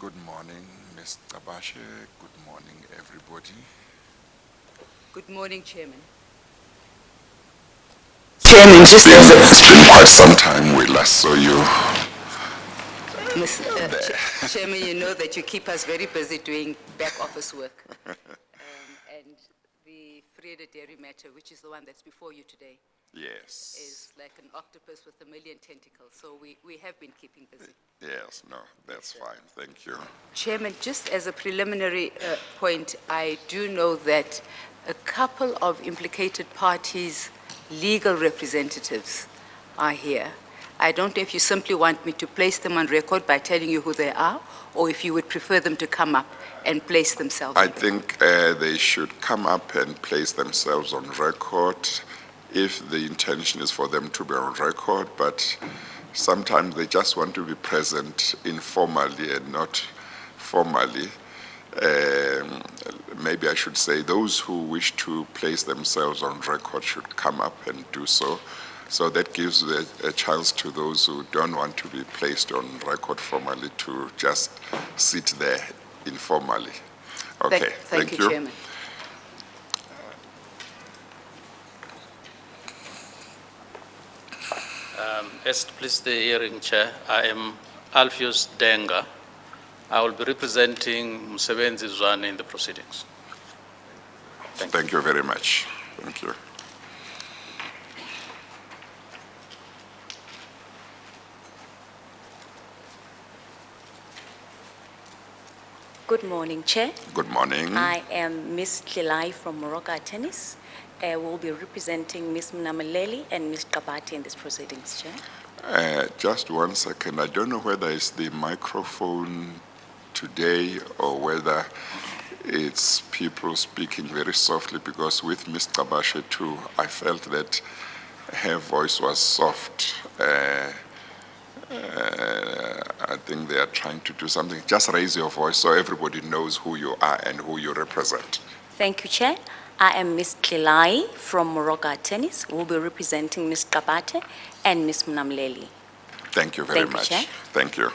Good morning, Ms. Tabashe. Good morning, everybody. Good morning, Chairman. Chairman, just as It's been quite some time we last saw you. Chairman, you know that you keep us very busy doing back office work. And the Vrede Dairy matter, which is the one that's before you today, Yes. is like an octopus with a million tentacles. So we have been keeping busy. Yes, no, that's fine. Thank you. Chairman, just as a preliminary point, I do know that a couple of implicated parties' legal representatives are here. I don't know if you simply want me to place them on record by telling you who they are, or if you would prefer them to come up and place themselves. I think they should come up and place themselves on record if the intention is for them to be on record, but sometimes they just want to be present informally and not formally. Maybe I should say those who wish to place themselves on record should come up and do so. So that gives a chance to those who don't want to be placed on record formally to just sit there informally. Okay, thank you, Chairman. As to please the hearing chair, I am Alpheus Denga. I will be representing Msebenzi Zwane in the proceedings. Thank you very much. Thank you. Good morning, Chair. Good morning. I am Ms. Tlilai from Morocco Tennis. We'll be representing Ms. Mnamaleli and Ms. Kabati in this proceedings, Chair. Just 1 second. I don't know whether it's the microphone today or whether it's people speaking very softly, because with Ms. Tabashe too, I felt that her voice was soft. I think they are trying to do something. Just raise your voice so everybody knows who you are and who you represent. Thank you, Chair. I am Ms. Tlilai from Morocco Tennis. We'll be representing Ms. Kabate and Ms. Mnamaleli. Thank you very much. Chair. Thank you.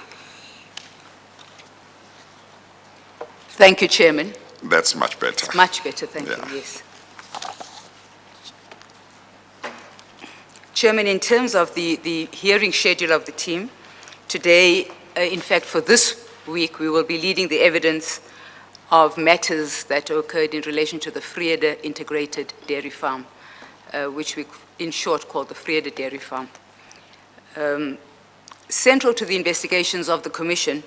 Thank you, Chairman. That's much better. Much better, thank Yeah. you, yes. Chairman, in terms of the hearing schedule of the team, today, in fact, for this week, we will be leading the evidence of matters that occurred in relation to the Vrede Integrated Dairy Farm, which we, in short, call the Vrede Dairy Farm. Central to the investigations of the Commission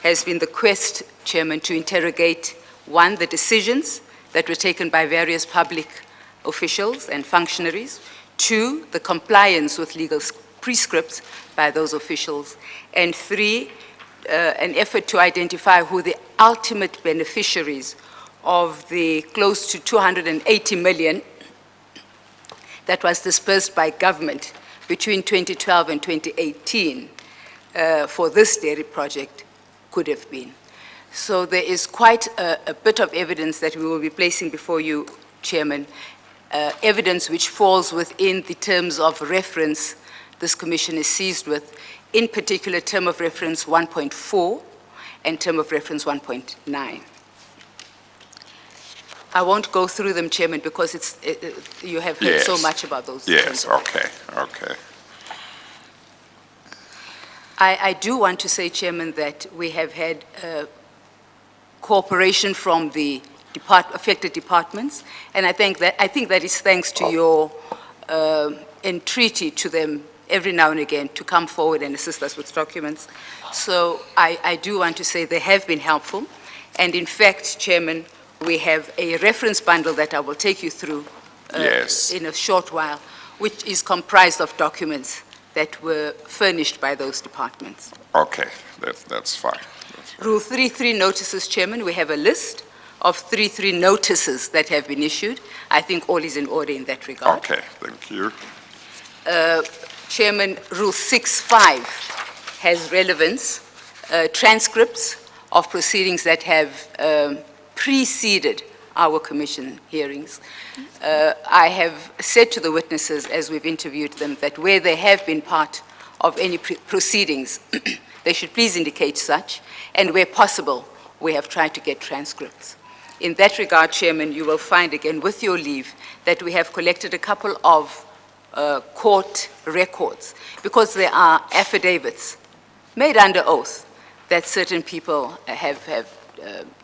has been the quest, Chairman, to interrogate, one, the decisions that were taken by various public officials and functionaries, two, the compliance with legal prescripts by those officials, and three, an effort to identify who the ultimate beneficiaries of the close to 280 million that was dispersed by government between 2012 and 2018 for this dairy project could have been. So there is quite a bit of evidence that we will be placing before you, Chairman, evidence which falls within the terms of reference this Commission is seized with, in particular term of reference 1.4 and term of reference 1.9. I won't go through them, Chairman, because you have heard so much about those. Yes, okay, okay. I do want to say, Chairman, that we have had cooperation from the affected departments, and I think that is thanks to your entreaty to them every now and again to come forward and assist us with documents. So I do want to say they have been helpful, and in fact, Chairman, we have a reference bundle that I will take you through in a short while, which is comprised of documents that were furnished by those departments. Okay, that's fine. Rule 33 notices, Chairman, we have a list of 33 notices that have been issued. I think all is in order in that regard. Okay, thank you. Chairman, Rule 6.5 has relevance, transcripts of proceedings that have preceded our Commission hearings. I have said to the witnesses as we've interviewed them that where they have been part of any proceedings, they should please indicate such, and where possible, we have tried to get transcripts. In that regard, Chairman, you will find again, with your leave, that we have collected a couple of court records, because there are affidavits made under oath that certain people have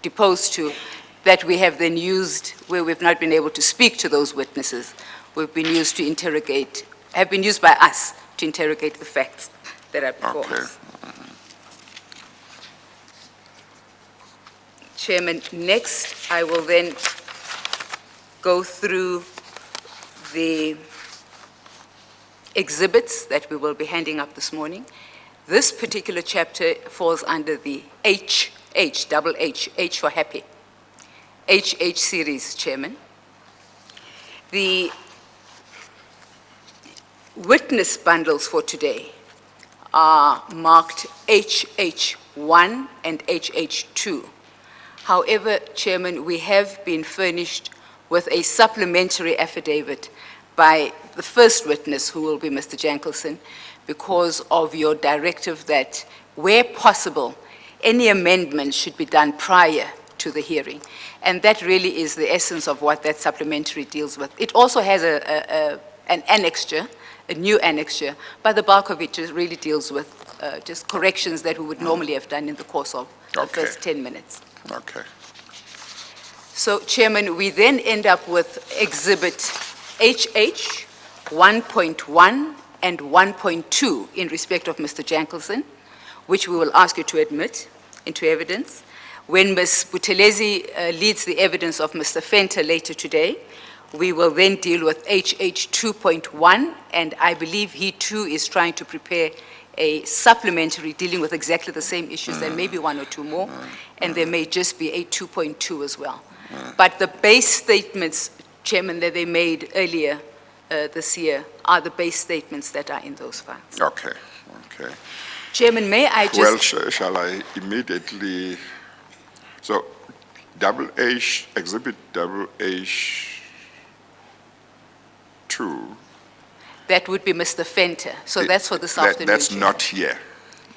deposed to, that we have then used, where we've not been able to speak to those witnesses, we've been used to interrogate, have been used by us to interrogate the facts that are before Okay. us. Chairman, next, I will then go through the exhibits that we will be handing up this morning. This particular chapter falls under the H for happy, HH series, Chairman. The witness bundles for today are marked HH1 and HH2. However, Chairman, we have been furnished with a supplementary affidavit by the first witness, who will be Mr. Jankelson, because of your directive that, where possible, any amendments should be done prior to the hearing. And that really is the essence of what that supplementary deals with. It also has an annexure, a new annexure, but the bulk of it just really deals with just corrections that we would normally have done in the course of the first 10 minutes. Okay. So, Chairman, we then end up with Exhibit HH 1.1 and 1.2 in respect of Mr. Jankelson, which we will ask you to admit into evidence. When Ms. Buthelezi leads the evidence of Mr. Fenter later today, we will then deal with HH 2.1, and I believe he too is trying to prepare a supplementary dealing with exactly the same issues and maybe one or two more, and there may just be a 2.2 as well. But the base statements, Chairman, that they made earlier this year are the base statements that are in those files. Okay. Okay. Chairman, may I just... Well, shall I immediately, so Exhibit HH2. That would be Mr. Fenter. So that's for this afternoon. That's Chair. not here.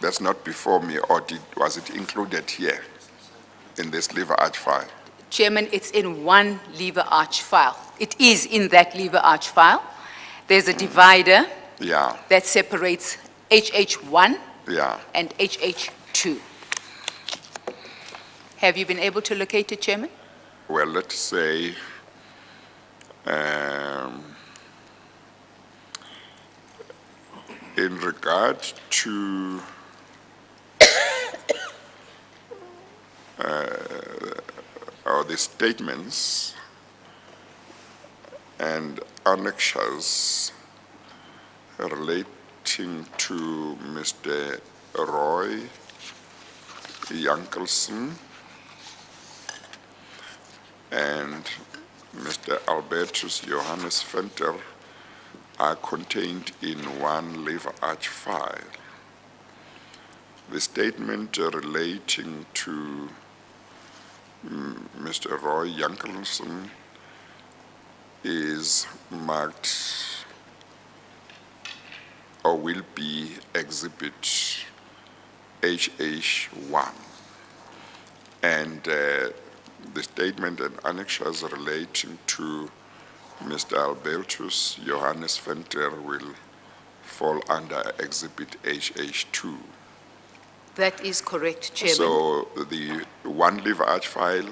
That's not before me, or was it included here in this lever arch file? Chairman, it's in one lever arch file. It is in that lever arch file. There's a divider Yeah, that separates HH1 yeah. and HH2. Have you been able to locate it, Chairman? Well, let's say, in regard to the statements and annexures relating to Mr. Roy Jankelson and Mr. Albertus Johannes Venter are contained in one lever arch file. The statement relating to Mr. Roy Jankelson is marked or will be Exhibit HH1. And the statement and annexures relating to Mr. Albertus Johannes Venter will fall under Exhibit HH2. That is correct, Chairman. So the one lever arch file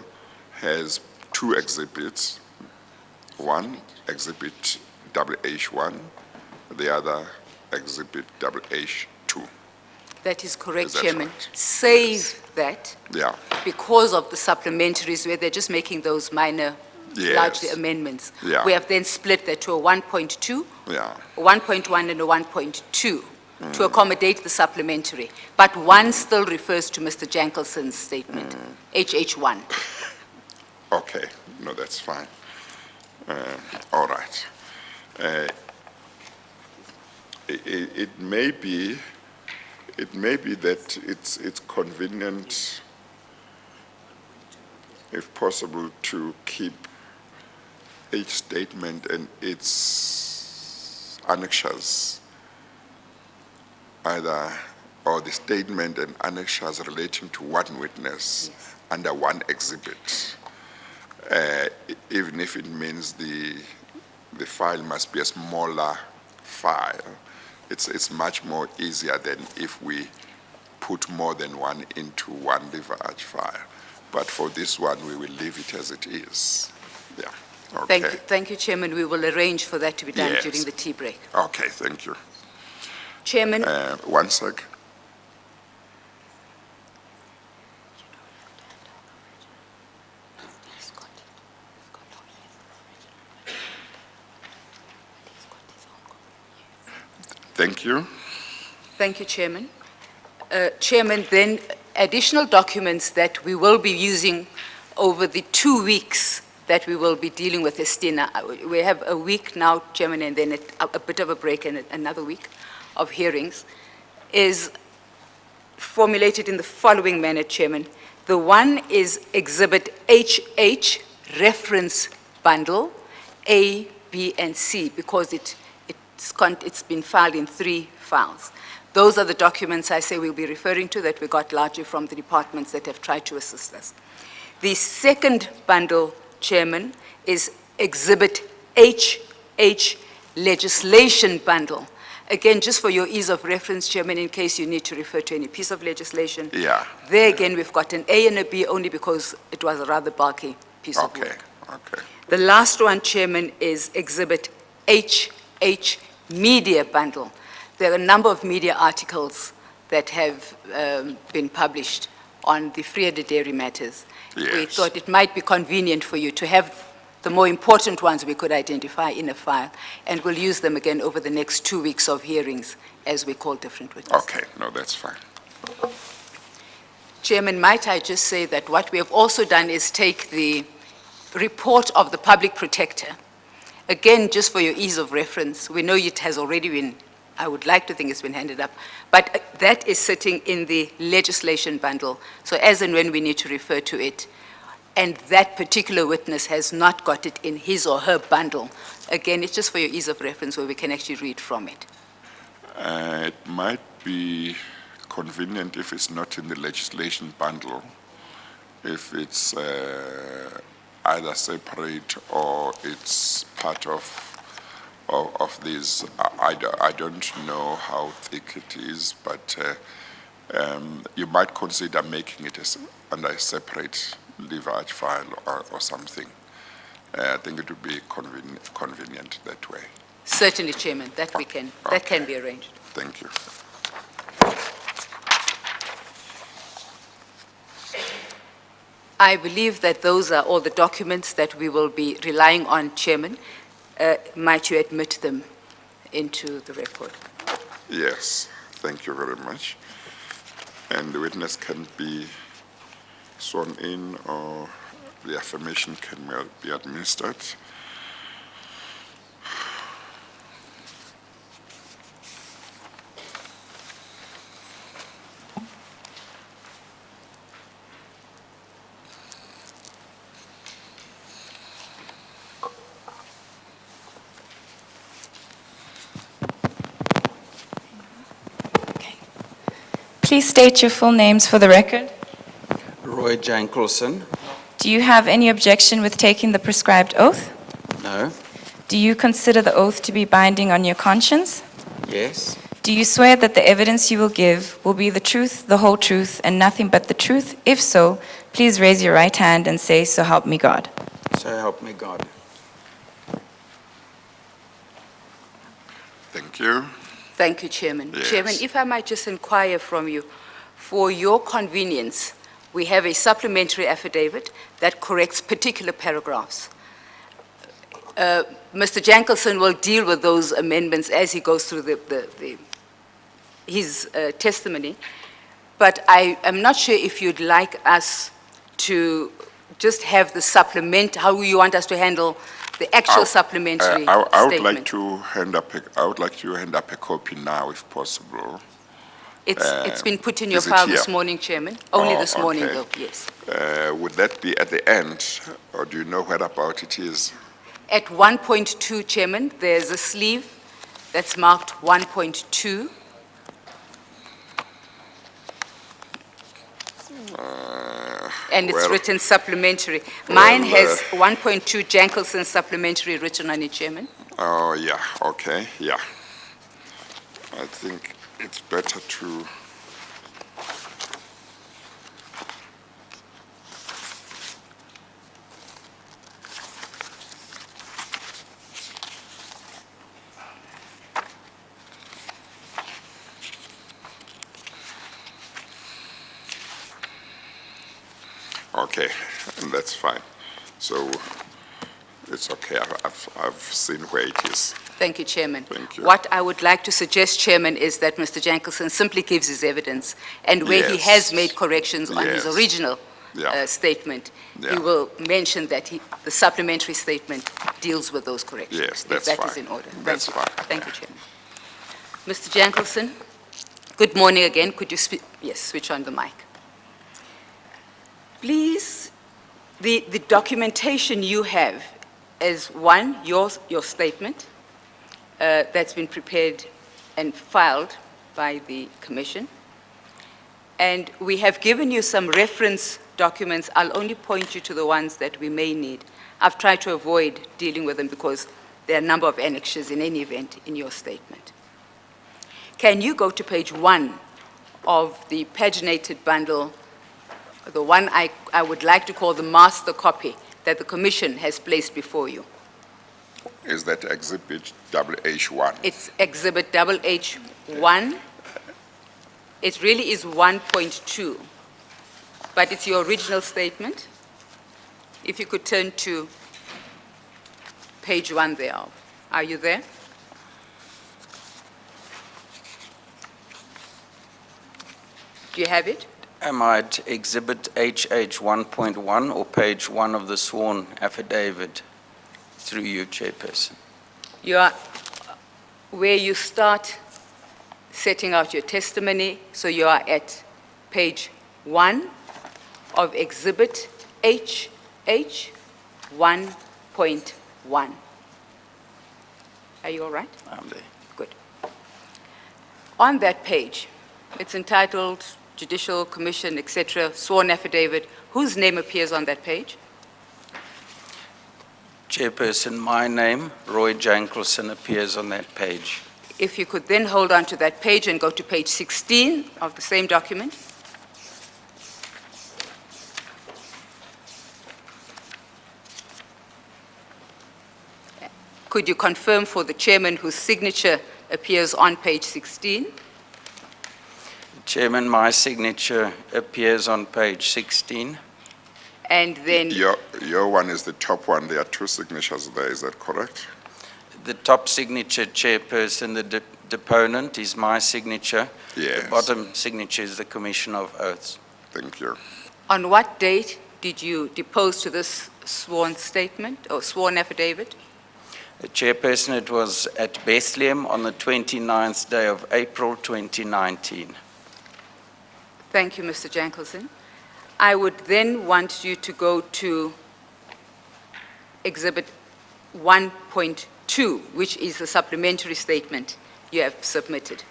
has two exhibits. One, Exhibit HH1, the other, Exhibit HH2. That is correct, Is that Chairman. right? Save that Yeah, because of the supplementaries where they're just making those minor, Yes. largely amendments. Yeah. We have then split that to a 1.2, yeah, a 1.1 and a 1.2 to accommodate the supplementary. But one still refers to Mr. Jankelson's statement, HH1. okay, no, that's fine. All right. It may be that it's convenient, if possible, to keep each statement and its annexures either or the statement and annexures relating to one witness under one exhibit, even if it means the file must be a smaller file, it's much more easier than if we put more than one into one leverage file. But for this one, we will leave it as it is. Yeah. Okay. Thank you, Chairman. We will arrange for that to be done Yes. during the tea break. Okay, thank you. Chairman, One sec. Thank you. Thank you, Chairman. Chairman, then additional documents that we will be using over the 2 weeks that we will be dealing with Estina. We have a week now, Chairman, and then a bit of a break and another week of hearings, is formulated in the following manner, Chairman. The one is Exhibit HH, reference bundle, A, B, and C, because it's been filed in 3 files. Those are the documents I say we'll be referring to that we got largely from the departments that have tried to assist us. The second bundle, Chairman, is Exhibit HH, legislation bundle. Again, just for your ease of reference, Chairman, in case you need to refer to any piece of legislation. Yeah. There again, we've got an A and a B only because it was a rather bulky piece of work. Okay. The last one, Chairman, is Exhibit HH, media bundle. There are a number of media articles that have been published on the free-headed dairy matters. Yes. We thought it might be convenient for you to have the more important ones we could identify in a file, and we'll use them again over the next 2 weeks of hearings as we call different witnesses. Okay, no, that's fine. Chairman, might I just say that what we have also done is take the report of the public protector. Again, just for your ease of reference, we know it has already been, I would like to think it's been handed up, but that is sitting in the legislation bundle. So as and when we need to refer to it, and that particular witness has not got it in his or her bundle, again, it's just for your ease of reference where we can actually read from it. It might be convenient if it's not in the legislation bundle, if it's either separate or it's part of these. I don't know how thick it is, but you might consider making it under a separate leverage file or something. I think it would be convenient that way. Certainly, Chairman, that we can, that can be arranged. Thank you. I believe that those are all the documents that we will be relying on, Chairman. Might you admit them into the record? Yes, thank you very much. And the witness can be sworn in or the affirmation can be administered. Please state your full names for the record. Roy Jankelson. Do you have any objection with taking the prescribed oath? No. Do you consider the oath to be binding on your conscience? Yes. Do you swear that the evidence you will give will be the truth, the whole truth, and nothing but the truth? If so, please raise your right hand and say, "So help me God." So help me God. Thank you. Thank you, Chairman. Yes. Chairman, if I might just inquire from you, for your convenience, we have a supplementary affidavit that corrects particular paragraphs. Mr. Jankelson will deal with those amendments as he goes through his testimony, but I am not sure if you'd like us to just have the supplement, how you want us to handle the actual supplementary I would statement. like to hand up a copy now, if possible. It's been put in your is it file this here? morning, Chairman. Only Oh, this morning, okay. though, yes. Would that be at the end, or do you know whereabout it is? At 1.2, Chairman, there's a sleeve that's marked 1.2. And it's well, written supplementary. Mine well, has 1.2 Jankelson supplementary written on it, Chairman. Oh, yeah, okay, yeah. I think it's better to... Okay, and that's fine. So it's okay. I've seen where it is. Thank you, Chairman. Thank you. What I would like to suggest, Chairman, is that Mr. Jankelson simply gives his evidence, and where he Yes. has made corrections on his Yes. original Yeah. statement, he Yeah. will mention that the supplementary statement deals with those corrections. Yes, that's If that is fine. in order. That's Thank you. fine. Thank you, Chairman. Mr. Jankelson, good morning again. Could you switch on the mic? Please, the documentation you have is, one, your statement that's been prepared and filed by the Commission. And we have given you some reference documents. I'll only point you to the ones that we may need. I've tried to avoid dealing with them because there are a number of annexures in any event in your statement. Can you go to page 1 of the paginated bundle, the one I would like to call the master copy that the Commission has placed before you? Is that exhibit WH1? It's exhibit WH1. It really is 1.2, but it's your original statement. If you could turn to page 1 thereof. Are you there? Do you have it? Am I at Exhibit HH 1.1 or page 1 of the sworn affidavit? Through you, Chairperson. You are where you start setting out your testimony, so you are at page 1 of Exhibit HH 1.1. Are you all right? I'm there. Good. On that page, it's entitled Judicial Commission, etc., sworn affidavit. Whose name appears on that page? Chairperson, my name, Roy Jankelson, appears on that page. If you could then hold on to that page and go to page 16 of the same document. Could you confirm for the chairman whose signature appears on page 16? Chairman, my signature appears on page 16. And then, Your one is the top one. There are two signatures there. Is that correct? The top signature, Chairperson, the deponent, is my signature. Yes. The bottom signature is the Commission of Oaths. Thank you. on what date did you depose to this sworn statement or sworn affidavit? Chairperson, it was at Bethlehem on the 29th day of April 2019. Thank you, Mr. Jankelson. I would then want you to go to Exhibit 1.2, which is the supplementary statement you have submitted.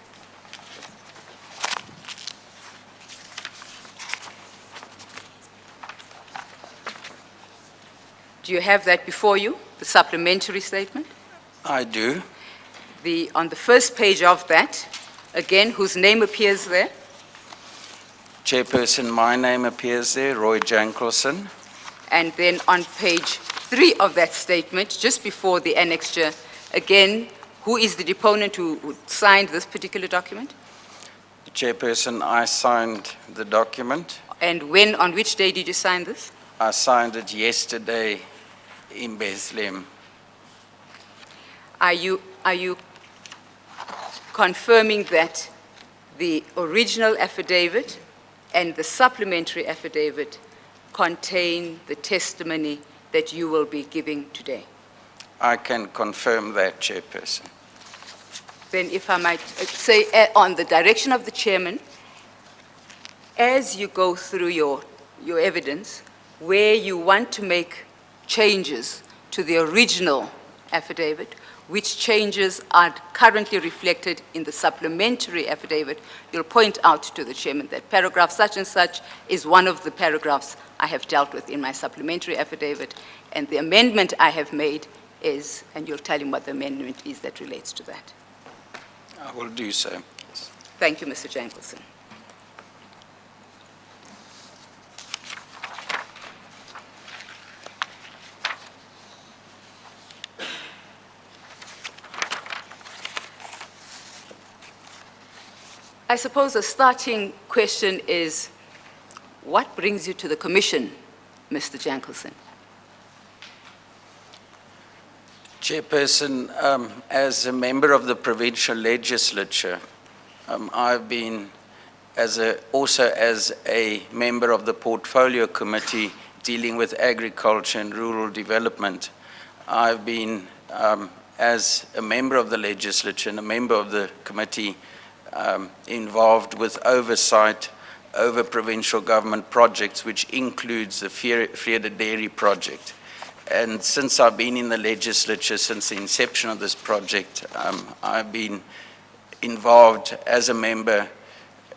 Do you have that before you, the supplementary statement? I do. On the first page of that, again, whose name appears there? Chairperson, my name appears there, Roy Jankelson. And then on page 3 of that statement, just before the annexure, again, who is the deponent who signed this particular document? Chairperson, I signed the document. And when, on which day did you sign this? I signed it yesterday in Bethlehem. Are you confirming that the original affidavit and the supplementary affidavit contain the testimony that you will be giving today? I can confirm that, Chairperson. Then if I might say, on the direction of the chairman, as you go through your evidence, where you want to make changes to the original affidavit, which changes are currently reflected in the supplementary affidavit, you'll point out to the chairman that paragraph such and such is one of the paragraphs I have dealt with in my supplementary affidavit, and the amendment I have made is, and you'll tell him what the amendment is that relates to that. I will do so. Thank you, Mr. Jankelson. I suppose the starting question is, what brings you to the Commission, Mr. Jankelson? Chairperson, as a member of the provincial legislature, I've been also as a member of the portfolio committee dealing with agriculture and rural development. I've been, as a member of the legislature and a member of the committee, involved with oversight over provincial government projects, which includes the Vrede Dairy project. And since I've been in the legislature, since the inception of this project, I've been involved as a member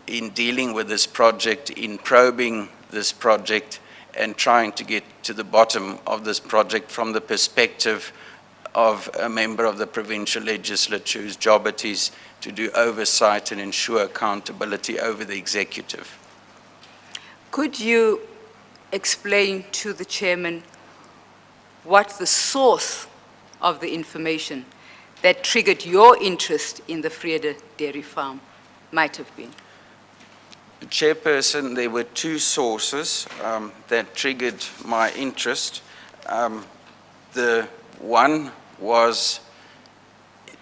in dealing with this project, in probing this project, and trying to get to the bottom of this project from the perspective of a member of the provincial legislature whose job it is to do oversight and ensure accountability over the executive. Could you explain to the chairman what the source of the information that triggered your interest in the Vrede Dairy Farm might have been? Chairperson, there were two sources that triggered my interest. The one was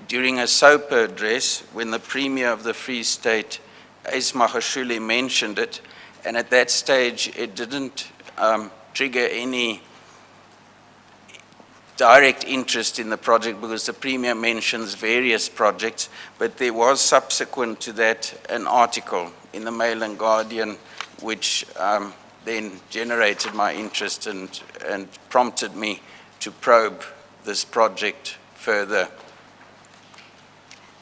during a SOPA address when the Premier of the Free State, Ace Magashule, mentioned it, and at that stage it didn't trigger any direct interest in the project because the Premier mentions various projects, but there was subsequent to that an article in the Mail and Guardian which then generated my interest and prompted me to probe this project further.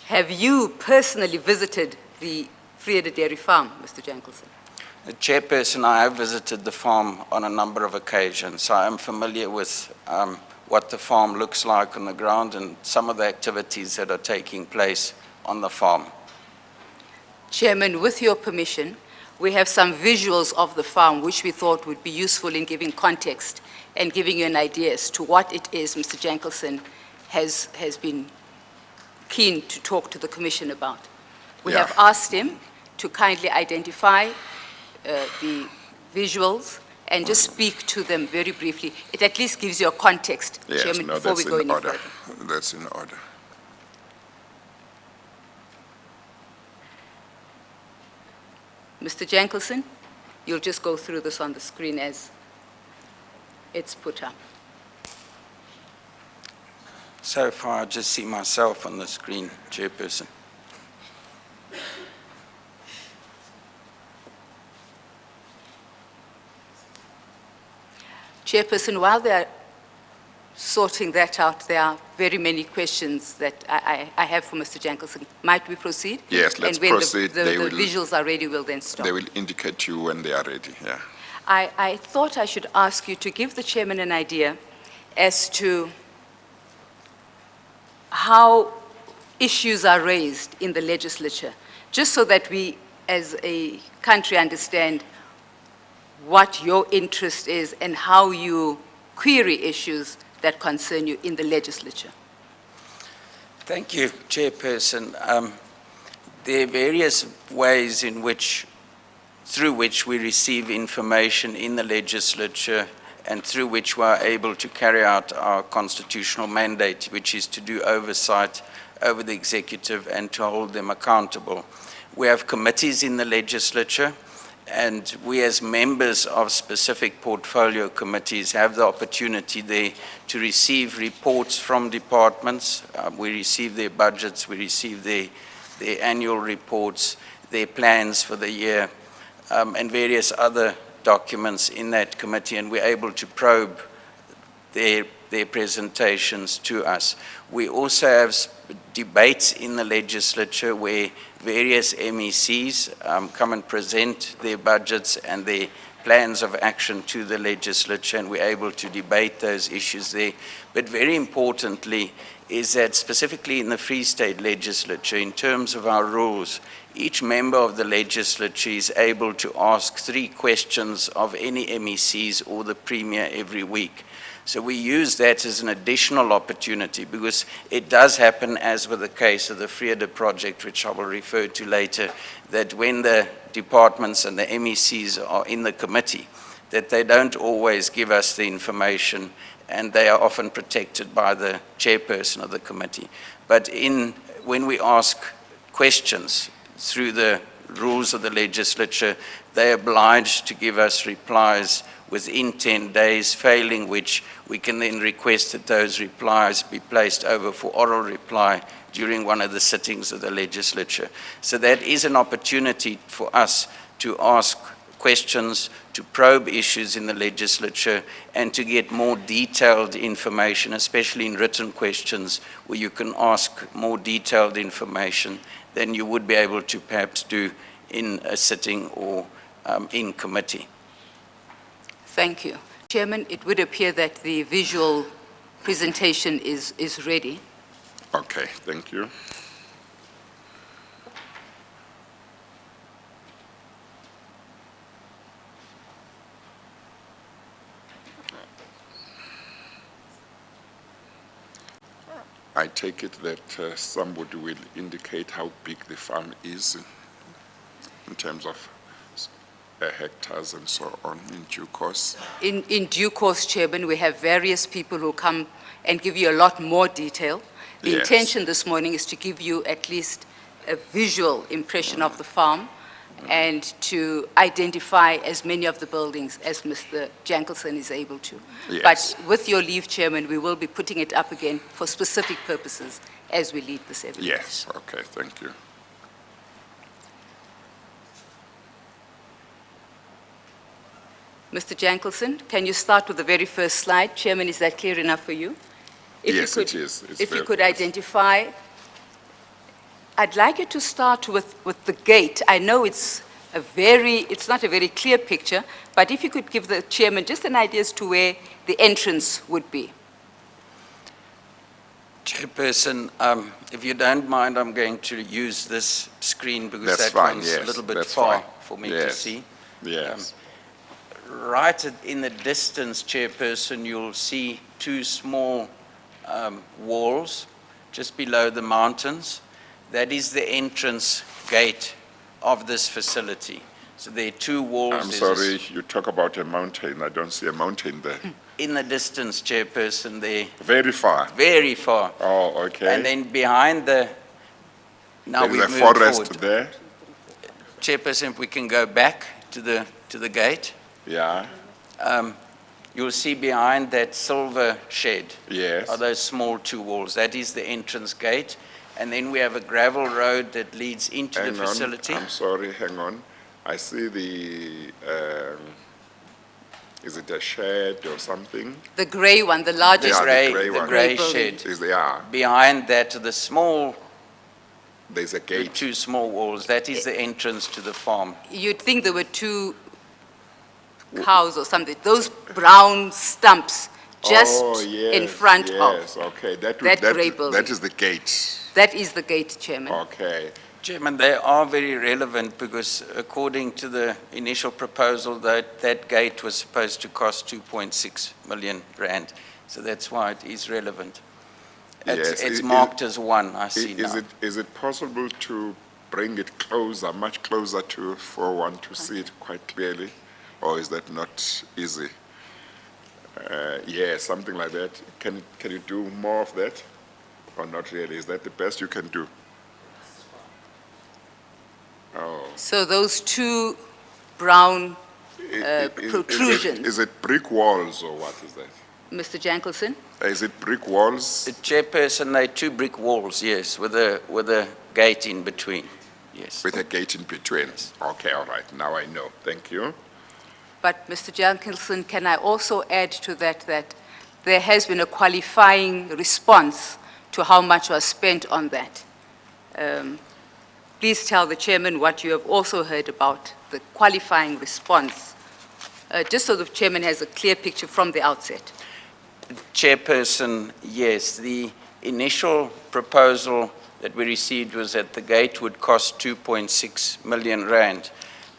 Have you personally visited the Vrede Dairy Farm, Mr. Jankelson? Chairperson, I have visited the farm on a number of occasions, so I am familiar with what the farm looks like on the ground and some of the activities that are taking place on the farm. Chairman, with your permission, we have some visuals of the farm which we thought would be useful in giving context and giving you an idea as to what it is Mr. Jankelson has been keen to talk to the Commission about. We have asked him to kindly identify the visuals and just speak to them very briefly. It at least gives you a context, Yes, Chairman, no, before we go any order. further. That's in order. Mr. Jankelson, you'll just go through this on the screen as it's put up. So far, I just see myself on the screen, Chairperson. Chairperson, while they're sorting that out, there are very many questions that I have for Mr. Jankelson. Might we proceed? Yes, let's and when proceed. The visuals are ready, we'll then stop. They will indicate to you when they are ready, yeah. I thought I should ask you to give the chairman an idea as to how issues are raised in the legislature, just so that we as a country understand what your interest is and how you query issues that concern you in the legislature. Thank you, Chairperson. There are various ways through which we receive information in the legislature and through which we are able to carry out our constitutional mandate, which is to do oversight over the executive and to hold them accountable. We have committees in the legislature, and we as members of specific portfolio committees have the opportunity there to receive reports from departments. We receive their budgets, we receive their annual reports, their plans for the year, and various other documents in that committee, and we're able to probe their their presentations to us. We also have debates in the legislature where various MECs come and present their budgets and their plans of action to the legislature, and we're able to debate those issues there. But very importantly is that specifically in the Free State legislature, in terms of our rules, each member of the legislature is able to ask 3 questions of any MECs or the Premier every week. So we use that as an additional opportunity, because it does happen, as with the case of the Vrede project, which I will refer to later, that when the departments and the MECs are in the committee, that they don't always give us the information, and they are often protected by the chairperson of the committee. But when we ask questions through the rules of the legislature, they are obliged to give us replies within 10 days, failing which we can then request that those replies be placed over for oral reply during one of the sittings of the legislature. So that is an opportunity for us to ask questions, to probe issues in the legislature, and to get more detailed information, especially in written questions, where you can ask more detailed information than you would be able to perhaps do in a sitting or in committee. Thank you. Chairman, it would appear that the visual presentation is ready. Okay, thank you. I take it that somebody will indicate how big the farm is in terms of hectares and so on in due course. In due course, Chairman, we have various people who come and give you a lot more detail. The Yes. intention this morning is to give you at least a visual impression of the farm and to identify as many of the buildings as Mr. Jankelson is able to. Yes. But with your leave, Chairman, we will be putting it up again for specific purposes as we lead this evidence. Yes, okay, thank you. Mr. Jankelson, can you start with the very first slide? Chairman, is that clear enough for you? If you Yes, could- it is. It's If you very could clear. identify, I'd like you to start with the gate. I know it's not a very clear picture, but if you could give the chairman just an idea as to where the entrance would be. Chairperson, if you don't mind, I'm going to use this screen because That's that fine, one's yes, a little bit that's far fine. for me to Yes. see. Yes, Right in the distance, Chairperson, you'll see 2 small walls just below the mountains. That is the entrance gate of this facility. So there are 2 walls. I'm There's a sorry, you talk about a mountain. I don't see a mountain there. in the distance, Chairperson, there, Very far. very far. Oh, okay. And then behind now There's we've a moved forest forward. there. Chairperson, if we can go back to the gate. Yeah, You'll see behind that silver shed yes. are those small 2 walls. That is the entrance gate. And then we have a gravel road that leads into the Hang on, facility. I'm sorry, hang on. I see is it a shed or something? The gray one, the largest. Yeah, gray, the gray one. gray building. shed. Is there? Behind that, the small, There's a the gate. 2 small walls, that is the entrance to the farm. You'd think there were 2 cows or something, those brown stumps just Oh, yes, in front yes, of. okay. That gray building. That is the gate. That is the gate, Chairman. Okay. Chairman, they are very relevant because according to the initial proposal, that gate was supposed to cost 2.6 million rand. So that's why it is relevant. Yes, It's it- marked as 1, I see now. Is it possible to bring it closer, much closer to 4-1 to see it quite clearly? Or is that not easy? Yeah, something like that. Can you do more of that? Or not really? Is that the best you can do? Oh. So those 2 brown Is protrusions. it brick walls or what is that? Mr. Jankelson? Is it brick walls? Chairperson, they are 2 brick walls, yes, with a gate in between, yes. With a gate in between? Okay, all right. Now I know. Thank you. But, Mr. Jankelson, can I also add to that there has been a qualifying response to how much was spent on that. Please tell the chairman what you have also heard about the qualifying response, just so the chairman has a clear picture from the outset. Chairperson, yes, the initial proposal that we received was that the gate would cost 2.6 million rand.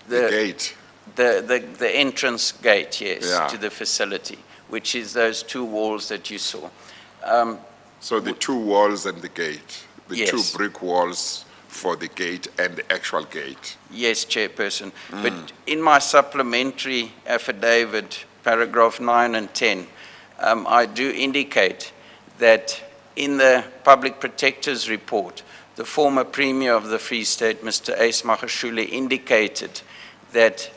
The gate. The entrance gate, yes, Yeah. to the facility, which is those two walls that you saw. So the two walls and the gate, the Yes. two brick walls for the gate and the actual gate. Yes, Chairperson. But in my supplementary affidavit, paragraph 9 and 10, I do indicate that in the Public Protector's report, the former Premier of the Free State, Mr. Ace Magashule, indicated that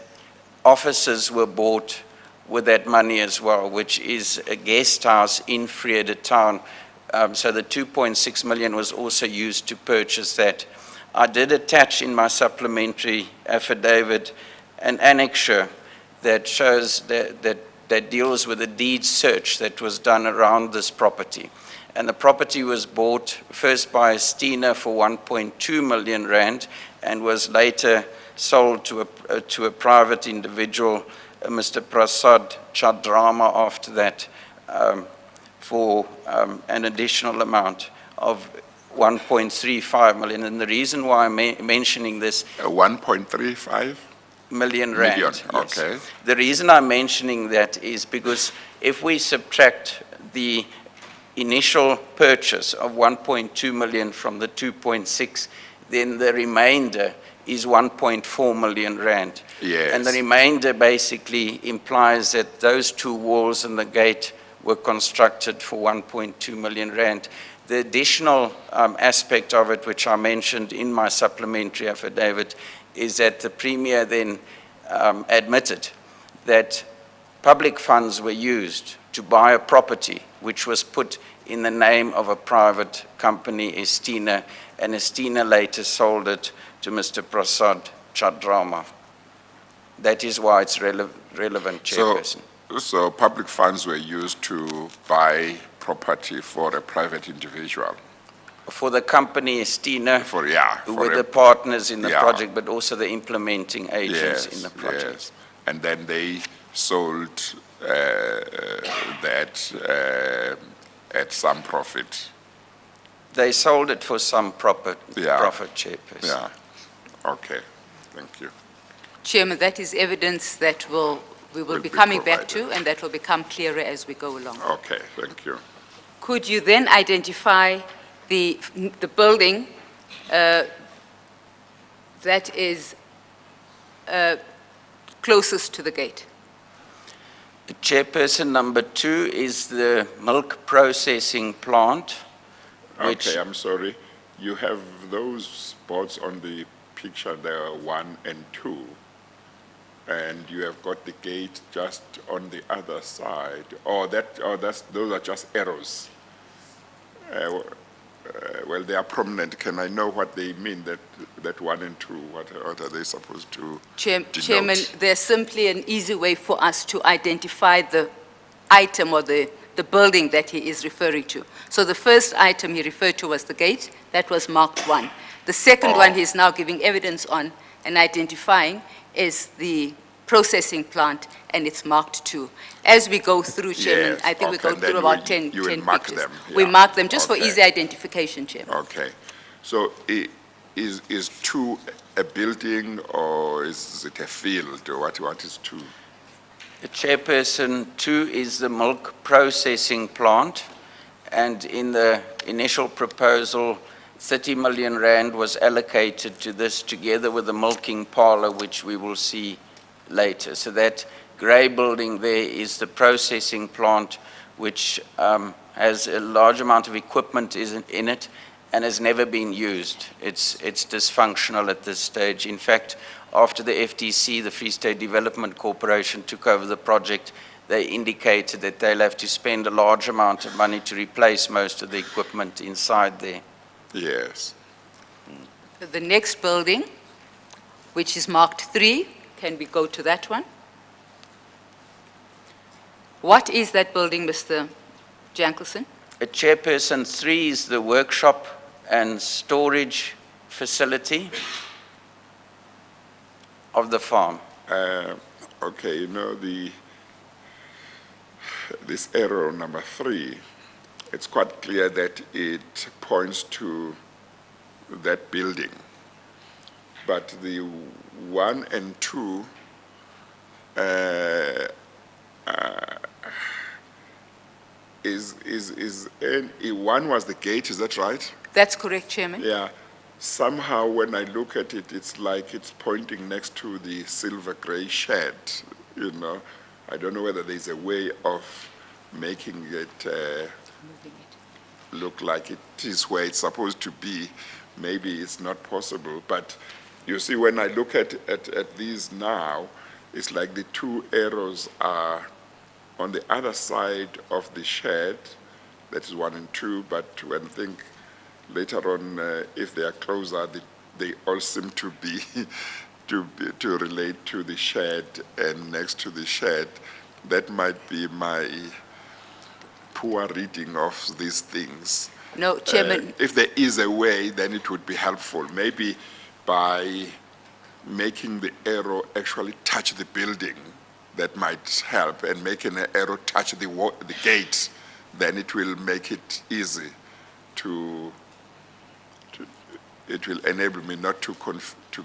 offices were bought with that money as well, which is a guest house in Vrede Town. So the 2.6 million was also used to purchase that. I did attach in my supplementary affidavit an annexure that shows that deals with a deed search that was done around this property. And the property was bought first by Stina for 1.2 million rand and was later sold to a private individual, Mr. Prasad Chadrama, after that, for an additional amount of 1.35 million. And the reason why I'm mentioning this 1.35 million rand. million, yes. okay. The reason I'm mentioning that is because if we subtract the initial purchase of 1.2 million from the 2.6, then the remainder is 1.4 million rand. Yes. And the remainder basically implies that those two walls and the gate were constructed for 1.2 million rand. The additional aspect of it, which I mentioned in my supplementary affidavit, is that the Premier then admitted that public funds were used to buy a property which was put in the name of a private company, Estina, and Estina later sold it to Mr. Prasad Chadrama. That is why it's relevant, Chairperson. So public funds were used to buy property for a private individual. For the company Estina, who were the partners in the project, but also the implementing agents in the project. Yes. And then they sold that at some profit. They sold it for some profit, Chairperson. Yeah. Okay. Thank you. Chairman, that is evidence that we will be be coming back to, provided. and that will become clearer as we go along. Okay. Thank you. Could you then identify the building that is closest to the gate? Chairperson, number 2 is the milk processing plant, which Okay, I'm sorry. You have those spots on the picture there, 1 and 2. And you have got the gate just on the other side. Those are just arrows. Well, they are prominent. Can I know what they mean, that 1 and 2? What are they supposed to denote? Chairman, there's simply an easy way for us to identify the item or the building that he is referring to. So the first item he referred to was the gate. That was marked 1. The second one he's now giving evidence on and identifying is the processing plant, and it's marked 2. As we go through, Chairman, Yes, I think we okay, go then through about 10 you will 10 mark pictures. them, We yeah. mark them just for Okay. easy identification, Chairman. Okay. So is 2 a building or is it a field? Or what is 2? Chairperson, 2 is the milk processing plant, and in the initial proposal, 30 million rand was allocated to this together with the milking parlor, which we will see later. So that grey building there is the processing plant, which has a large amount of equipment in it and has never been used. It's dysfunctional at this stage. In fact, after the FTC, the Free State Development Corporation, took over the project, they indicated that they'll have to spend a large amount of money to replace most of the equipment inside there. Yes. The next building, which is marked 3, can we go to that one? What is that building, Mr. Jankelson. Chairperson, 3 is the workshop and storage facility of the farm. Okay, you know, this arrow number 3, it's quite clear that it points to that building. But the 1 and 2 one was the gate, is that right? That's correct, Chairman. Yeah. Somehow when I look at it, it's like it's pointing next to the silver gray shed, you know. I don't know whether there's a way of making it look like it is where it's supposed to be. Maybe it's not possible, but you see, when I look at these now, it's like the 2 arrows are on the other side of the shed. That is 1 and 2, but when I think later on, if they are closer, they all seem to be to relate to the shed and next to the shed. That might be my poor reading of these things. No, Chairman. If there is a way, then it would be helpful. Maybe by making the arrow actually touch the building, that might help, and making the arrow touch the gate, then it will make it easy it will enable me not to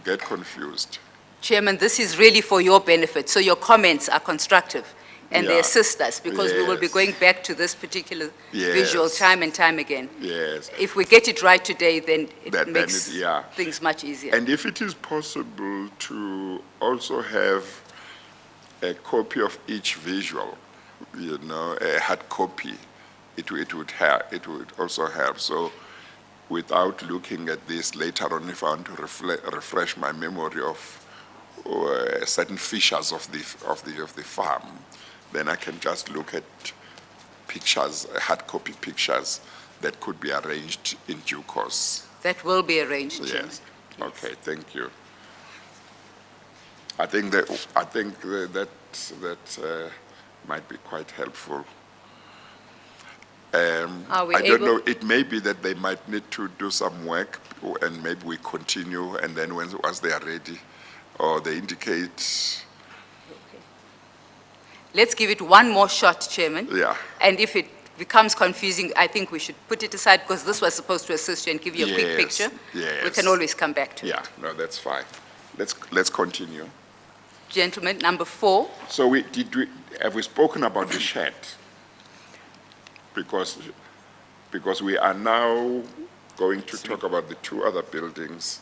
get confused. Chairman, this is really for your benefit, so your comments are constructive and they Yeah. assist us, because we will be Yes. going back to this particular Yes. visual time and time again. Yes. If we get it right today, then it Then makes yeah. things much easier. And if it is possible to also have a copy of each visual, you know, a hard copy, it would also help. So without looking at this later on, if I want to refresh my memory of certain features of the farm, then I can just look at pictures, hard copy pictures that could be arranged in due course. That will be arranged, Chairman. Yes. Okay, thank you. I think that might be quite helpful. Are we I don't able- know, it may be that they might need to do some work, and maybe we continue, and then once they are ready, or they indicate, Let's give it one more shot, Chairman. yeah. And if it becomes confusing, I think we should put it aside, because this was supposed to assist you and give you a quick Yes, picture. yes. We can always come back to it. Yeah, no, that's fine. Let's continue. Gentleman, number 4. So have we spoken about the shed? Because we are now going to talk about the 2 other buildings,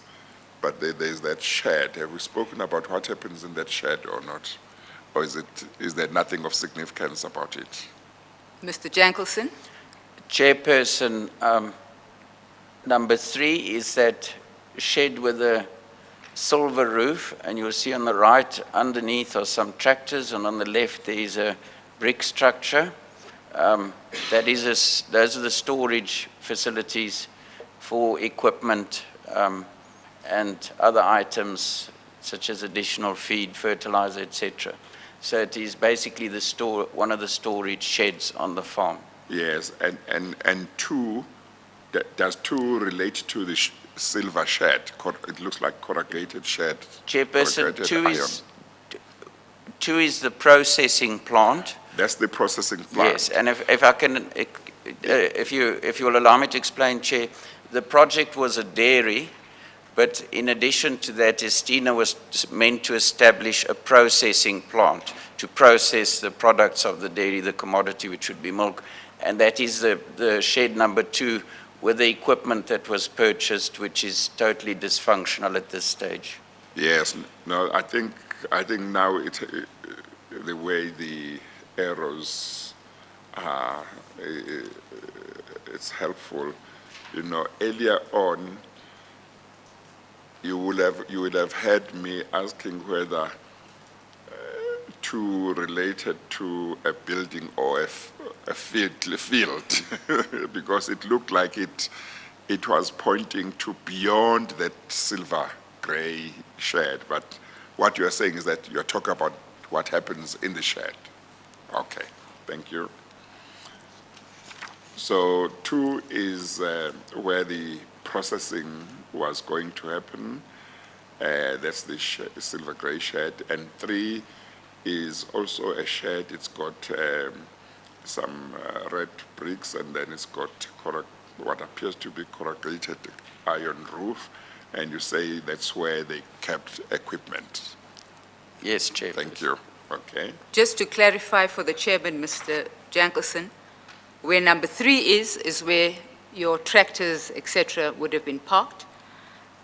but there's that shed. Have we spoken about what happens in that shed or not? Or is there nothing of significance about it? Mr. Jankelson. Chairperson, number 3 is that shed with a silver roof, and you'll see on the right underneath are some tractors, and on the left there is a brick structure. Those are the storage facilities for equipment and other items such as additional feed, fertilizer, etc. So it is basically one of the storage sheds on the farm. Yes, and 2, does 2 relate to the silver shed? It looks like corrugated shed. Chairperson, corrugated 2 is the processing plant. That's the processing plant. Yes, and if I can, if you will allow me to explain, Chair, the project was a dairy, but in addition to that, Estina was meant to establish a processing plant to process the products of the dairy, the commodity, which would be milk, and that is the shed number 2 with the equipment that was purchased, which is totally dysfunctional at this stage. Yes, no, I think now the way the arrows are, it's helpful. You know, earlier on, you would have heard me asking whether 2 related to a building or a field, because it looked like it was pointing to beyond that silver gray shed. But what you are saying is that you're talking about what happens in the shed. Okay, thank you. So 2 is where the processing was going to happen. That's the silver gray shed. And 3 is also a shed. It's got some red bricks, and then it's got what appears to be corrugated iron roof. And you say that's where they kept equipment. Yes, Chair. Thank you. Okay. Just to clarify for the chairman, Mr. Jankelson, where number 3 is where your tractors, etc., would have been parked.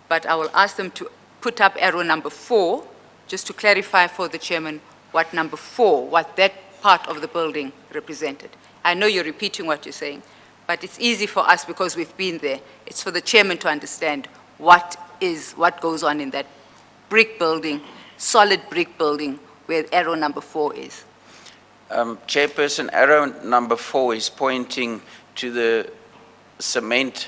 But I will ask them to put up arrow number 4, just to clarify for the chairman what number 4, what that part of the building represented. I know you're repeating what you're saying, but it's easy for us because we've been there. It's for the chairman to understand what goes on in that brick building, solid brick building, where arrow number 4 is. Chairperson, arrow number 4 is pointing to the cement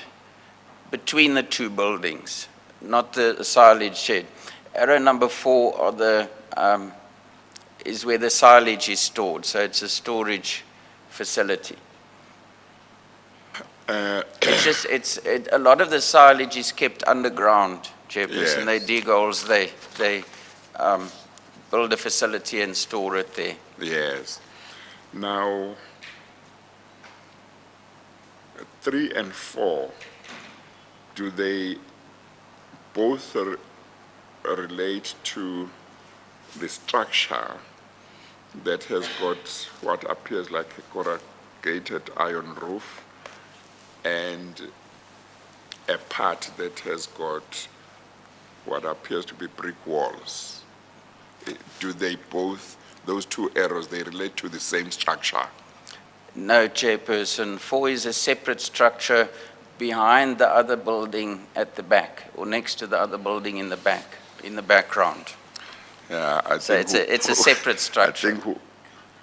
between the 2 buildings, not the silage shed. Arrow number 4 are is where the silage is stored, so it's a storage facility. A lot of the silage is kept underground, Chairperson. Yes. They dig holes, they build a facility and store it there. Yes. Now, 3 and 4, do they both relate to the structure that has got what appears like a corrugated iron roof and a part that has got what appears to be brick walls? Do they both, those 2 arrows, they relate to the same structure? No, Chairperson. 4 is a separate structure behind the other building at the back, or next to the other building in the back, in the background. Yeah, I So think it's a separate structure.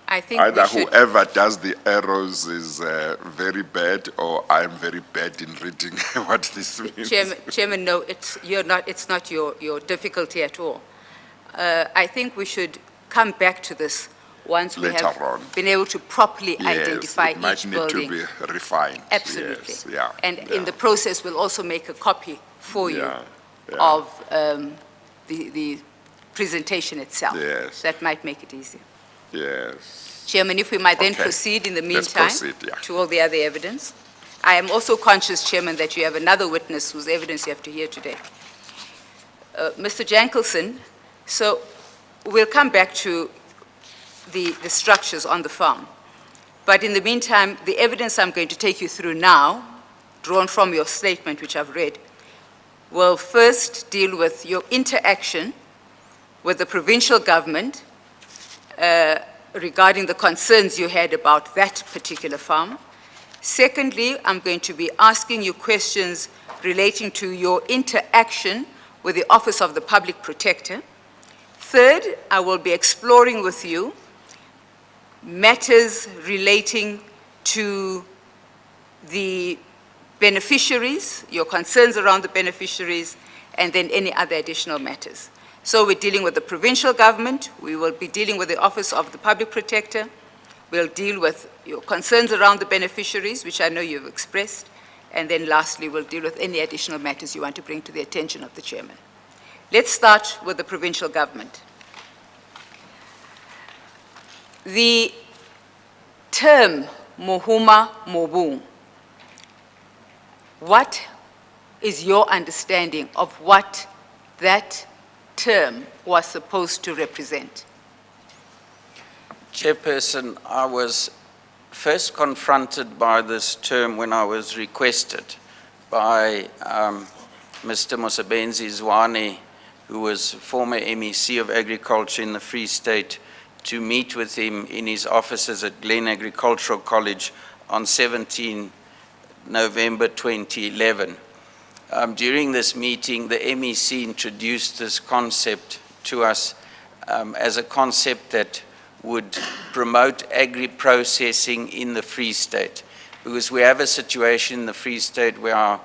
I think Either we should, whoever does the arrows is very bad, or I'm very bad in reading what this means. Chairman, no, it's not your difficulty at all. I think we should come back to this once we Later have on. been able to properly Yes, identify it might each need building. to be refined. Absolutely. Yes, yeah. And yeah. in the process, we'll also make a copy for you Yeah, yeah. of the presentation itself. Yes. That might make it easier. Yes. Chairman, if we might then Okay. proceed in the Let's meantime proceed, yeah. to all the other evidence. I am also conscious, Chairman, that you have another witness whose evidence you have to hear today. Mr. Jankelson, so we'll come back to the structures on the farm. But in the meantime, the evidence I'm going to take you through now, drawn from your statement, which I've read, will first deal with your interaction with the provincial government regarding the concerns you had about that particular farm. Secondly, I'm going to be asking you questions relating to your interaction with the Office of the Public Protector. Third, I will be exploring with you matters relating to the beneficiaries, your concerns around the beneficiaries, and then any other additional matters. So we're dealing with the provincial government, we will be dealing with the Office of the Public Protector, we'll deal with your concerns around the beneficiaries, which I know you've expressed, and then lastly, we'll deal with any additional matters you want to bring to the attention of the chairman. Let's start with the provincial government. The term Mohuma Mobu, what is your understanding of what that term was supposed to represent? Chairperson, I was first confronted by this term when I was requested by Mr. Mosebenzi Zwane, who was former MEC of Agriculture in the Free State, to meet with him in his offices at Glen Agricultural College on 17 November 2011. During this meeting, the MEC introduced this concept to us as a concept that would promote agri-processing in the Free State, because we have a situation in the Free State where our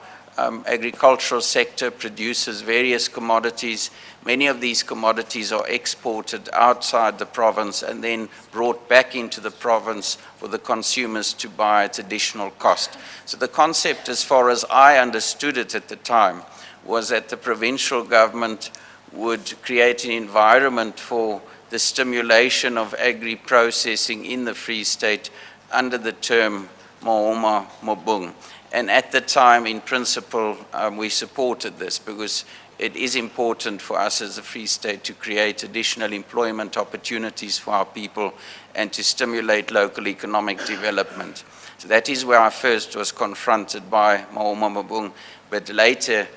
agricultural sector produces various commodities. Many of these commodities are exported outside the province and then brought back into the province for the consumers to buy at additional cost. So the concept, as far as I understood it at the time, was that the provincial government would create an environment for the stimulation of agri-processing in the Free State under the term Mahoma Mobung. And at the time, in principle, we supported this because it is important for us as a Free State to create additional employment opportunities for our people and to stimulate local economic development. So that is where I first was confronted by Mahoma Mobung, but later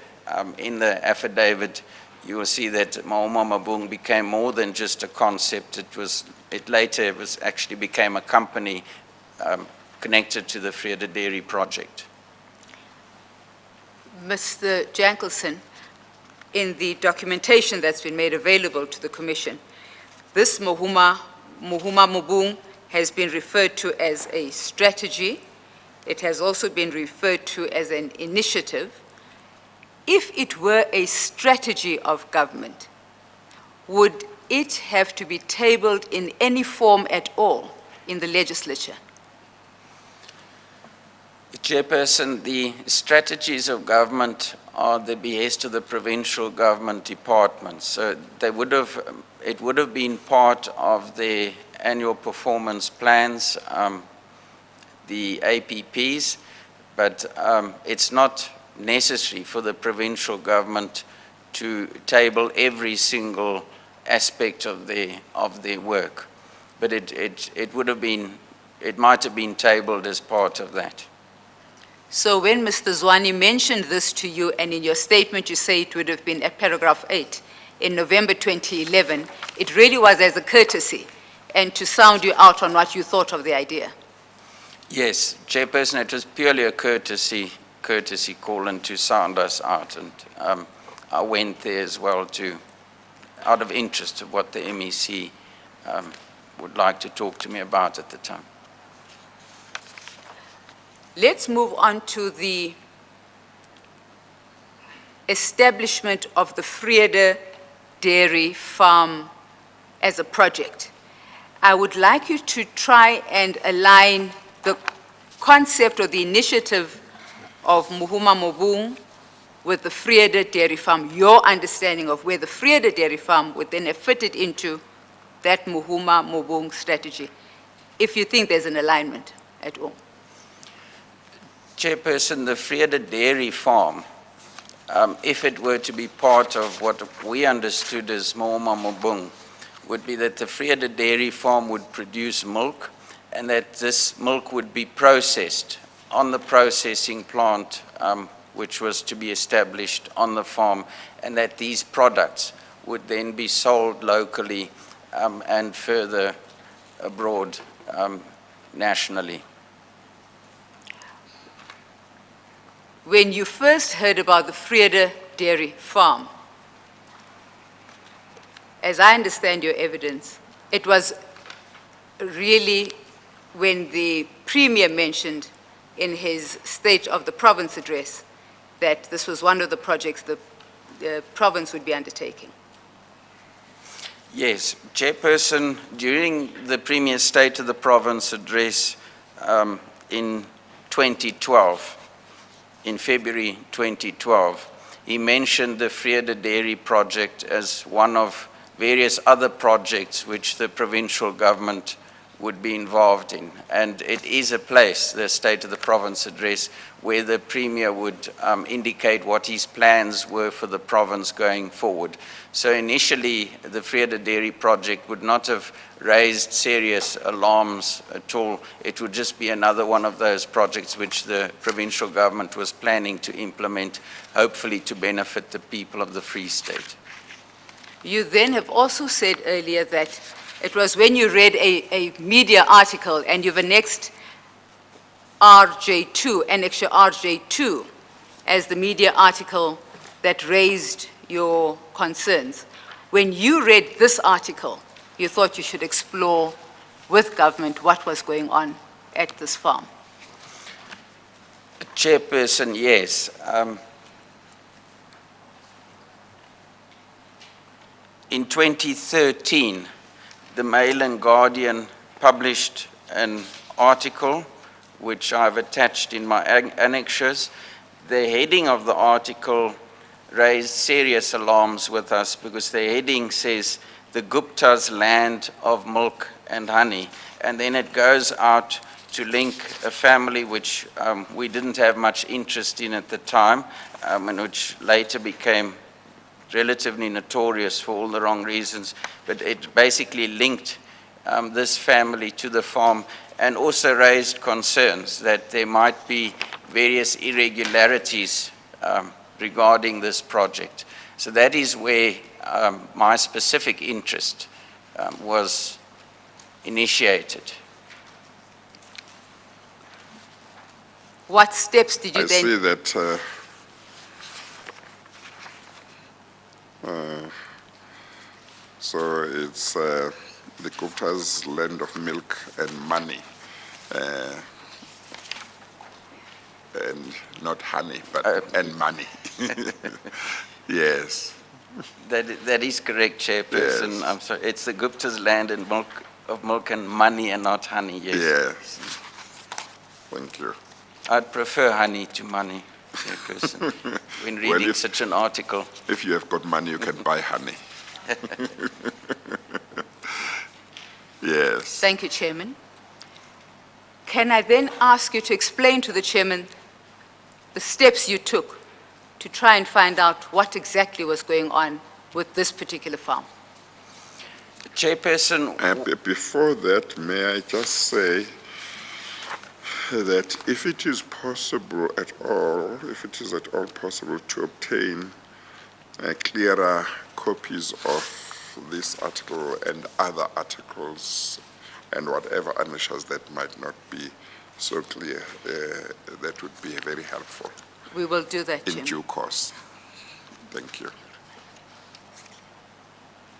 in the affidavit, you will see that Mahoma Mobung became more than just a concept. It later actually became a company connected to the Vrede Dairy project. Mr. Jankelson, in the documentation that's been made available to the Commission, this Mahoma Mobung has been referred to as a strategy. It has also been referred to as an initiative. If it were a strategy of government, would it have to be tabled in any form at all in the legislature? Chairperson, the strategies of government are the behest of the provincial government departments. So it would have been part of the annual performance plans, the APPs, but it's not necessary for the provincial government to table every single aspect of their work. But it might have been tabled as part of that. So when Mr. Zwane mentioned this to you, and in your statement you say it would have been at paragraph 8 in November 2011, it really was as a courtesy and to sound you out on what you thought of the idea. Yes, Chairperson, it was purely a courtesy call and to sound us out. And I went there as well out of interest of what the MEC would like to talk to me about at the time. Let's move on to the establishment of the Vrede Dairy Farm as a project. I would like you to try and align the concept or the initiative of Mahoma Mobung with the Vrede Dairy Farm, your understanding of where the Vrede Dairy Farm would then have fitted into that Mahoma Mobung strategy, if you think there's an alignment at all. Chairperson, the Vrede Dairy Farm, if it were to be part of what we understood as Mahoma Mobung, would be that the Vrede Dairy Farm would produce milk and that this milk would be processed on the processing plant which was to be established on the farm, and that these products would then be sold locally and further abroad nationally. When you first heard about the Vrede Dairy Farm, as I understand your evidence, it was really when the Premier mentioned in his State of the Province address that this was one of the projects the province would be undertaking. Yes, Chairperson, during the Premier's State of the Province address in 2012, in February 2012, he mentioned the Vrede Dairy project as one of various other projects which the provincial government would be involved in. And it is a place, the State of the Province address, where the Premier would indicate what his plans were for the province going forward. So initially, the Vrede Dairy project would not have raised serious alarms at all. It would just be another one of those projects which the provincial government was planning to implement, hopefully to benefit the people of the Free State. You then have also said earlier that it was when you read a media article and you've annexed RJ2, Annexure RJ2, as the media article that raised your concerns. When you read this article, you thought you should explore with government what was going on at this farm. Chairperson, yes. In 2013, the Mail and Guardian published an article, which I've attached in my annexures. The heading of the article raised serious alarms with us because the heading says, "The Gupta's Land of Milk and Honey." And then it goes out to link a family which we didn't have much interest in at the time, and which later became relatively notorious for all the wrong reasons. But it basically linked this family to the farm and also raised concerns that there might be various irregularities regarding this project. So that is where my specific interest was initiated. What steps did you I then? see that so it's the Gupta's Land of Milk and Money, and not honey, but and money. Yes. That is correct, Chairperson. Yes. I'm sorry. It's the Gupta's Land and milk and money and not honey, yes. Yes. Thank you. I'd prefer honey to money, Chairperson, when Well, reading if- such an article. If you have got money, you can buy honey. Yes. Thank you, Chairman. Can I then ask you to explain to the Chairman the steps you took to try and find out what exactly was going on with this particular farm? Chairperson, Before that, may I just say that if it is possible at all, if it is at all possible to obtain clearer copies of this article and other articles and whatever annexures that might not be so clear, that would be very helpful We will do that, in Chairman. due course. Thank you.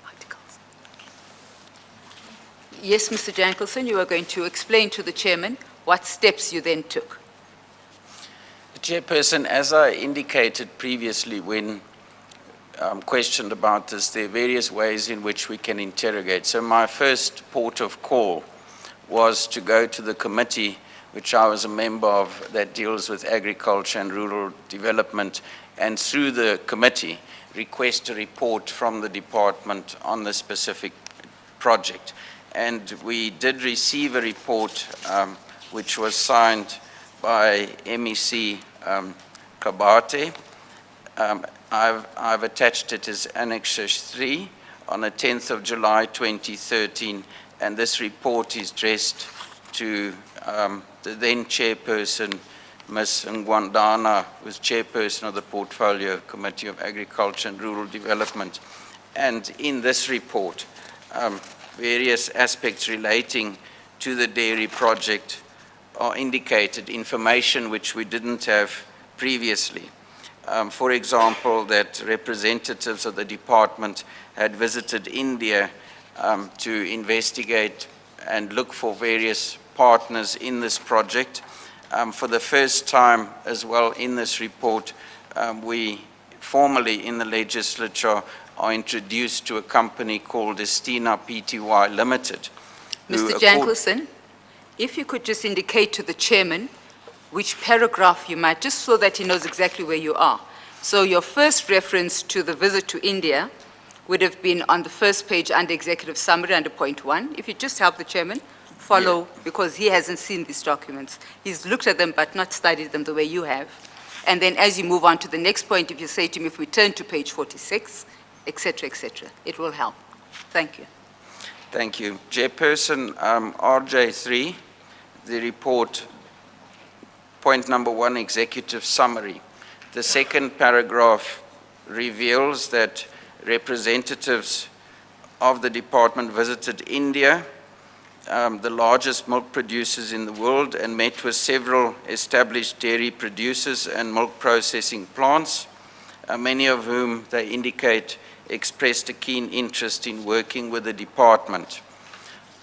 Articles. Yes, Mr. Jankelson, you are going to explain to the Chairman what steps you then took. Chairperson, as I indicated previously when questioned about this, there are various ways in which we can interrogate. So my first port of call was to go to the committee, which I was a member of, that deals with agriculture and rural development, and through the committee, request a report from the department on the specific project. And we did receive a report which was signed by MEC Kabate. I've attached it as Annexure 3 on the 10th of July 2013, and this report is addressed to the then chairperson, Ms. Ngwandana, who was chairperson of the Portfolio Committee of Agriculture and Rural Development. And in this report, various aspects relating to the dairy project are indicated, information which we didn't have previously. For example, that representatives of the department had visited India to investigate and look for various partners in this project. For the first time as well in this report, we formally in the legislature are introduced to a company called Estina Pty Limited. who Mr. accord- Jankelson, if you could just indicate to the Chairman which paragraph you might, just so that he knows exactly where you are. So your first reference to the visit to India would have been on the first page under Executive Summary under point 1. If you just help the Chairman follow, because he hasn't seen these documents. He's looked at them but not studied them the way you have. And then as you move on to the next point, if you say to him, if we turn to page 46, et cetera, it will help. Thank you. Thank you. Chairperson, RJ3, the report, point number 1, executive summary. The second paragraph reveals that representatives of the department visited India, the largest milk producers in the world, and met with several established dairy producers and milk processing plants, many of whom they indicate expressed a keen interest in working with the department.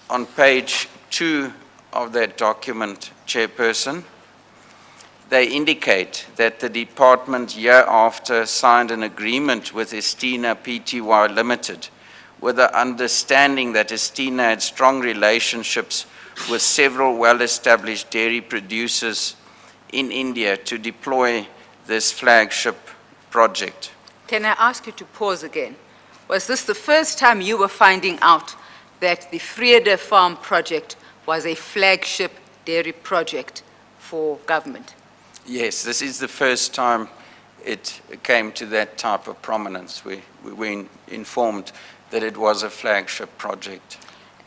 On page 2 of that document, Chairperson, they indicate that the department year after signed an agreement with Estina Pty Limited, with the understanding that Estina had strong relationships with several well-established dairy producers in India to deploy this flagship project. Can I ask you to pause again? Was this the first time you were finding out that the Vrede Farm project was a flagship dairy project for government? Yes, this is the first time it came to that type of prominence. We were informed that it was a flagship project,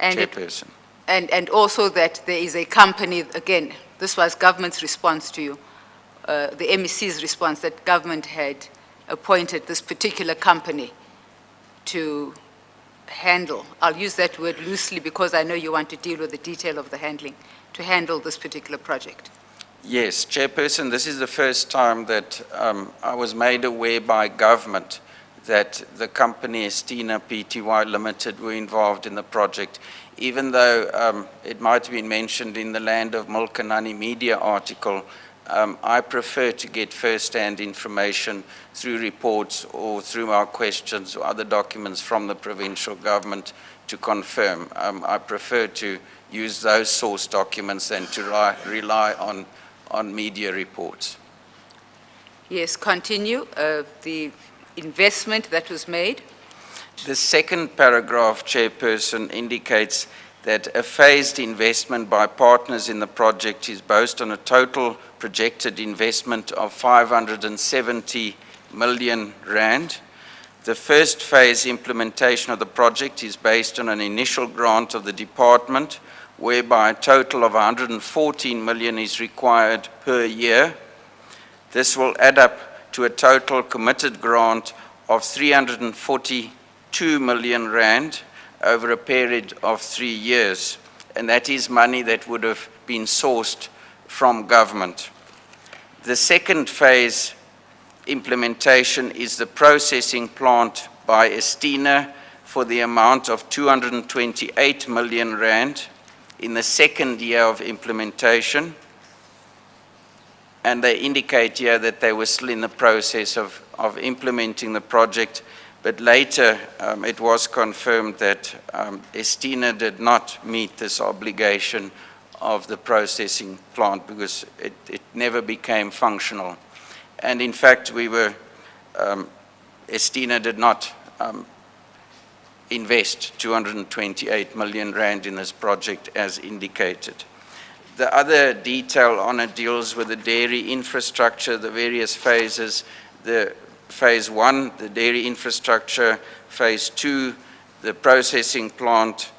And it- Chairperson. And also that there is a company, again, this was government's response to you, the MEC's response, that government had appointed this particular company to handle, I'll use that word loosely because I know you want to deal with the detail of the handling, to handle this particular project. Yes, Chairperson, this is the first time that I was made aware by government that the company Estina Pty Limited were involved in the project, even though it might have been mentioned in the Land of Milk and Honey media article. I prefer to get first-hand information through reports or through our questions or other documents from the provincial government to confirm. I prefer to use those source documents than to rely on media reports. Yes, continue. The investment that was made. The second paragraph, Chairperson, indicates that a phased investment by partners in the project is based on a total projected investment of 570 million rand. The first phase implementation of the project is based on an initial grant of the department, whereby a total of 114 million is required per year. This will add up to a total committed grant of 342 million rand over a period of 3 years, and that is money that would have been sourced from government. The second phase implementation is the processing plant by Estina for the amount of 228 million rand in the second year of implementation, and they indicate here that they were still in the process of implementing the project, but later it was confirmed that Estina did not meet this obligation of the processing plant because it never became functional. And in fact, Estina did not invest 228 million rand in this project as indicated. The other detail on it deals with the dairy infrastructure, the various phases, the phase 1, the dairy infrastructure, phase 2, the processing plant,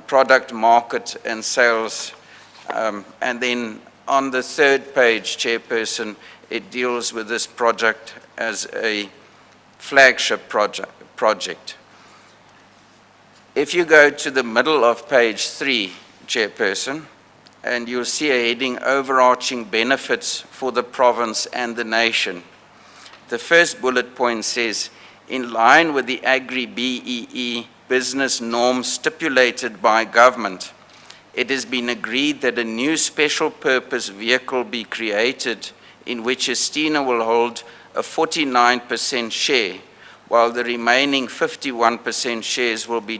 product market and sales, and then on the third page, Chairperson, it deals with this project as a flagship project. If you go to the middle of page 3, Chairperson, and you'll see a heading, Overarching Benefits for the Province and the Nation. The first bullet point says, in line with the Agri-BEE business norms stipulated by government, it has been agreed that a new special purpose vehicle be created in which Estina will hold a 49% share, while the remaining 51% shares will be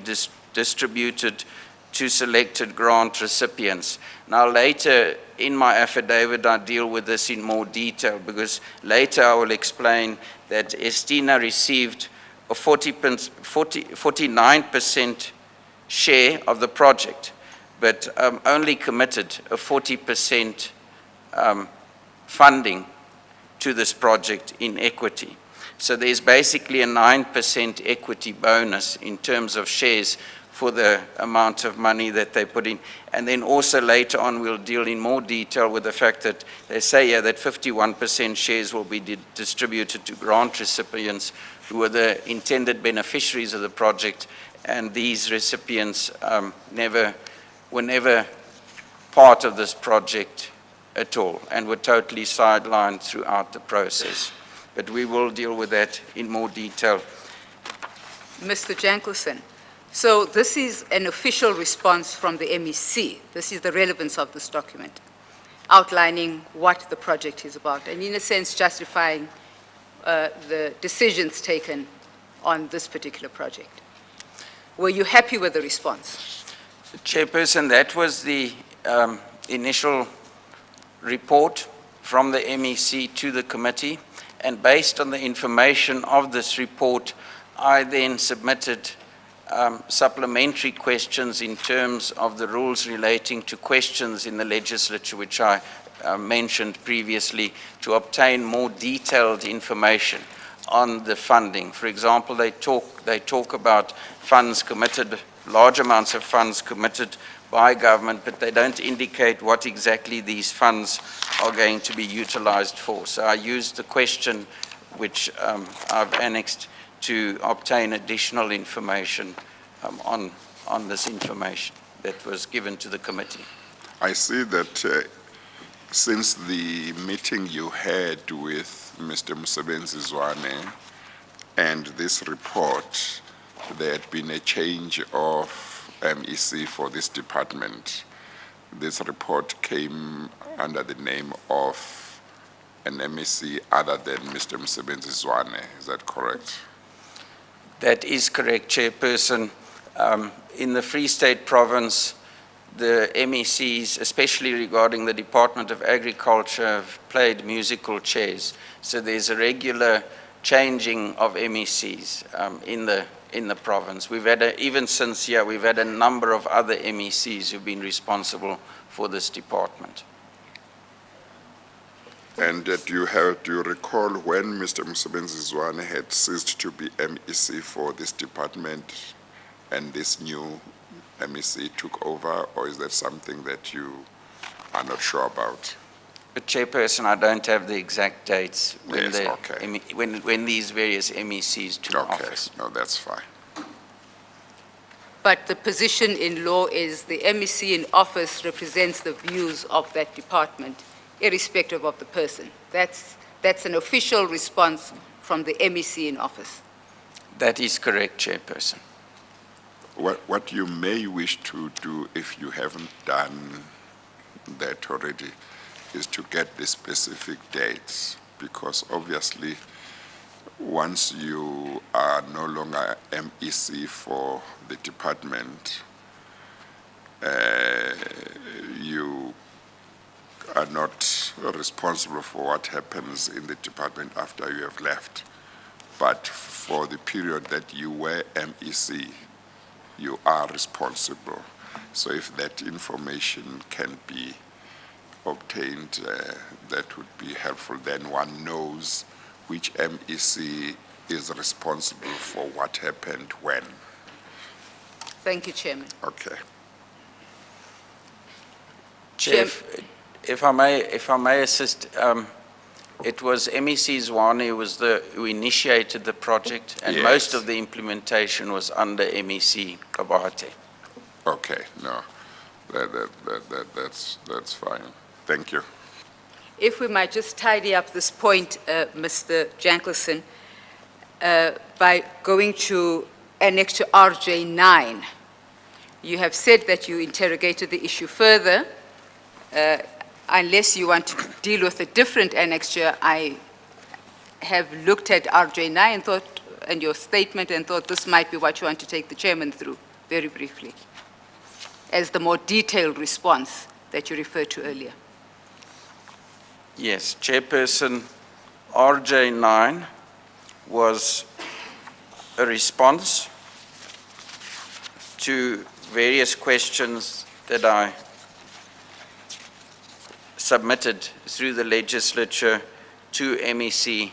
distributed to selected grant recipients. Now later in my affidavit I deal with this in more detail because later I will explain that Estina received a 49% share of the project, but only committed a 40% funding to this project in equity. So there's basically a 9% equity bonus in terms of shares for the amount of money that they put in. And then also later on we'll deal in more detail with the fact that they say here that 51% shares will be distributed to grant recipients who are the intended beneficiaries of the project, and these recipients were never part of this project at all and were totally sidelined throughout the process. But we will deal with that in more detail. Mr. Jankelson, so this is an official response from the MEC. This is the relevance of this document, outlining what the project is about, and in a sense justifying the decisions taken on this particular project. Were you happy with the response? Chairperson, that was the initial report from the MEC to the committee, and based on the information of this report, I then submitted supplementary questions in terms of the rules relating to questions in the legislature, which I mentioned previously, to obtain more detailed information on the funding. For example, they talk about funds committed, large amounts of funds committed by government, but they don't indicate what exactly these funds are going to be utilized for. So I used the question which I've annexed to obtain additional information on this information that was given to the committee. I see that since the meeting you had with Mr. Msebenzi Zwane and this report, there had been a change of MEC for this department. This report came under the name of an MEC other than Mr. Msebenzi Zwane. Is that correct? That is correct, Chairperson. In the Free State Province, the MECs, especially regarding the Department of Agriculture, have played musical chairs. So there's a regular changing of MECs in the province. We've had even since here, we've had a number of other MECs who've been responsible for this department. And do you recall when Mr. Msebenzi Zwane had ceased to be MEC for this department and this new MEC took over, or is that something that you are not sure about? But Chairperson, I don't have the exact dates when, Yes, okay. when these various MECs took office. No, that's fine. But the position in law is the MEC in office represents the views of that department, irrespective of the person. That's an official response from the MEC in office. That is correct, Chairperson. What you may wish to do, if you haven't done that already, is to get the specific dates, because obviously once you are no longer MEC for the department, you are not responsible for what happens in the department after you have left. But for the period that you were MEC, you are responsible. So if that information can be obtained, that would be helpful. Then one knows which MEC is responsible for what happened when. Thank you, Chairman. Okay. Chair, if I may assist, it was MEC Zwane who initiated the project, and Yes. most of the implementation was under MEC Kabate. Okay, no, that's fine. Thank you. If we might just tidy up this point, Mr. Jankelson, by going to Annex to RJ9. You have said that you interrogated the issue further. Unless you want to deal with a different annexure, I have looked at RJ9 and your statement and thought this might be what you want to take the chairman through, very briefly, as the more detailed response that you referred to earlier. Yes, Chairperson, RJ9 was a response to various questions that I submitted through the legislature to MEC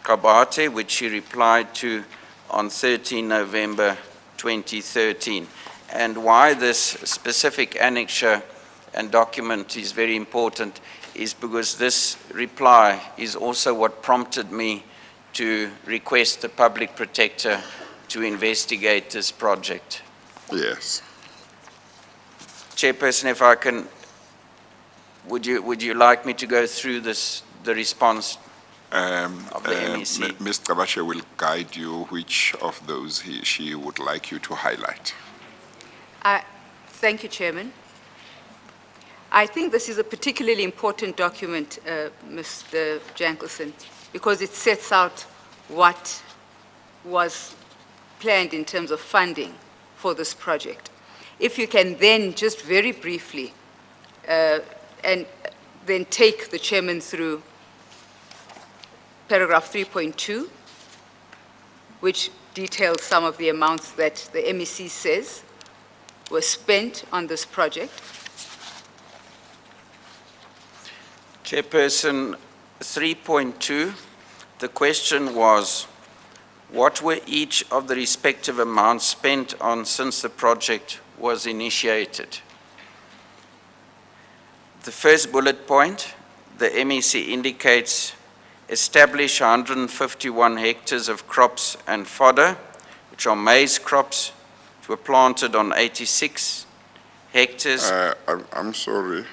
Kabate, which he replied to on 13 November 2013. And why this specific annexure and document is very important is because this reply is also what prompted me to request the public protector to investigate this project. Yes. Chairperson, if I can, would you like me to go through the response of the MEC? Ms. Kabashe will guide you which of those she would like you to highlight. Thank you, Chairman. I think this is a particularly important document, Mr. Jankelson, because it sets out what was planned in terms of funding for this project. If you can then just very briefly, and then take the chairman through paragraph 3.2, which details some of the amounts that the MEC says were spent on this project. Chairperson, 3.2, the question was, what were each of the respective amounts spent on since the project was initiated? The first bullet point, the MEC indicates establish 151 hectares of crops and fodder, which are maize crops, which were planted on 86 hectares. I'm sorry.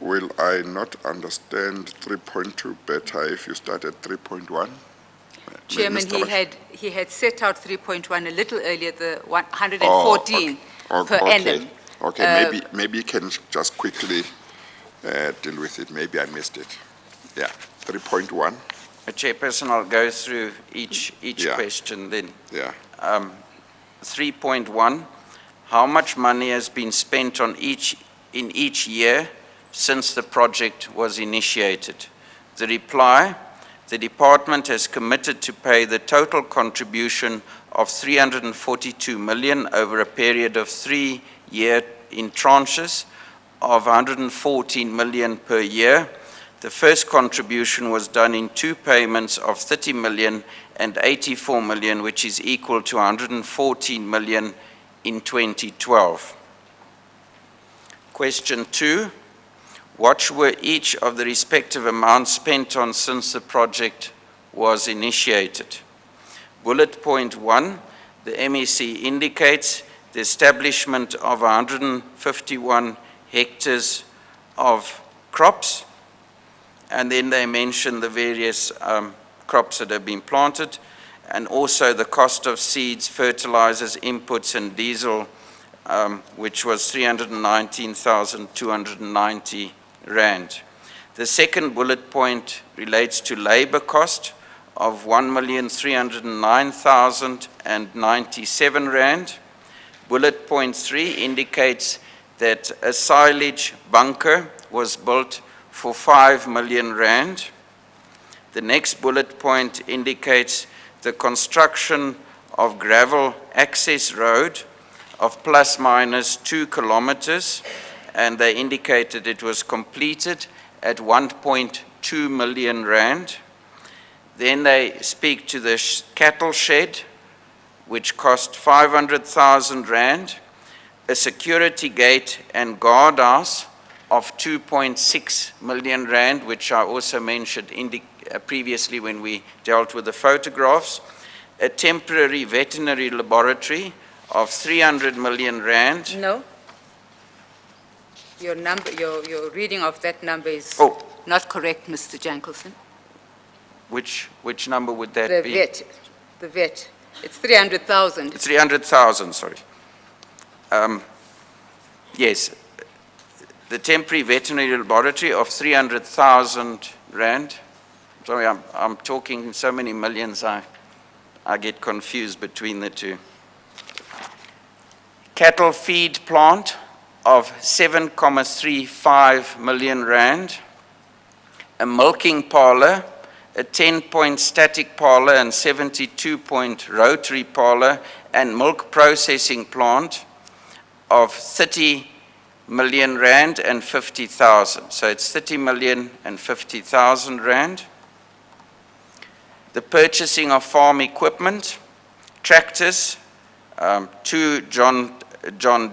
Will I not understand 3.2 better if you start at 3.1? Chairman, Mr. he had set out 3.1 a little earlier, the 114 per annum. Okay, maybe you can just quickly deal with it. Maybe I missed it. Yeah, 3.1. Chairperson, I'll go through each Yeah. question then. Yeah. 3.1, how much money has been spent on in each year since the project was initiated? The reply, the department has committed to pay the total contribution of 342 million over a period of 3 years in tranches of 114 million per year. The first contribution was done in 2 payments of 30 million and 84 million, which is equal to 114 million in 2012. Question 2, what were each of the respective amounts spent on since the project was initiated? Bullet point 1, the MEC indicates the establishment of 151 hectares of crops, and then they mention the various crops that have been planted, and also the cost of seeds, fertilizers, inputs, and diesel, which was 319,290 rand. The second bullet point relates to labor cost of 1,309,097 rand. Bullet point 3 indicates that a silage bunker was built for 5 million rand. The next bullet point indicates the construction of gravel access road of plus minus 2 kilometers, and they indicated it was completed at 1.2 million rand. Then they speak to the cattle shed, which cost 500,000 rand, a security gate and guardhouse of 2.6 million rand, which I also mentioned previously when we dealt with the photographs, a temporary veterinary laboratory of 300 million rand. No. Your reading of that number is not correct, Mr. Jankelson. Which number would that be? The vet. It's 300,000. It's 300,000, sorry. Yes, the temporary veterinary laboratory of 300,000 rand. Sorry, I'm talking so many millions, I get confused between the two. Cattle feed plant of 7.35 million rand. A milking parlor, a 10-point static parlor and 72-point rotary parlor and milk processing plant of 30 million rand and 50,000. So it's 30 million and 50,000 rand. The purchasing of farm equipment, tractors, 2 John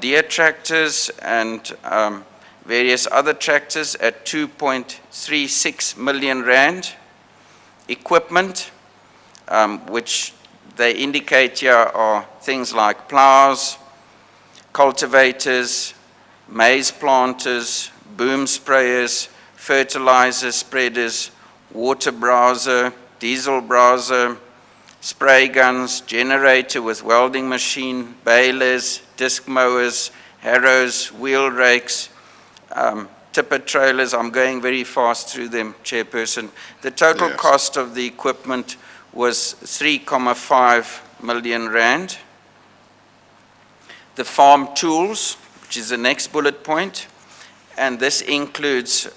Deere tractors and various other tractors at 2.36 million rand. Equipment, which they indicate here are things like plows, cultivators, maize planters, boom sprayers, fertilizer spreaders, water browser, diesel browser, spray guns, generator with welding machine, balers, disc mowers, harrows, wheel rakes, tipper trailers. I'm going very fast through them, Chairperson. The total cost of the equipment was 3.5 million rand. The farm tools, which is the next bullet point, and this includes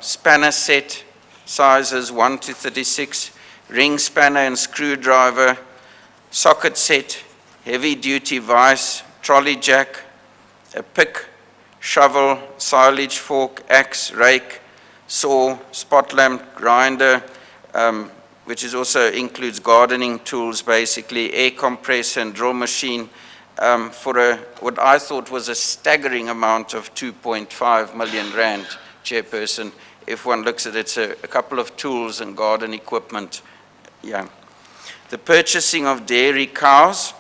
spanner set sizes 1 to 36, ring spanner and screwdriver, socket set, heavy-duty vise, trolley jack, a pick, shovel, silage fork, axe, rake, saw, spot lamp, grinder, which is also includes gardening tools, basically, air compressor and drill machine, for what I thought was a staggering amount of 2.5 million rand, Chairperson. If one looks at it, it's a couple of tools and garden equipment. Yeah. The purchasing of dairy cows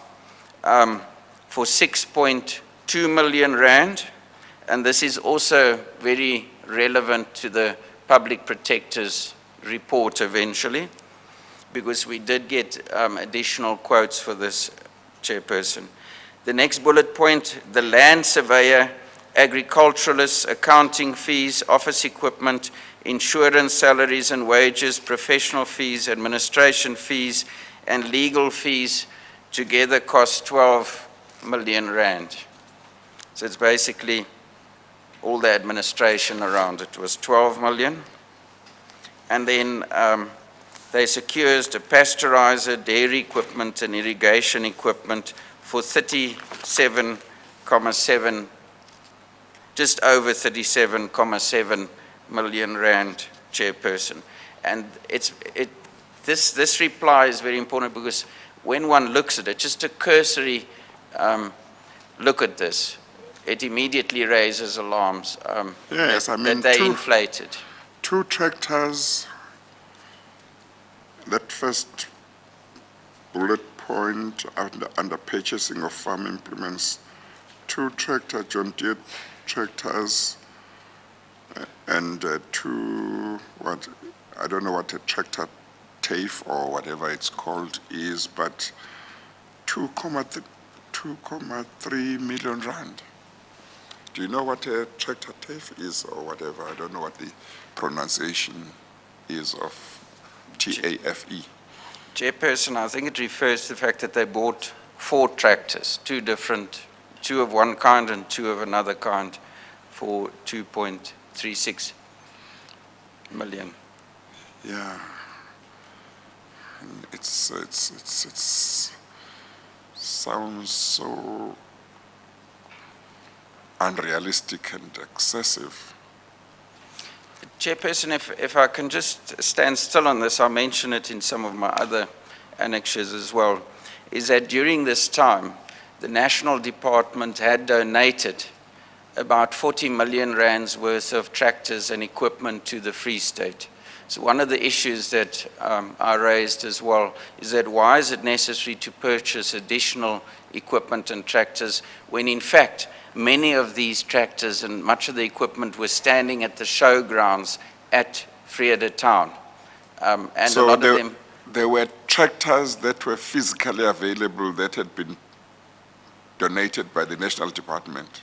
for 6.2 million rand, and this is also very relevant to the Public Protector's report eventually, because we did get additional quotes for this, Chairperson. The next bullet point, the land surveyor, agriculturalists, accounting fees, office equipment, insurance, salaries and wages, professional fees, administration fees, and legal fees together cost 12 million rand. So it's basically all the administration around it was 12 million. And then they secured a pasteurizer, dairy equipment, and irrigation equipment for 37.7, just over 37.7 million rand, Chairperson. And this reply is very important because when one looks at it, just a cursory look at this, it immediately raises alarms Yes, I mean, that they inflated. 2 tractors, that first bullet point under purchasing of farm implements, 2 tractor John Deere tractors, and 2, what, I don't know what a tractor TAFE or whatever it's called is, but 2.3 million rand. Do you know what a tractor TAFE is or whatever? I don't know what the pronunciation is of TAFE. Chairperson, I think it refers to the fact that they bought 4 tractors, 2 different, 2 of one kind and 2 of another kind for 2.36 million. Yeah. And it's sounds so unrealistic and excessive. Chairperson, if I can just stand still on this, I'll mention it in some of my other annexures as well, is that during this time, the National Department had donated about 40 million rands worth of tractors and equipment to the Free State. So one of the issues that I raised as well is that why is it necessary to purchase additional equipment and tractors when in fact many of these tractors and much of the equipment were standing at the showgrounds at Vrede town. And So a lot of them, there were tractors that were physically available that had been donated by the National Department.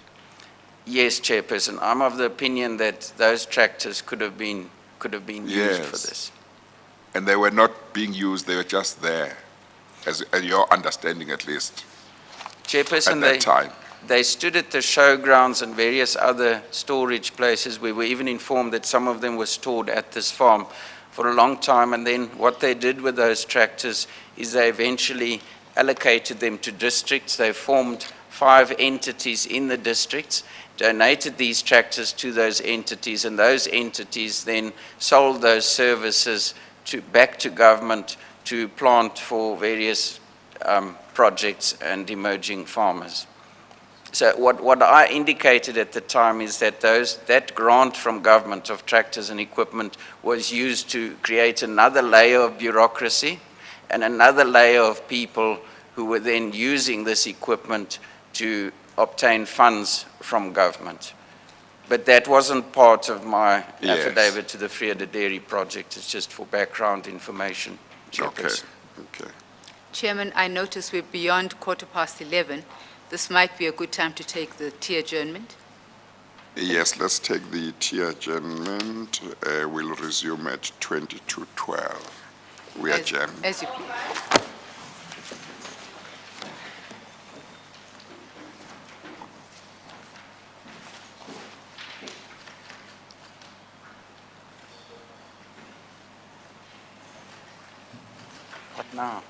yes, Chairperson, I'm of the opinion that those tractors could have been used for Yes. this. And they were not being used, they were just there, as your understanding at least, Chairperson, at that time. they stood at the showgrounds and various other storage places. We were even informed that some of them were stored at this farm for a long time. And then what they did with those tractors is they eventually allocated them to districts. They formed 5 entities in the districts, donated these tractors to those entities, and those entities then sold those services back to government to plant for various projects and emerging farmers. So what I indicated at the time is that that grant from government of tractors and equipment was used to create another layer of bureaucracy and another layer of people who were then using this equipment to obtain funds from government. But that wasn't part of my Yes. affidavit to the Vrede Dairy project. It's just for background information. Okay, Chairperson. okay. Chairman, I notice we're beyond 11:15. This might be a good time to take the tea adjournment. Yes, let's take the tea adjournment. We'll resume at 22:12. We adjourn. As you please. now.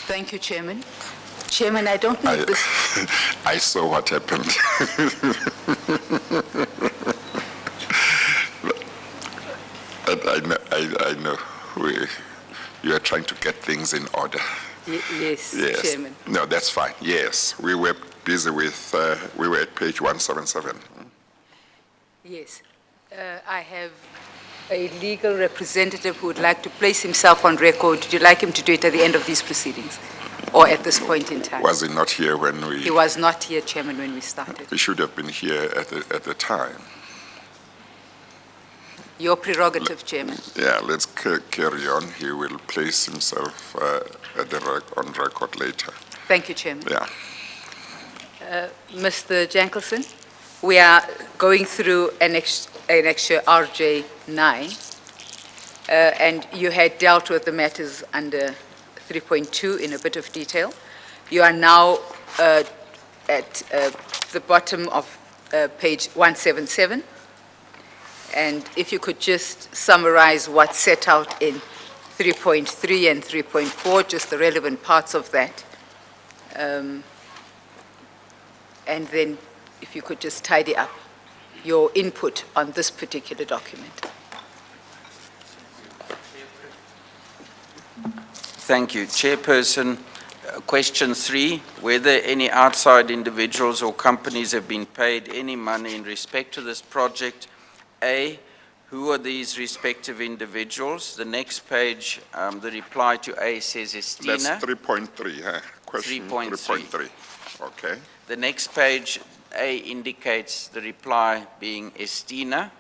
Thank you, Chairman. Chairman, I don't need this. I saw what happened. But I know you are trying to get things in order. Yes, Yes. Chairman. No, that's fine. Yes, we were busy with, we were at page 177. Yes. I have a legal representative who would like to place himself on record. Would you like him to do it at the end of these proceedings or at this point in time? Was he not here when He was not here, Chairman, when we started. He should have been here at the time. Your prerogative, Chairman. Yeah, let's carry on. He will place himself on record later. Thank you, Chairman. Yeah. Mr. Jankelson, we are going through Annexure RJ9, and you had dealt with the matters under 3.2 in a bit of detail. You are now at the bottom of page 177. And if you could just summarize what's set out in 3.3 and 3.4, just the relevant parts of that. And then if you could just tidy up your input on this particular document. Thank you. Chairperson, question 3, whether any outside individuals or companies have been paid any money in respect to this project. A, who are these respective individuals? The next page, the reply to A says Estina. That's 3.3, huh? Question 3.3. Okay. The next page, A indicates the reply being Estina.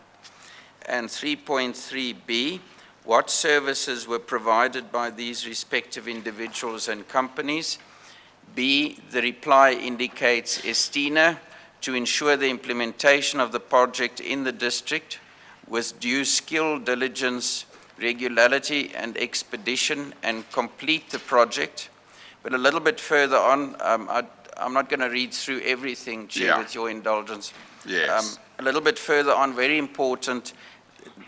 And 3.3B, what services were provided by these respective individuals and companies? B, the reply indicates Estina to ensure the implementation of the project in the district with due skill, diligence, regularity, and expedition, and complete the project. But a little bit further on, I'm not going to read through everything, Chair, with your indulgence. Yes. A little bit further on, very important,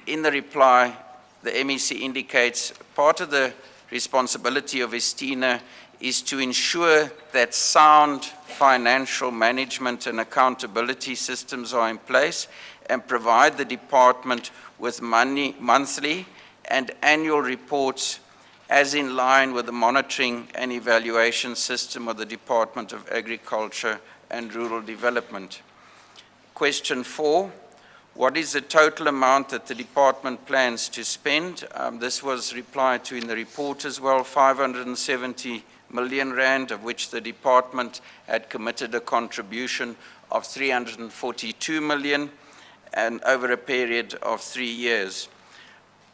in the reply, the MEC indicates part of the responsibility of Estina is to ensure that sound financial management and accountability systems are in place and provide the department with monthly and annual reports as in line with the monitoring and evaluation system of the Department of Agriculture and Rural Development. Question 4, what is the total amount that the department plans to spend? This was replied to in the report as well, 570 million rand, of which the department had committed a contribution of 342 million and over a period of 3 years.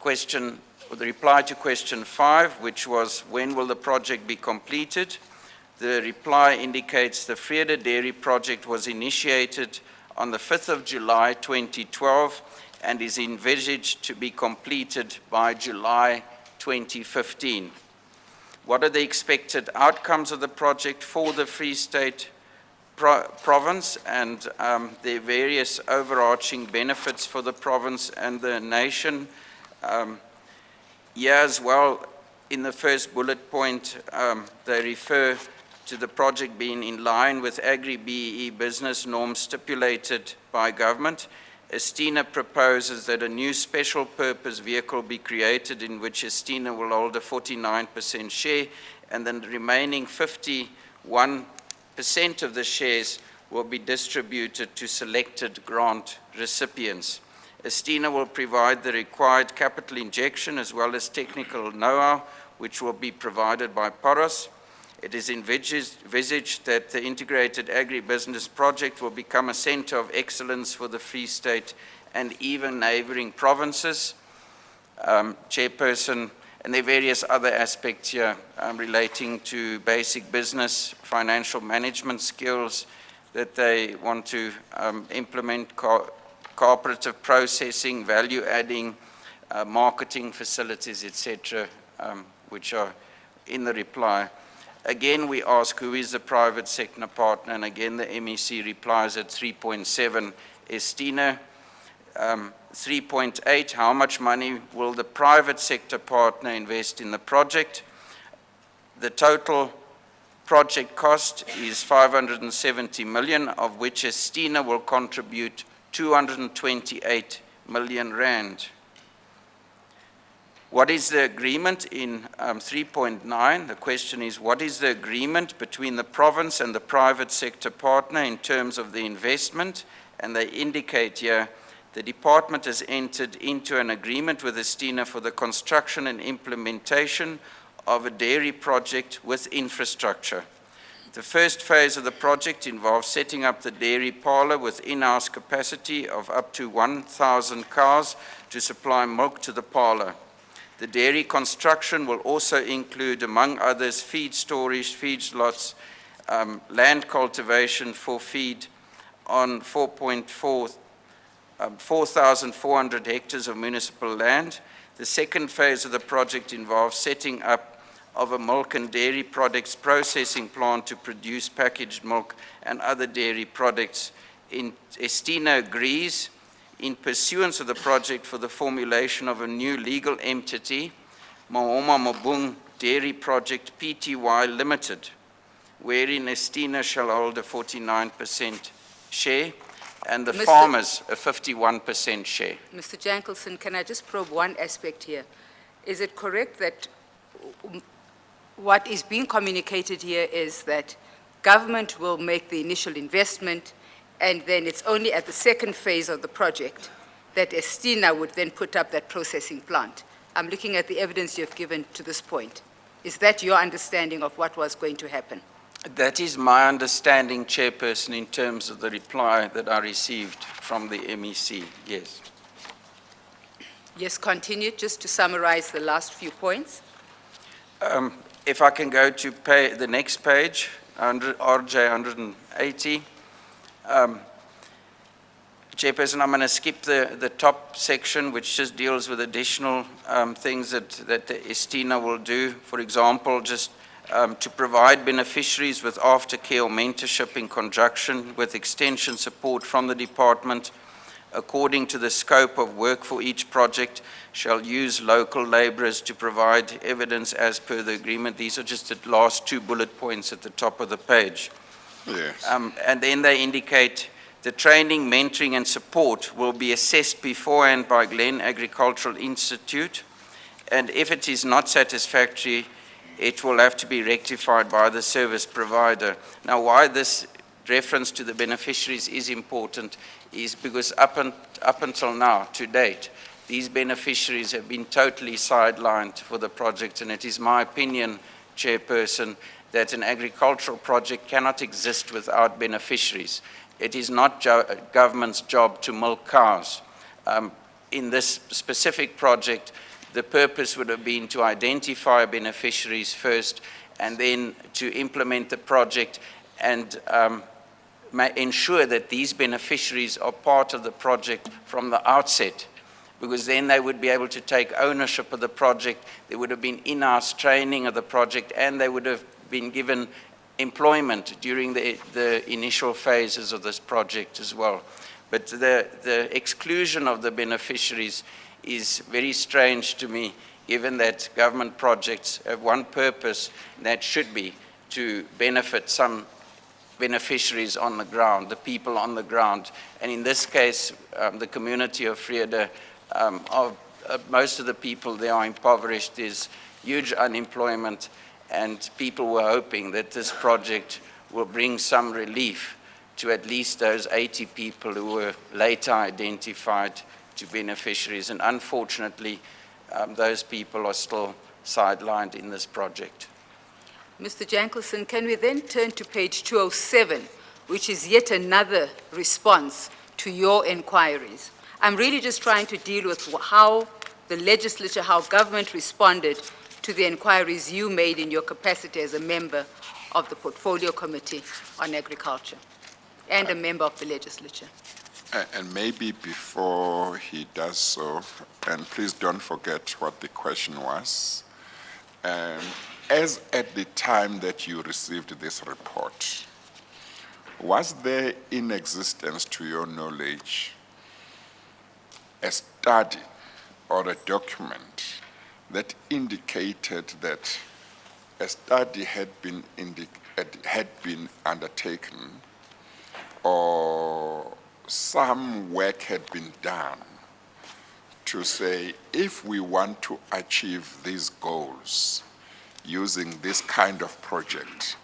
The reply to question 5, which was when will the project be completed? The reply indicates the Vrede Dairy project was initiated on the 5th of July 2012 and is envisaged to be completed by July 2015. What are the expected outcomes of the project for the Free State province and their various overarching benefits for the province and the nation? Here as well, in the first bullet point, they refer to the project being in line with Agri-BEE business norms stipulated by government. Estina proposes that a new special purpose vehicle be created in which Estina will hold a 49% share, and then the remaining 51% of the shares will be distributed to selected grant recipients. Estina will provide the required capital injection as well as technical know-how, which will be provided by Paros. It is envisaged that the integrated agribusiness project will become a center of excellence for the Free State and even neighboring provinces. Chairperson, and there are various other aspects here relating to basic business, financial management skills that they want to implement, cooperative processing, value adding, marketing facilities, etc., which are in the reply. Again, we ask who is the private sector partner, and again the MEC replies at 3.7, Estina. 3.8, how much money will the private sector partner invest in the project? The total project cost is 570 million, of which Estina will contribute 228 million rand. What is the agreement in 3.9? The question is, what is the agreement between the province and the private sector partner in terms of the investment? And they indicate here, the department has entered into an agreement with Estina for the construction and implementation of a dairy project with infrastructure. The first phase of the project involves setting up the dairy parlor with in-house capacity of up to 1,000 cows to supply milk to the parlor. The dairy construction will also include, among others, feed storage, feedlots, land cultivation for feed on 4,400 hectares of municipal land. The second phase of the project involves setting up of a milk and dairy products processing plant to produce packaged milk and other dairy products. Estina agrees in pursuance of the project for the formulation of a new legal entity, Mahoma Mabung Dairy Project Pty Limited, wherein Estina shall hold a 49% share and the farmers a 51% share. Mr. Jankelson, can I just probe one aspect here? Is it correct that what is being communicated here is that government will make the initial investment, and then it's only at the second phase of the project that Estina would then put up that processing plant? I'm looking at the evidence you've given to this point. Is that your understanding of what was going to happen? That is my understanding, Chairperson, in terms of the reply that I received from the MEC, yes. Yes, continue, just to summarize the last few points. If I can go to the next page, RJ 180. Chairperson, I'm going to skip the top section, which just deals with additional things that Estina will do. For example, just to provide beneficiaries with aftercare or mentorship in conjunction with extension support from the department, according to the scope of work for each project, shall use local laborers to provide evidence as per the agreement. These are just the last two bullet points at the top of the page. Yes. And then they indicate the training, mentoring and support will be assessed beforehand by Glen Agricultural Institute, and if it is not satisfactory, it will have to be rectified by the service provider. Now, why this reference to the beneficiaries is important is because up until now, to date, these beneficiaries have been totally sidelined for the project, and it is my opinion, Chairperson, that an agricultural project cannot exist without beneficiaries. It is not government's job to milk cows. In this specific project, the purpose would have been to identify beneficiaries first and then to implement the project and ensure that these beneficiaries are part of the project from the outset, because then they would be able to take ownership of the project, there would have been in-house training of the project, and they would have been given employment during the initial phases of this project as well. But the exclusion of the beneficiaries is very strange to me, given that government projects have one purpose, and that should be to benefit some beneficiaries on the ground, the people on the ground. And in this case, the community of Vrede, most of the people there are impoverished, there's huge unemployment, and people were hoping that this project will bring some relief to at least those 80 people who were later identified to beneficiaries. And unfortunately, those people are still sidelined in this project. Mr. Jankelson, can we then turn to page 207, which is yet another response to your inquiries? I'm really just trying to deal with how the legislature, how government responded to the inquiries you made in your capacity as a member of the Portfolio Committee on Agriculture and a member of the legislature. And maybe before he does so, and please don't forget what the question was, as at the time that you received this report, was there in existence, to your knowledge, a study or a document that indicated that a study had been undertaken or some work had been done to say, if we want to achieve these goals using this kind of project,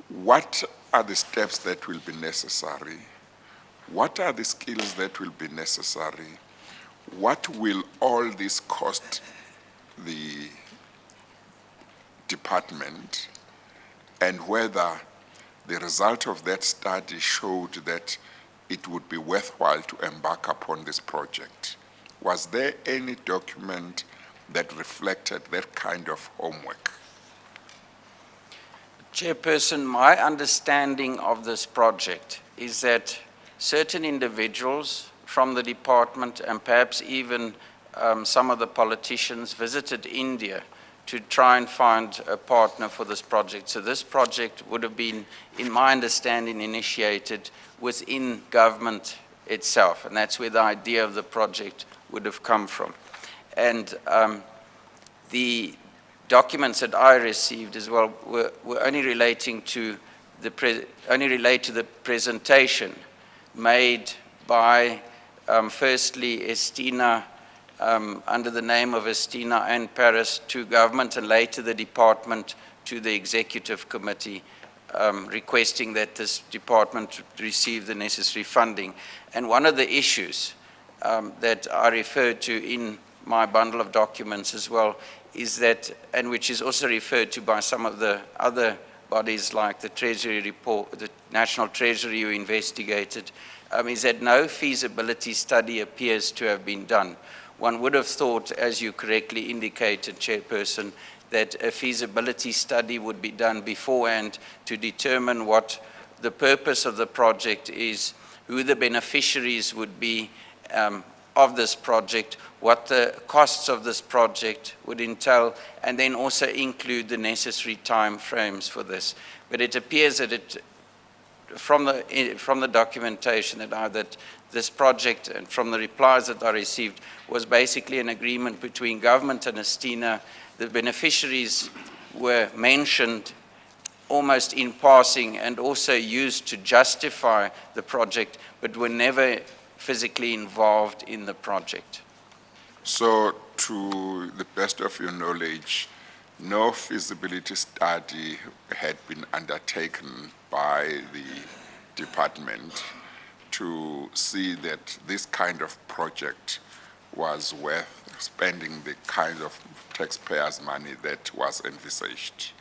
what are the steps that will be necessary? What are the skills that will be necessary? What will all this cost the department, and whether the result of that study showed that it would be worthwhile to embark upon this project? Was there any document that reflected that kind of homework? Chairperson, my understanding of this project is that certain individuals from the department and perhaps even some of the politicians visited India to try and find a partner for this project. So this project would have been, in my understanding, initiated within government itself, and that's where the idea of the project would have come from. And the documents that I received as well were only relating to the presentation made by firstly Estina, under the name of Estina and Paris, to government, and later the department to the executive committee, requesting that this department receive the necessary funding. And one of the issues that I referred to in my bundle of documents as well is that, and which is also referred to by some of the other bodies like the Treasury report, the National Treasury who investigated, is that no feasibility study appears to have been done. One would have thought, as you correctly indicated, Chairperson, that a feasibility study would be done beforehand to determine what the purpose of the project is, who the beneficiaries would be of this project, what the costs of this project would entail, and then also include the necessary time frames for this. But it appears that from the documentation that this project, and from the replies that I received, was basically an agreement between government and Estina. The beneficiaries were mentioned almost in passing and also used to justify the project, but were never physically involved in the project. So, to the best of your knowledge, no feasibility study had been undertaken by the department to see that this kind of project was worth spending the kind of taxpayers' money that was envisaged,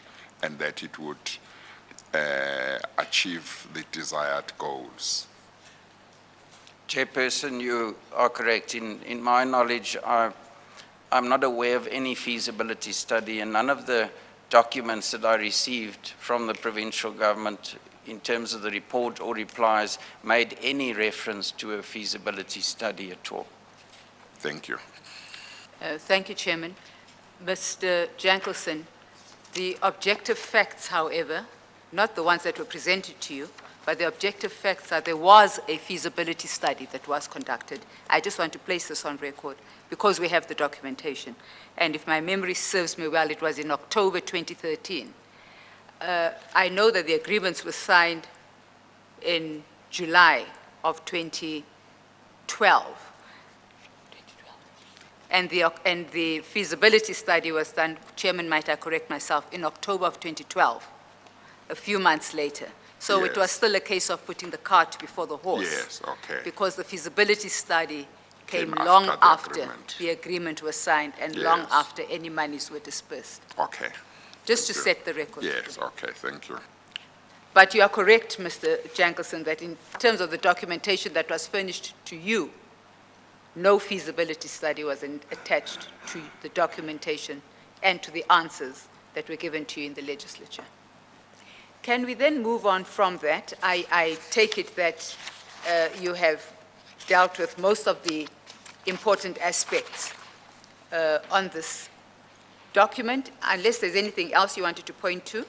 and that it would achieve the desired goals. Chairperson, you are correct. In my knowledge, I'm not aware of any feasibility study, and none of the documents that I received from the provincial government in terms of the report or replies made any reference to a feasibility study at all. Thank you. Thank you, Chairman. Mr. Jankelson, the objective facts, however, not the ones that were presented to you, but the objective facts are there was a feasibility study that was conducted. I just want to place this on record because we have the documentation. And if my memory serves me well, it was in October 2013. I know that the agreements were signed in July of 2012. And the feasibility study was done, Chairman, might I correct myself, in October of 2012, a few months later. So Yes. it was still a case of putting the cart before the horse. Yes, okay. Because the feasibility study came Came long after the after agreement. the agreement was signed and long Yes. after any monies were dispersed. Okay. Just to Thank you. set the record. Yes, okay, thank you. But you are correct, Mr. Jankelson, that in terms of the documentation that was furnished to you, no feasibility study was attached to the documentation and to the answers that were given to you in the legislature. Can we then move on from that? I take it that you have dealt with most of the important aspects on this document. Unless there's anything else you wanted to point to,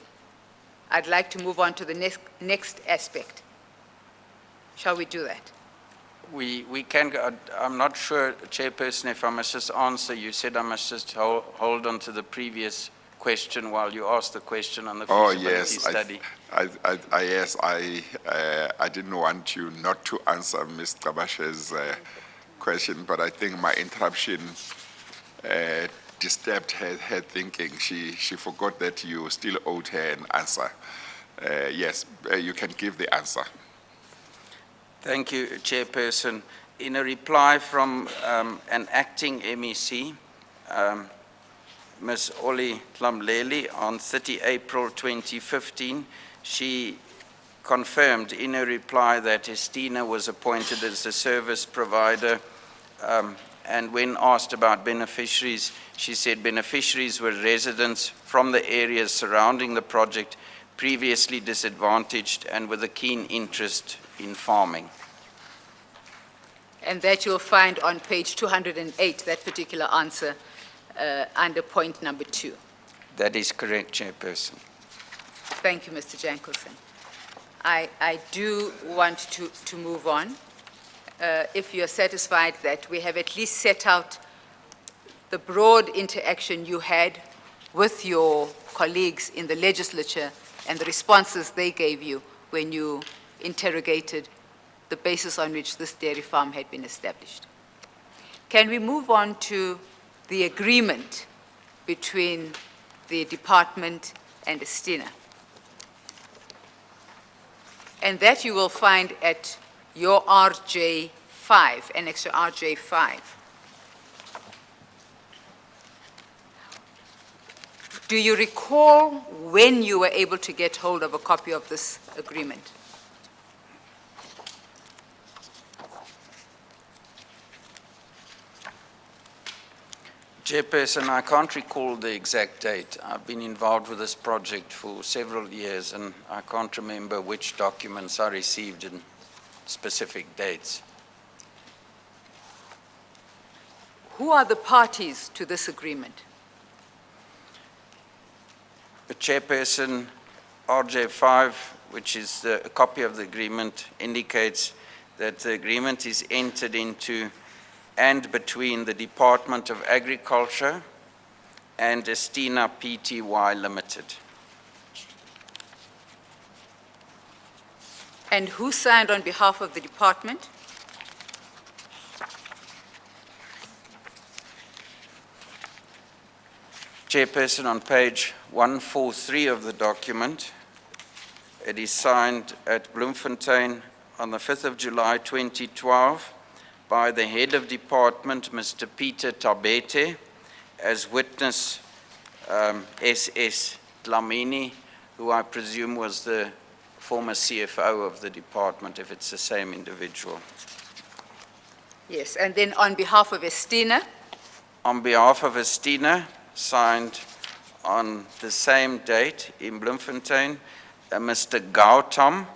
I'd like to move on to the next aspect. Shall we do that? We can go, I'm not sure, Chairperson, if I must just answer. You said I must just hold on to the previous question while you asked the question on the Oh, feasibility yes. study. I didn't want you not to answer Ms. Tabashe's question, but I think my interruption disturbed her thinking. She forgot that you still owed her an answer. Yes, you can give the answer. Thank you, Chairperson. In a reply from an acting MEC, Ms. Oli Tlamleli, on 30 April 2015, she confirmed in a reply that Estina was appointed as the service provider, and when asked about beneficiaries, she said beneficiaries were residents from the areas surrounding the project, previously disadvantaged and with a keen interest in farming. And that you'll find on page 208, that particular answer, under point number 2. That is correct, Chairperson. Thank you, Mr. Jankelson. I do want to move on. If you're satisfied that we have at least set out the broad interaction you had with your colleagues in the legislature and the responses they gave you when you interrogated the basis on which this dairy farm had been established. Can we move on to the agreement between the department and Estina? And that you will find at your RJ5, Annexure RJ5. Do you recall when you were able to get hold of a copy of this agreement? Chairperson, I can't recall the exact date. I've been involved with this project for several years, and I can't remember which documents I received in specific dates. Who are the parties to this agreement? The Chairperson, RJ5, which is a copy of the agreement, indicates that the agreement is entered into and between the Department of Agriculture and Estina Pty Limited. And who signed on behalf of the department? Chairperson, on page 143 of the document, it is signed at Bloemfontein on the 5th of July 2012 by the head of department, Mr. Peter Tabete, as witness SS Dlamini, who I presume was the former CFO of the department, if it's the same individual. Yes, and then on behalf of Estina? On behalf of Estina, signed on the same date in Bloemfontein, Mr. Gautam,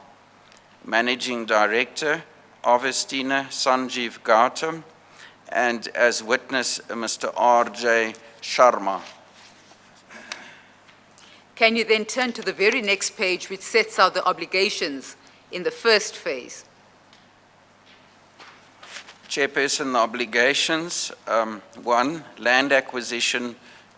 Managing Director of Estina, Sanjeev Gautam, and as witness, Mr. R.J. Sharma. Can you then turn to the very next page, which sets out the obligations in the first phase? Chairperson, the obligations, 1, land acquisition,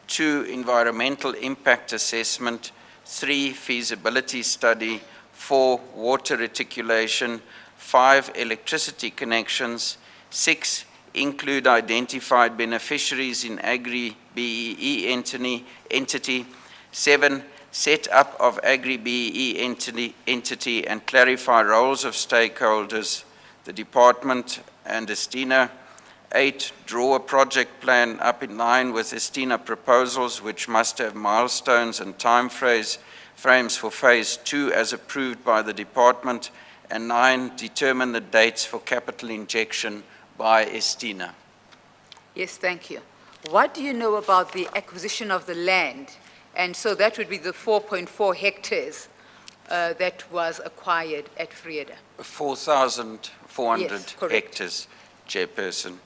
2, environmental impact assessment, 3, feasibility study, 4, water reticulation, 5, electricity connections, 6, include identified beneficiaries in Agri-BEE entity, 7, set up of Agri-BEE entity and clarify roles of stakeholders, the department and Estina. 8, draw a project plan up in line with Estina proposals, which must have milestones and time frames for phase 2 as approved by the department. And 9, determine the dates for capital injection by Estina. Yes, thank you. What do you know about the acquisition of the land? And so that would be the 4.4 hectares that was acquired at Vrede. 4,400 Yes, correct. hectares, Chairperson.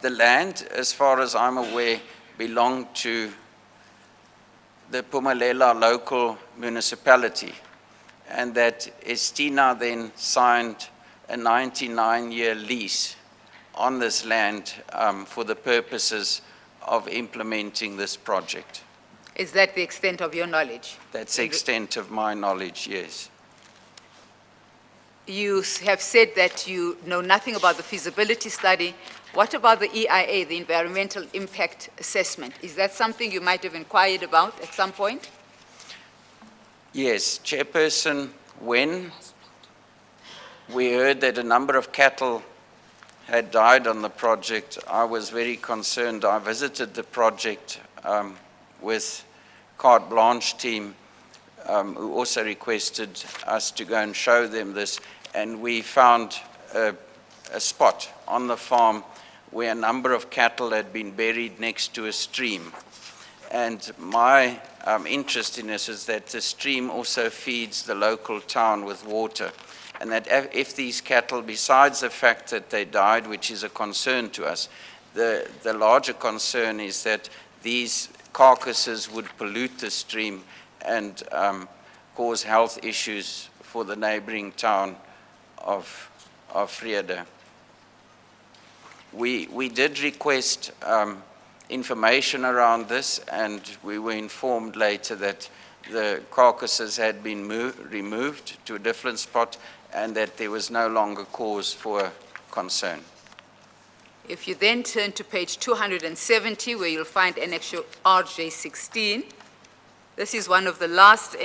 The land, as far as I'm aware, belonged to the Pumalela local municipality, and that Estina then signed a 99-year lease on this land for the purposes of implementing this project. Is that the extent of your knowledge? That's the extent of my knowledge, yes. You have said that you know nothing about the feasibility study. What about the EIA, the Environmental Impact Assessment? Is that something you might have inquired about at some point? Yes, Chairperson, when we heard that a number of cattle had died on the project, I was very concerned. I visited the project with Carte Blanche team, who also requested us to go and show them this, and we found a spot on the farm where a number of cattle had been buried next to a stream. And my interest in this is that the stream also feeds the local town with water, and that if these cattle, besides the fact that they died, which is a concern to us, the larger concern is that these carcasses would pollute the stream and cause health issues for the neighboring town of Vrede. We did request information around this, and we were informed later that the carcasses had been removed to a different spot and that there was no longer cause for concern. If you then turn to page 270, where you'll find Annexure RJ16, this is one of the last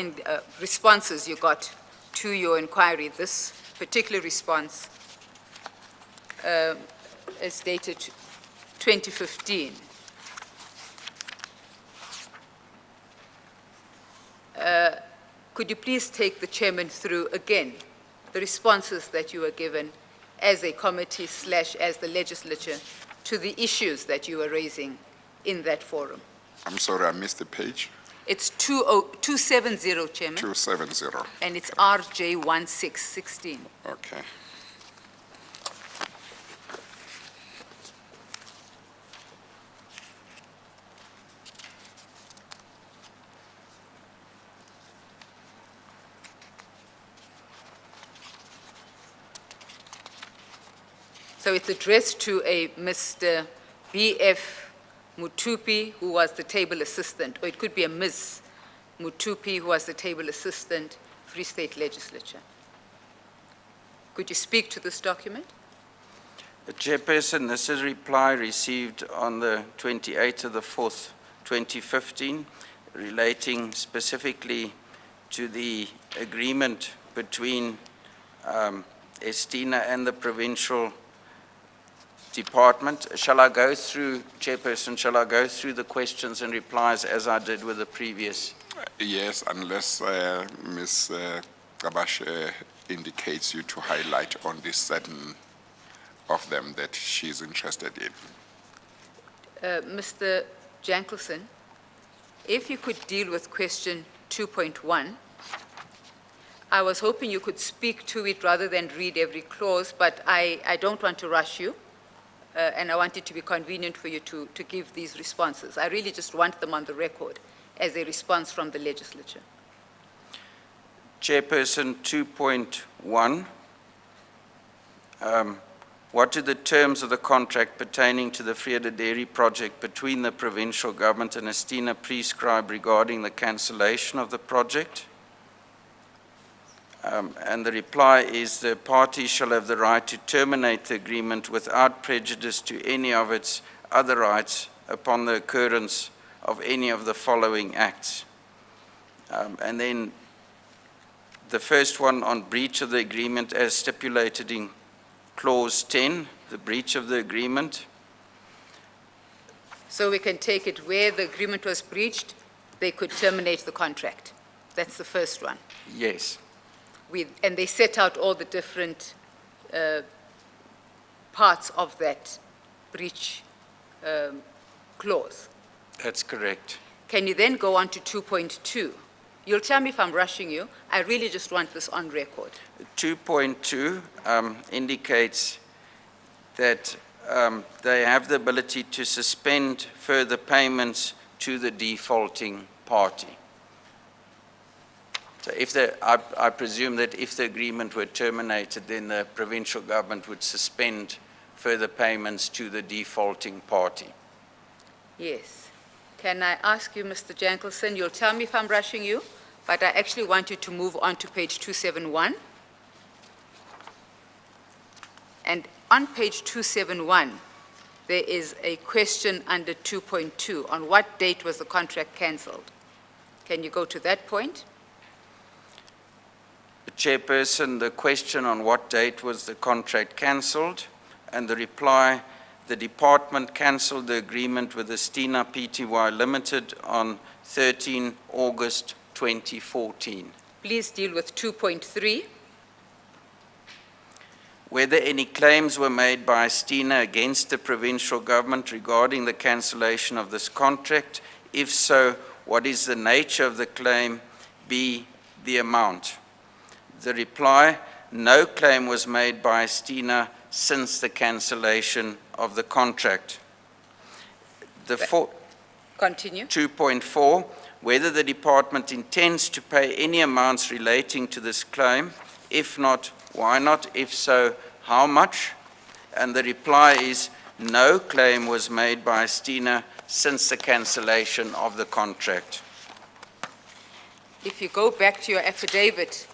responses you got to your inquiry. This particular response is dated 2015. Could you please take the chairman through again the responses that you were given as a committee / as the legislature to the issues that you were raising in that forum? I'm sorry, I missed the page. It's 270, Chairman. 270. And it's RJ1616. Okay. So it's addressed to a Mr. B.F. Mutupi, who was the table assistant, or it could be a Ms. Mutupi, who was the table assistant, Free State Legislature. Could you speak to this document? Chairperson, this is a reply received on the 28th of the 4th, 2015, relating specifically to the agreement between Estina and the provincial department. Shall I go through, Chairperson, shall I go through the questions and replies as I did with the previous? Yes, unless Ms. Kabash indicates you to highlight on this certain of them that she's interested in. Mr. Jankelson, if you could deal with question 2.1, I was hoping you could speak to it rather than read every clause, but I don't want to rush you. And I want it to be convenient for you to give these responses. I really just want them on the record as a response from the legislature. Chairperson, 2.1. What are the terms of the contract pertaining to the Vrede Dairy project between the provincial government and Estina prescribe regarding the cancellation of the project? And the reply is the party shall have the right to terminate the agreement without prejudice to any of its other rights upon the occurrence of any of the following acts. And then the first one on breach of the agreement as stipulated in clause 10, the breach of the agreement. So we can take it where the agreement was breached, they could terminate the contract. That's the first one. Yes. And they set out all the different parts of that breach clause. That's correct. Can you then go on to 2.2? You'll tell me if I'm rushing you. I really just want this on record. 2.2 indicates that they have the ability to suspend further payments to the defaulting party. So I presume that if the agreement were terminated, then the provincial government would suspend further payments to the defaulting party. Yes. Can I ask you, Mr. Jankelson, you'll tell me if I'm rushing you, but I actually want you to move on to page 271. And on page 271, there is a question under 2.2. On what date was the contract cancelled? Can you go to that point? Chairperson, the question on what date was the contract cancelled, and the reply, the department cancelled the agreement with Estina Pty Limited on 13 August 2014. Please deal with 2.3. Whether any claims were made by Estina against the provincial government regarding the cancellation of this contract, if so, what is the nature of the claim, B, the amount? The reply, no claim was made by Estina since the cancellation of the contract. Continue. 2.4, whether the department intends to pay any amounts relating to this claim. If not, why not? If so, how much? And the reply is, no claim was made by Estina since the cancellation of the contract. If you go back to your affidavit,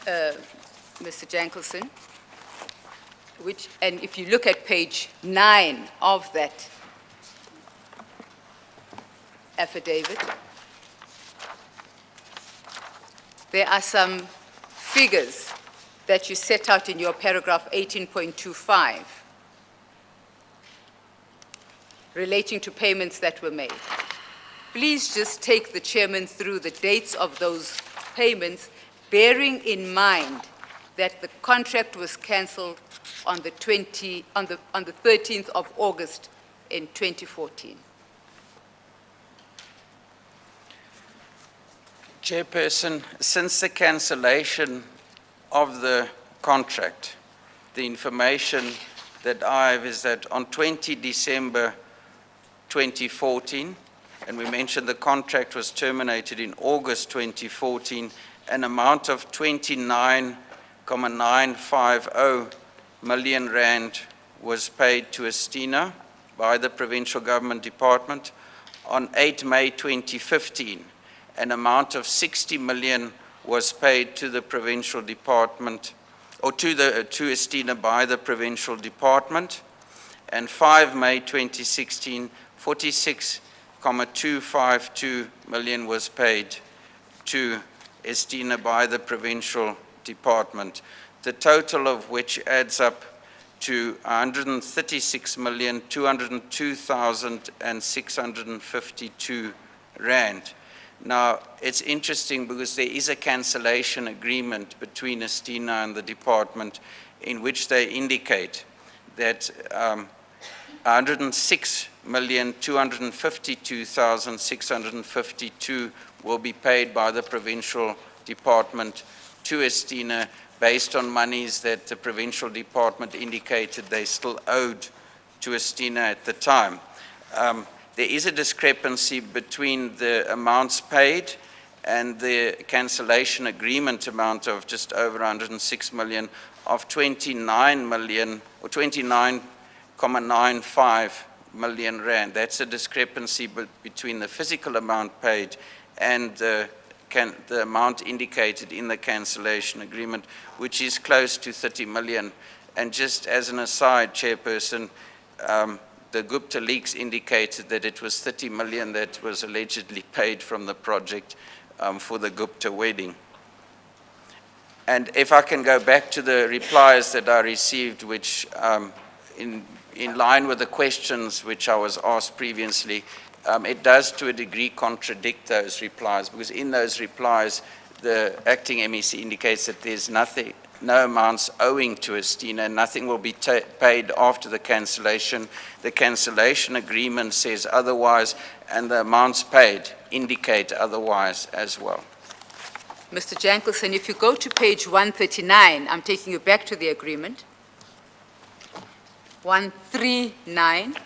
Mr. Jankelson, and if you look at page 9 of that affidavit, there are some figures that you set out in your paragraph 18.25 relating to payments that were made. Please just take the chairman through the dates of those payments, bearing in mind that the contract was cancelled on the 13th of August in 2014. Chairperson, since the cancellation of the contract, the information that I have is that on 20 December 2014, and we mentioned the contract was terminated in August 2014, an amount of 29,950 million rand was paid to Estina by the provincial government department. On 8 May 2015, an amount of 60 million was paid to the provincial department, or to Estina by the provincial department. And 5 May 2016, 46,252 million was paid to Estina by the provincial department, the total of which adds up to 136,202,652 rand. Now, it's interesting because there is a cancellation agreement between Estina and the department in which they indicate that 106,252,652 will be paid by the provincial department to Estina based on monies that the provincial department indicated they still owed to Estina at the time. There is a discrepancy between the amounts paid and the cancellation agreement amount of just over 106 million of 29 million or 29,95 million rand. That's a discrepancy between the physical amount paid and the amount indicated in the cancellation agreement, which is close to 30 million. And just as an aside, Chairperson, the Gupta leaks indicated that it was 30 million that was allegedly paid from the project for the Gupta wedding. And if I can go back to the replies that I received, which in line with the questions which I was asked previously, it does to a degree contradict those replies, because in those replies, the acting MEC indicates that there's nothing, no amounts owing to Estina, nothing will be paid after the cancellation. The cancellation agreement says otherwise, and the amounts paid indicate otherwise as well. Mr. Jankelson, if you go to page 139, I'm taking you back to the agreement. 139.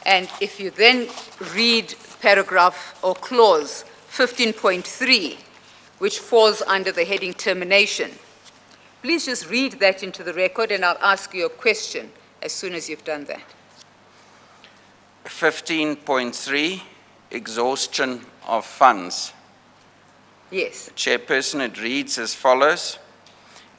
And if you then read paragraph or clause 15.3, which falls under the heading termination, please just read that into the record, and I'll ask you a question as soon as you've done that. 15.3, exhaustion of funds. Yes. Chairperson, it reads as follows.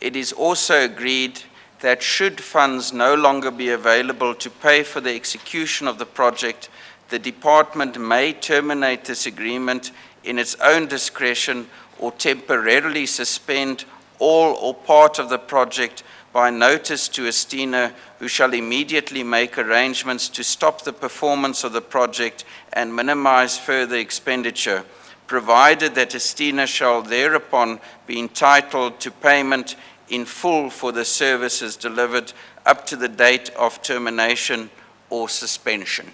It is also agreed that should funds no longer be available to pay for the execution of the project, the department may terminate this agreement in its own discretion or temporarily suspend all or part of the project by notice to Estina, who shall immediately make arrangements to stop the performance of the project and minimize further expenditure, provided that Estina shall thereupon be entitled to payment in full for the services delivered up to the date of termination or suspension.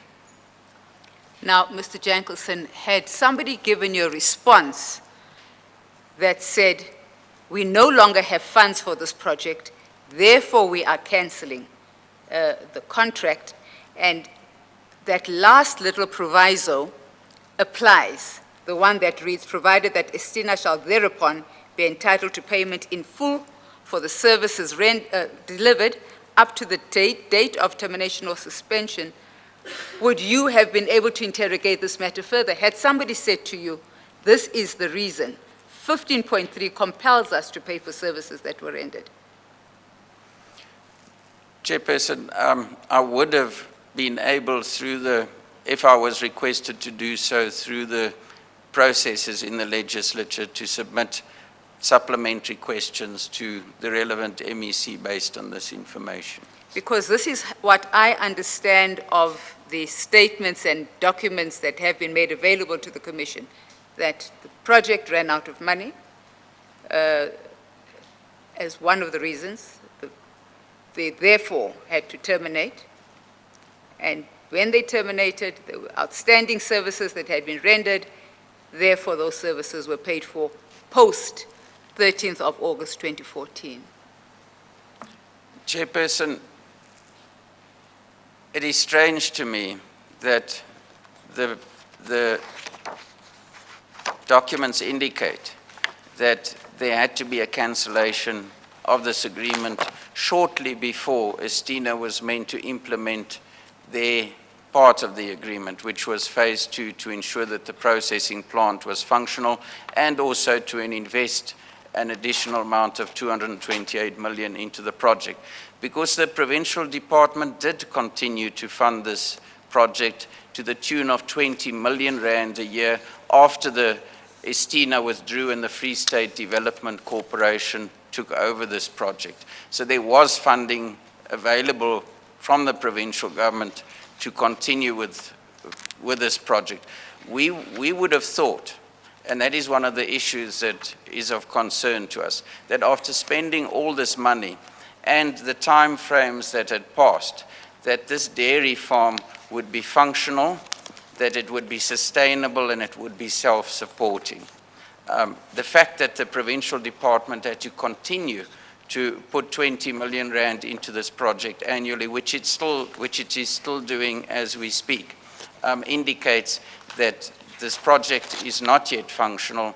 Now, Mr. Jankelson, had somebody given you a response that said, we no longer have funds for this project, therefore we are cancelling the contract, and that last little proviso applies, the one that reads, provided that Estina shall thereupon be entitled to payment in full for the services delivered up to the date of termination or suspension, would you have been able to interrogate this matter further? Had somebody said to you, this is the reason, 15.3 compels us to pay for services that were rendered? Chairperson, I would have been able if I was requested to do so through the processes in the legislature, to submit supplementary questions to the relevant MEC based on this information. Because this is what I understand of the statements and documents that have been made available to the Commission, that the project ran out of money as one of the reasons. They therefore had to terminate, and when they terminated, there were outstanding services that had been rendered, therefore those services were paid for post 13th of August 2014. Chairperson, it is strange to me that the documents indicate that there had to be a cancellation of this agreement shortly before Estina was meant to implement their part of the agreement, which was phase 2, to ensure that the processing plant was functional, and also to invest an additional amount of 228 million into the project. Because the provincial department did continue to fund this project to the tune of 20 million rand a year after the Estina withdrew and the Free State Development Corporation took over this project. So there was funding available from the provincial government to continue with this project. We would have thought, and that is one of the issues that is of concern to us, that after spending all this money and the time frames that had passed, that this dairy farm would be functional, that it would be sustainable, and it would be self-supporting. The fact that the provincial department had to continue to put 20 million rand into this project annually, which it is still doing as we speak, indicates that this project is not yet functional.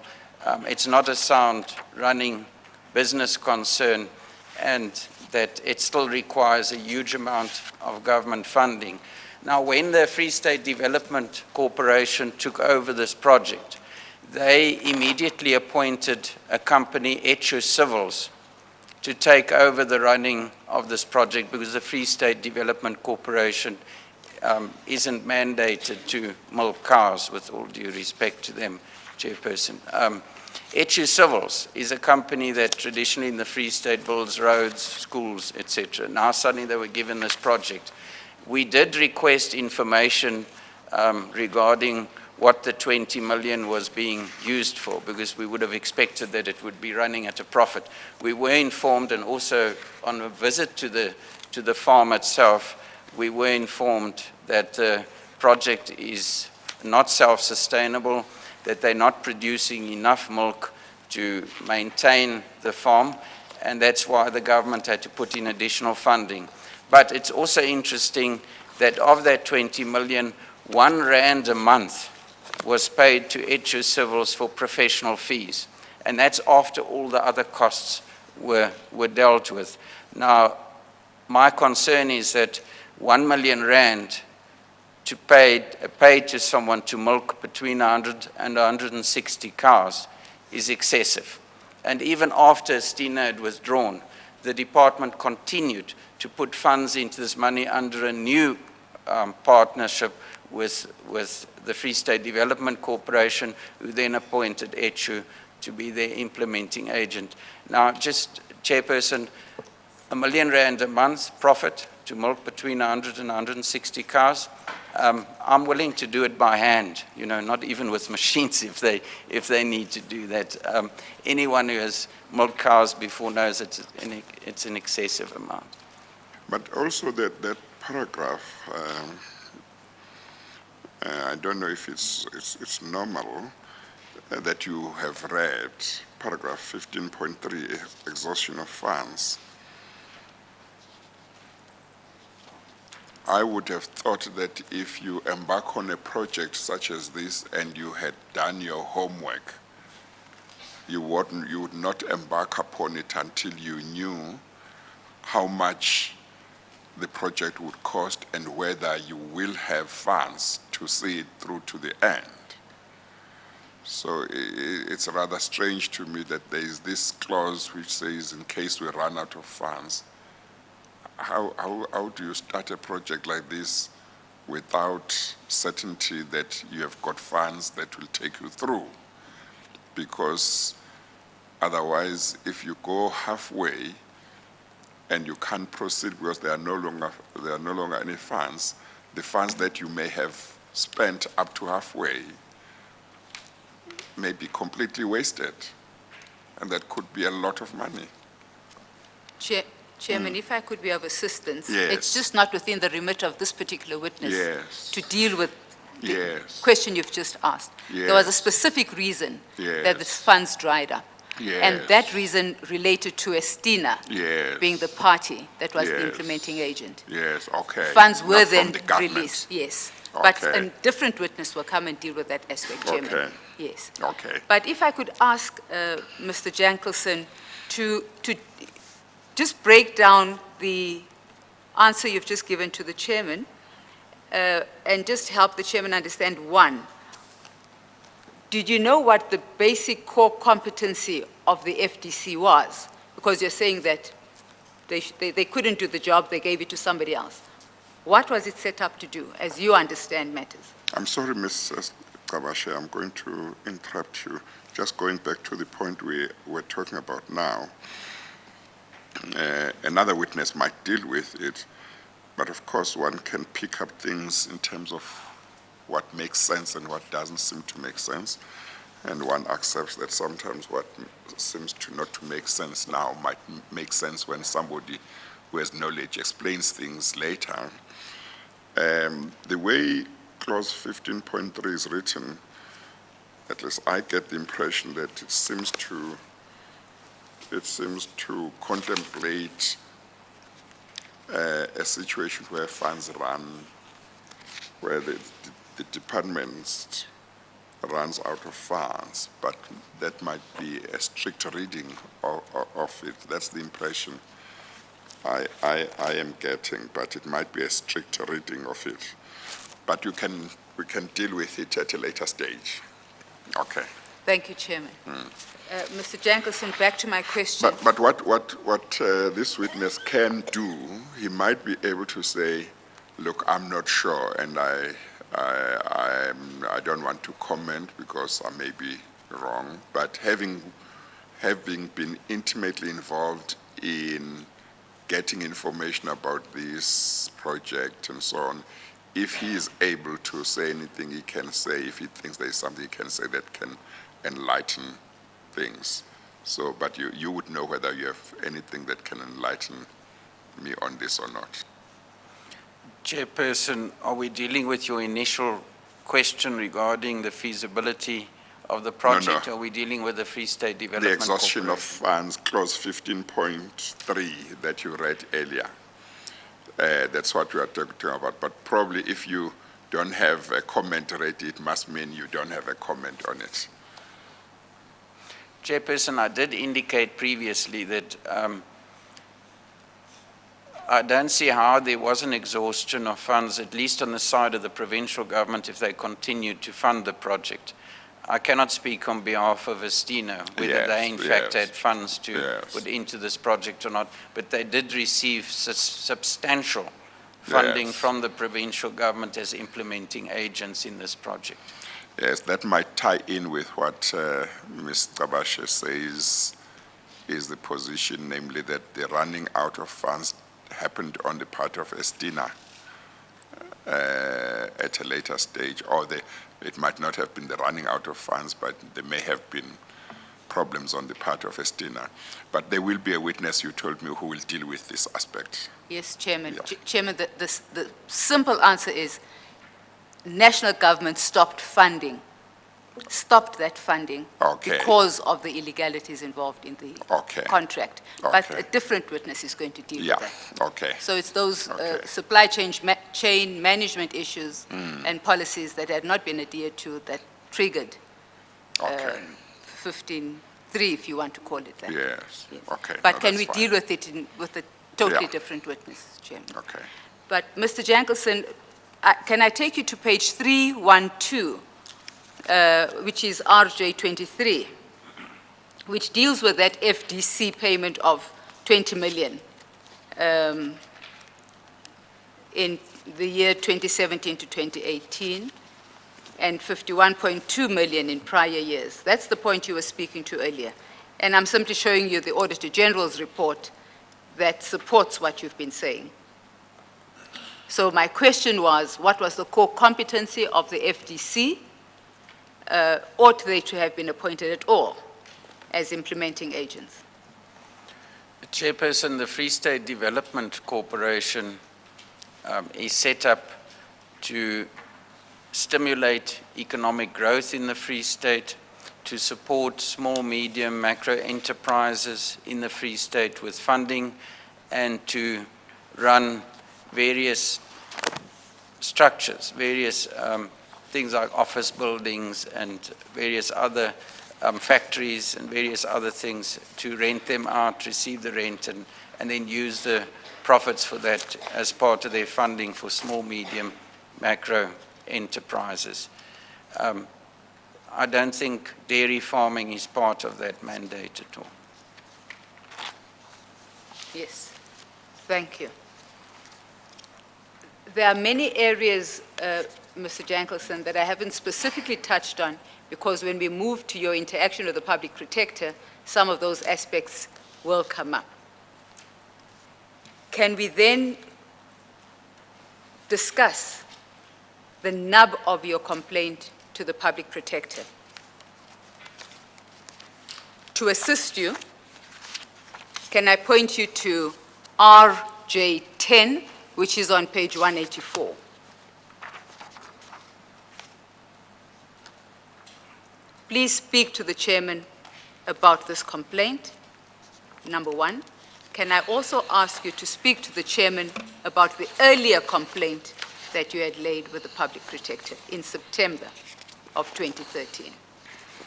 It's not a sound running business concern, and that it still requires a huge amount of government funding. Now, when the Free State Development Corporation took over this project, they immediately appointed a company, Etcho Civils, to take over the running of this project, because the Free State Development Corporation isn't mandated to milk cows, with all due respect to them, Chairperson. Etcho Civils is a company that traditionally in the Free State builds roads, schools, etc. Now suddenly they were given this project. We did request information regarding what the 20 million was being used for, because we would have expected that it would be running at a profit. We were informed, and also on a visit to the farm itself, we were informed that the project is not self-sustainable, that they're not producing enough milk to maintain the farm, and that's why the government had to put in additional funding. But it's also interesting that of that 20 million, R1 a month was paid to Etchu Civils for professional fees. And that's after all the other costs were dealt with. Now, my concern is that R1 million to paid to someone to milk between 100 and 160 cows is excessive. And even after Stina had withdrawn, the department continued to put funds into this money under a new partnership with the Free State Development Corporation, who then appointed Etchu to be their implementing agent. Now, just, Chairperson, R1 million a month profit to milk between 100 and 160 cows. I'm willing to do it by hand, not even with machines if they need to do that. Anyone who has milked cows before knows it's an excessive amount. But also that paragraph, I don't know if it's normal that you have read, paragraph 15.3, exhaustion of funds. I would have thought that if you embark on a project such as this and you had done your homework, you would not embark upon it until you knew how much the project would cost and whether you will have funds to see it through to the end. So it's rather strange to me that there is this clause which says in case we run out of funds. How do you start a project like this without certainty that you have got funds that will take you through? Because otherwise, if you go halfway and you can't proceed because there are no longer any funds, the funds that you may have spent up to halfway may be completely wasted, and that could be a lot of money. Chairman, if I could be of assistance, Yes. it's just not within the remit of this particular witness Yes. to deal with the Yes. question you've just asked. There was a specific reason that the Yes. funds dried up. Yes. And that reason related to Estina Yes. being the party that was the Yes. implementing agent. Yes, okay. Funds were Not from then the government. released, yes. But Okay. a different witness will come and deal with that aspect, Chairman. Okay. Yes. Okay. But if I could ask Mr. Jankelson to just break down the answer you've just given to the chairman and just help the chairman understand, one, did you know what the basic core competency of the FDC was? Because you're saying that they couldn't do the job, they gave it to somebody else. What was it set up to do, as you understand matters? I'm sorry, Ms. Kabashe, I'm going to interrupt you. Just going back to the point we're talking about now. Another witness might deal with it, but of course one can pick up things in terms of what makes sense and what doesn't seem to make sense, and one accepts that sometimes what seems to not to make sense now might make sense when somebody who has knowledge explains things later. The way clause 15.3 is written, at least I get the impression that it seems to contemplate a situation where funds run, where the department runs out of funds, but that might be a strict reading of it. That's the impression I am getting, but it might be a strict reading of it. But we can deal with it at a later stage. Okay. Thank you, Chairman. Mr. Jankelson, back to my question. But what this witness can do, he might be able to say, look, I'm not sure, and I don't want to comment because I may be wrong, but having been intimately involved in getting information about this project and so on, if he is able to say anything he can say, if he thinks there is something he can say that can enlighten things. So, but you would know whether you have anything that can enlighten me on this or not. Chairperson, are we dealing with your initial question regarding the feasibility of the project? No. Are we dealing with the Free State The Development exhaustion of Corporation? funds, clause 15.3 that you read earlier. That's what we are talking about. But probably if you don't have a comment ready, it must mean you don't have a comment on it. Chairperson, I did indicate previously that I don't see how there was an exhaustion of funds, at least on the side of the provincial government, if they continued to fund the project. I cannot speak on behalf of Estino, whether they in fact had funds to put into this project or not, but they did receive substantial funding from the provincial government as implementing agents in this project. Yes, that might tie in with what Ms. Tabashe says is the position, namely that the running out of funds happened on the part of Estina at a later stage, or it might not have been the running out of funds, but there may have been problems on the part of Estina. But there will be a witness, you told me, who will deal with this aspect. Yes, Chairman. Yeah. Chairman, the simple answer is national government stopped that funding because of the illegalities involved in the contract. But a different witness is going to deal with that. Okay. So it's those supply chain management issues and policies that had not been adhered to that triggered 15.3, if you want to call it that. Yes. Okay. But No, can we that's deal with it with a totally different witness, Chairman? Okay. But Mr. Jankelson, can I take you to page 312, which is RJ 23, which deals with that FDC payment of 20 million in the year 2017 to 2018, and 51.2 million in prior years. That's the point you were speaking to earlier. And I'm simply showing you the Auditor General's report that supports what you've been saying. So my question was, what was the core competency of the FDC? Ought they to have been appointed at all as implementing agents? Chairperson, the Free State Development Corporation is set up to stimulate economic growth in the Free State, to support small, medium, macro enterprises in the Free State with funding, and to run various structures, various things like office buildings and various other factories and various other things, to rent them out, receive the rent, and then use the profits for that as part of their funding for small, medium, macro enterprises. I don't think dairy farming is part of that mandate at all. Yes, thank you. There are many areas, Mr. Jankelson, that I haven't specifically touched on, because when we move to your interaction with the public protector, some of those aspects will come up. Can we then discuss the nub of your complaint to the public protector? To assist you, can I point you to RJ 10, which is on page 184. Please speak to the chairman about this complaint, number one. Can I also ask you to speak to the chairman about the earlier complaint that you had laid with the public protector in September of 2013?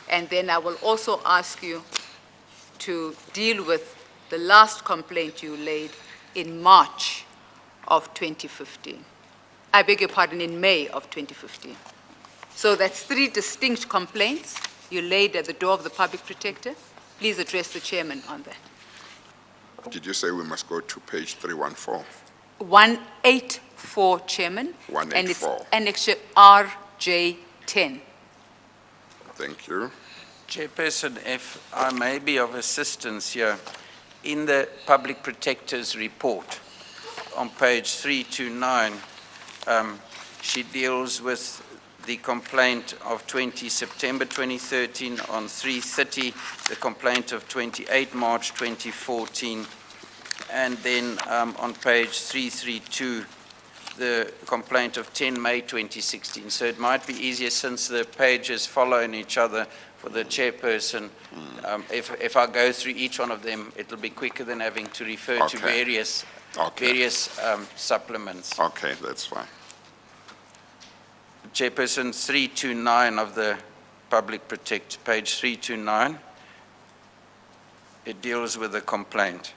And then I will also ask you to deal with the last complaint you laid in March of 2015. I beg your pardon, in May of 2015. So that's 3 distinct complaints you laid at the door of the public protector. Please address the chairman on that. Did you say we must go to page 314? 184, Chairman. 184. And it's annexure RJ 10. Thank you. Chairperson, if I may be of assistance here, in the Public Protector's report on page 329, she deals with the complaint of September 2013, on 330, the complaint of 28 March 2014, and then on page 332, the complaint of 10 May 2016. So it might be easier, since the pages follow in each other, for the chairperson, if I go through each one of them, it'll be quicker than having to refer to various Okay. various supplements. Okay, that's fine. Chairperson, 329 of the Public Protect, page 329. It deals with the complaint.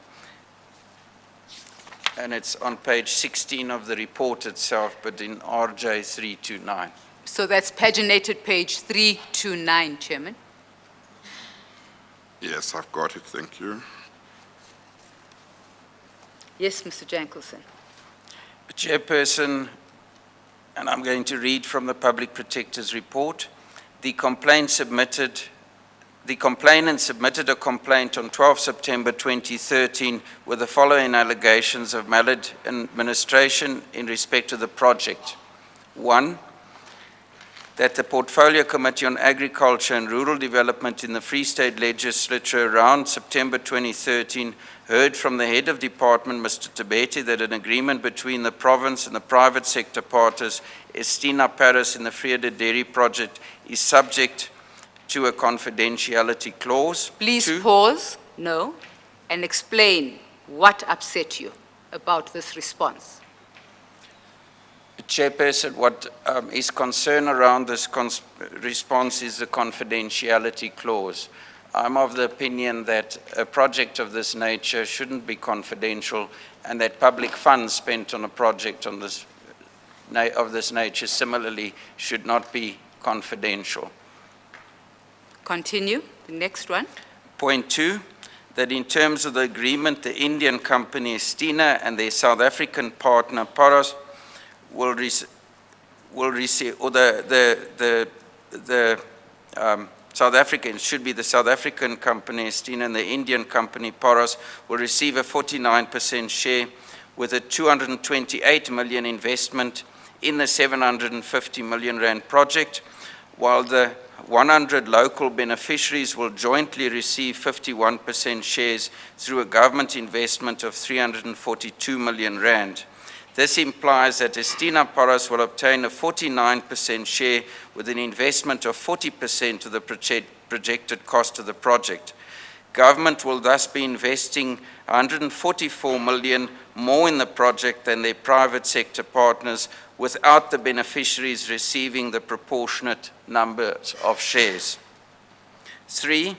And it's on page 16 of the report itself, but in RJ 329. So that's paginated page 329, Chairman. Yes, I've got it, thank you. Yes, Mr. Jankelson. Chairperson, and I'm going to read from the Public Protector's report. The complainant submitted a complaint on 12 September 2013 with the following allegations of maladministration in respect to the project. 1, that the Portfolio Committee on Agriculture and Rural Development in the Free State Legislature around September 2013 heard from the head of department, Mr. Tabete, that an agreement between the province and the private sector partners, Estina Paris in the Vrede Dairy project, is subject to a confidentiality clause. Please 2, pause, no, and explain what upset you about this response. Chairperson, what is concern around this response is the confidentiality clause. I'm of the opinion that a project of this nature shouldn't be confidential, and that public funds spent on a project of this nature similarly should not be confidential. Continue, the next one. Point 2, that in terms of the agreement, the Indian company Estina and their South African partner Paros will receive, or South African, should be the South African company Estina and the Indian company Paros will receive a 49% share with a 228 million investment in the 750 million rand project, while the 100 local beneficiaries will jointly receive 51% shares through a government investment of 342 million rand. This implies that Estina Paros will obtain a 49% share with an investment of 40% of the projected cost of the project. Government will thus be investing 144 million more in the project than their private sector partners, without the beneficiaries receiving the proportionate numbers of shares. 3,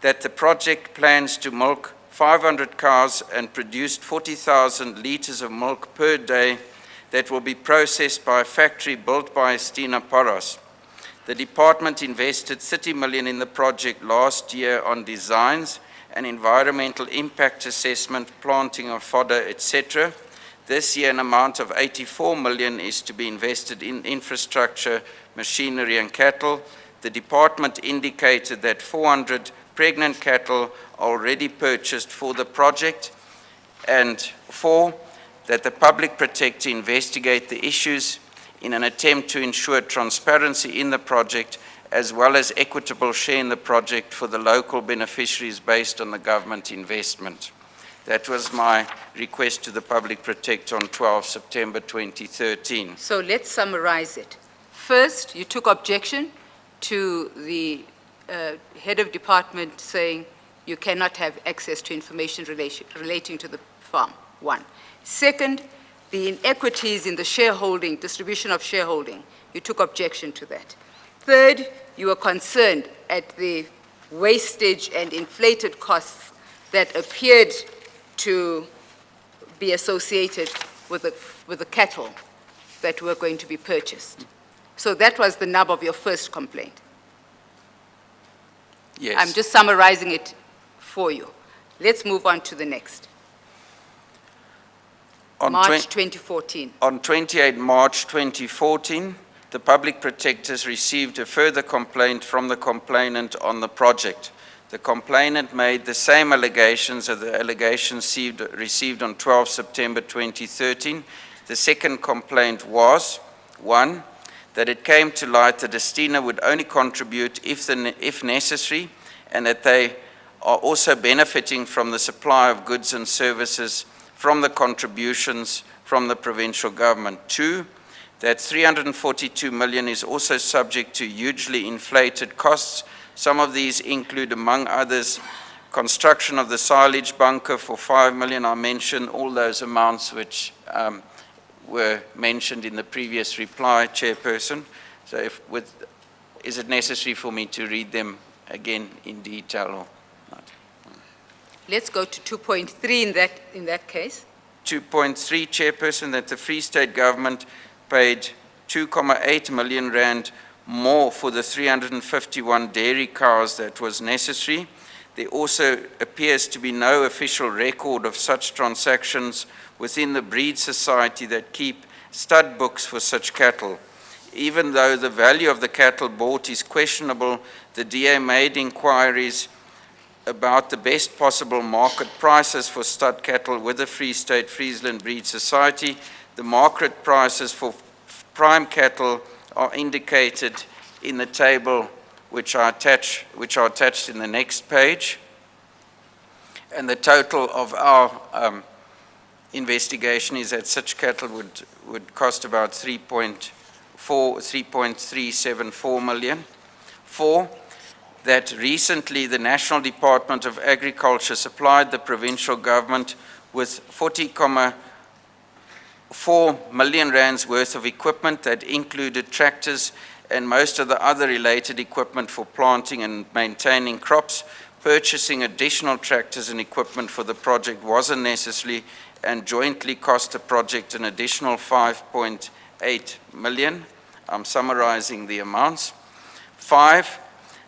that the project plans to milk 500 cows and produced 40,000 liters of milk per day that will be processed by a factory built by Estina Paros. The department invested 30 million in the project last year on designs and environmental impact assessment, planting of fodder, etc. This year, an amount of 84 million is to be invested in infrastructure, machinery and cattle. The department indicated that 400 pregnant cattle are already purchased for the project. And 4, that the Public Protector investigate the issues in an attempt to ensure transparency in the project, as well as equitable share in the project for the local beneficiaries based on the government investment. That was my request to the Public Protector on 12 September 2013. So let's summarize it. First, you took objection to the head of department saying you cannot have access to information relating to the farm, 1. Second, the inequities in the shareholding, distribution of shareholding, you took objection to that. Third, you were concerned at the wastage and inflated costs that appeared to be associated with the cattle that were going to be purchased. So that was the nub of your first complaint. Yes. I'm just summarizing it for you. Let's move on to the next. March 2014. On 28 March 2014, the Public Protectors received a further complaint from the complainant on the project. The complainant made the same allegations as the allegations received on 12 September 2013. The second complaint was, 1, that it came to light that Estina would only contribute if necessary, and that they are also benefiting from the supply of goods and services from the contributions from the provincial government. 2, that 342 million is also subject to hugely inflated costs. Some of these include, among others, Construction of the silage bunker for 5 million, I mentioned all those amounts which were mentioned in the previous reply, Chairperson. So is it necessary for me to read them again in detail or not? Let's go to 2.3 in that case. 2.3, Chairperson, that the Free State Government paid 2.8 million rand more for the 351 dairy cows that was necessary. There also appears to be no official record of such transactions within the breed society that keep stud books for such cattle. Even though the value of the cattle bought is questionable, the DA made inquiries about the best possible market prices for stud cattle with the Free State Friesland Breed Society. The market prices for prime cattle are indicated in the table which are attached in the next page. And the total of our investigation is that such cattle would cost about 3.374 million. 4, that recently the National Department of Agriculture supplied the provincial government with 40.4 million rands worth of equipment that included tractors and most of the other related equipment for planting and maintaining crops. Purchasing additional tractors and equipment for the project wasn't necessary and jointly cost the project an additional 5.8 million. I'm summarizing the amounts. 5,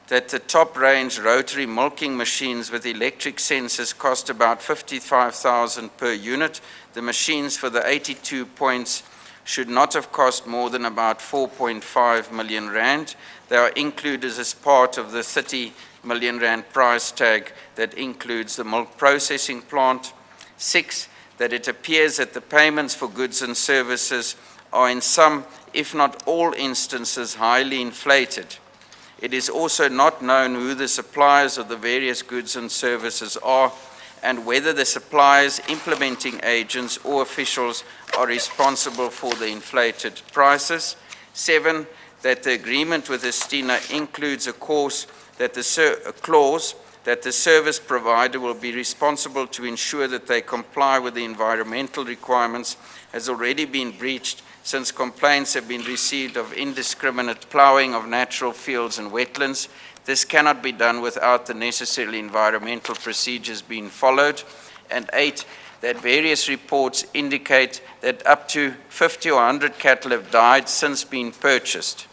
that the top-range rotary milking machines with electric sensors cost about 55,000 per unit. The machines for the 82 points should not have cost more than about 4.5 million rand. They are included as part of the 30 million rand price tag that includes the milk processing plant. 6, that it appears that the payments for goods and services are in some, if not all instances, highly inflated. It is also not known who the suppliers of the various goods and services are and whether the suppliers, implementing agents or officials are responsible for the inflated prices. 7, that the agreement with Estina includes a clause that the service provider will be responsible to ensure that they comply with the environmental requirements has already been breached since complaints have been received of indiscriminate ploughing of natural fields and wetlands. This cannot be done without the necessary environmental procedures being followed. And 8, that various reports indicate that up to 50 or 100 cattle have died since being purchased.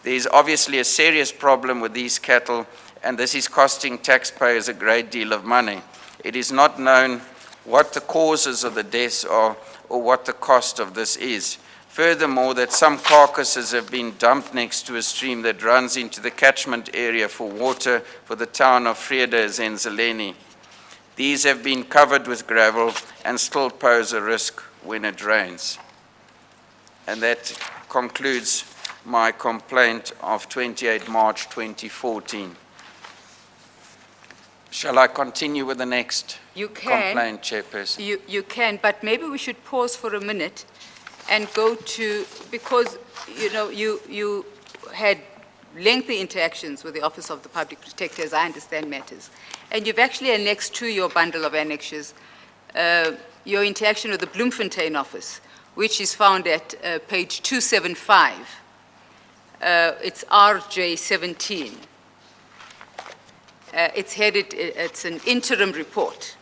There is obviously a serious problem with these cattle, and this is costing taxpayers a great deal of money. It is not known what the causes of the deaths are or what the cost of this is. Furthermore, that some carcasses have been dumped next to a stream that runs into the catchment area for water for the town of Vrede Zenzeleni. These have been covered with gravel and still pose a risk when it rains. And that concludes my complaint of 28 March 2014. Shall I continue with the next complaint, Chairperson? You can, but maybe we should pause for a minute and go to, because you had lengthy interactions with the Office of the Public Protector, as I understand matters. And you've actually annexed to your bundle of annexes your interaction with the Bloemfontein office, which is found at page 275. It's RJ 17. It's headed, it's an interim report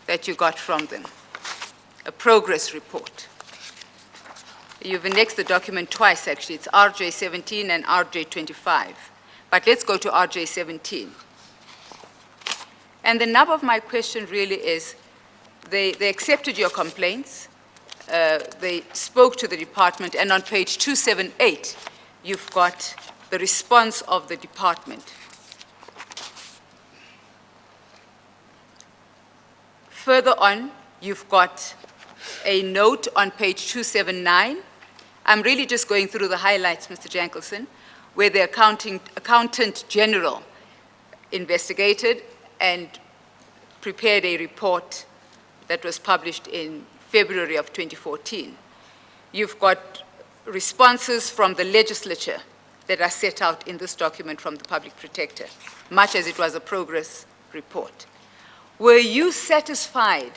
that you got from them, a progress report. You've annexed the document twice, actually. It's RJ 17 and RJ 25. But let's go to RJ 17. And the nub of my question really is, they accepted your complaints, they spoke to the department, and on page 278, you've got the response of the department. Further on, you've got a note on page 279. I'm really just going through the highlights, Mr. Jankelson, where the accountant general investigated and prepared a report that was published in February of 2014. You've got responses from the legislature that are set out in this document from the Public Protector, much as it was a progress report. Were you satisfied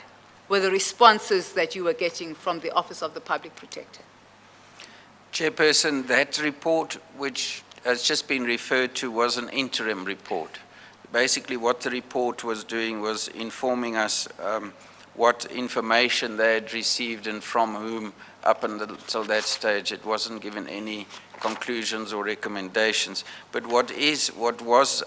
with the responses that you were getting from the Office of the Public Protector? Chairperson, that report, which has just been referred to, was an interim report. Basically, what the report was doing was informing us what information they had received and from whom up until that stage. It wasn't given any conclusions or recommendations. But what was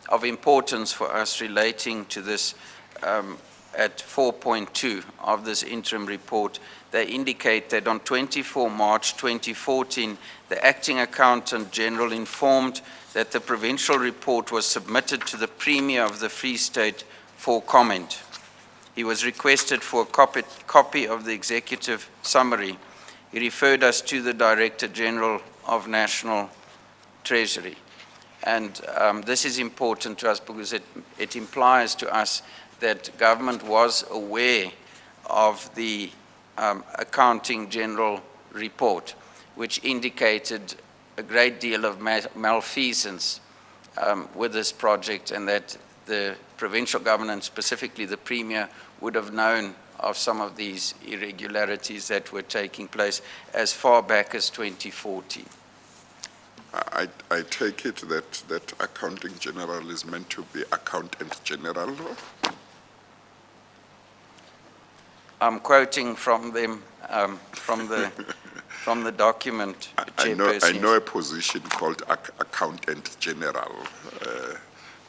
of importance for us relating to this at 4.2 of this interim report, they indicate that on 24 March 2014, the Acting Accountant General informed that the provincial report was submitted to the Premier of the Free State for comment. He was requested for a copy of the executive summary. He referred us to the Director General of National Treasury. And this is important to us because it implies to us that government was aware of the Accounting General report, which indicated a great deal of malfeasance with this project, and that the provincial government, specifically the Premier, would have known of some of these irregularities that were taking place as far back as 2014. I take it that Accounting General is meant to be Accountant General. I'm quoting from them, from the document, Chairperson. I know a position called Accountant General,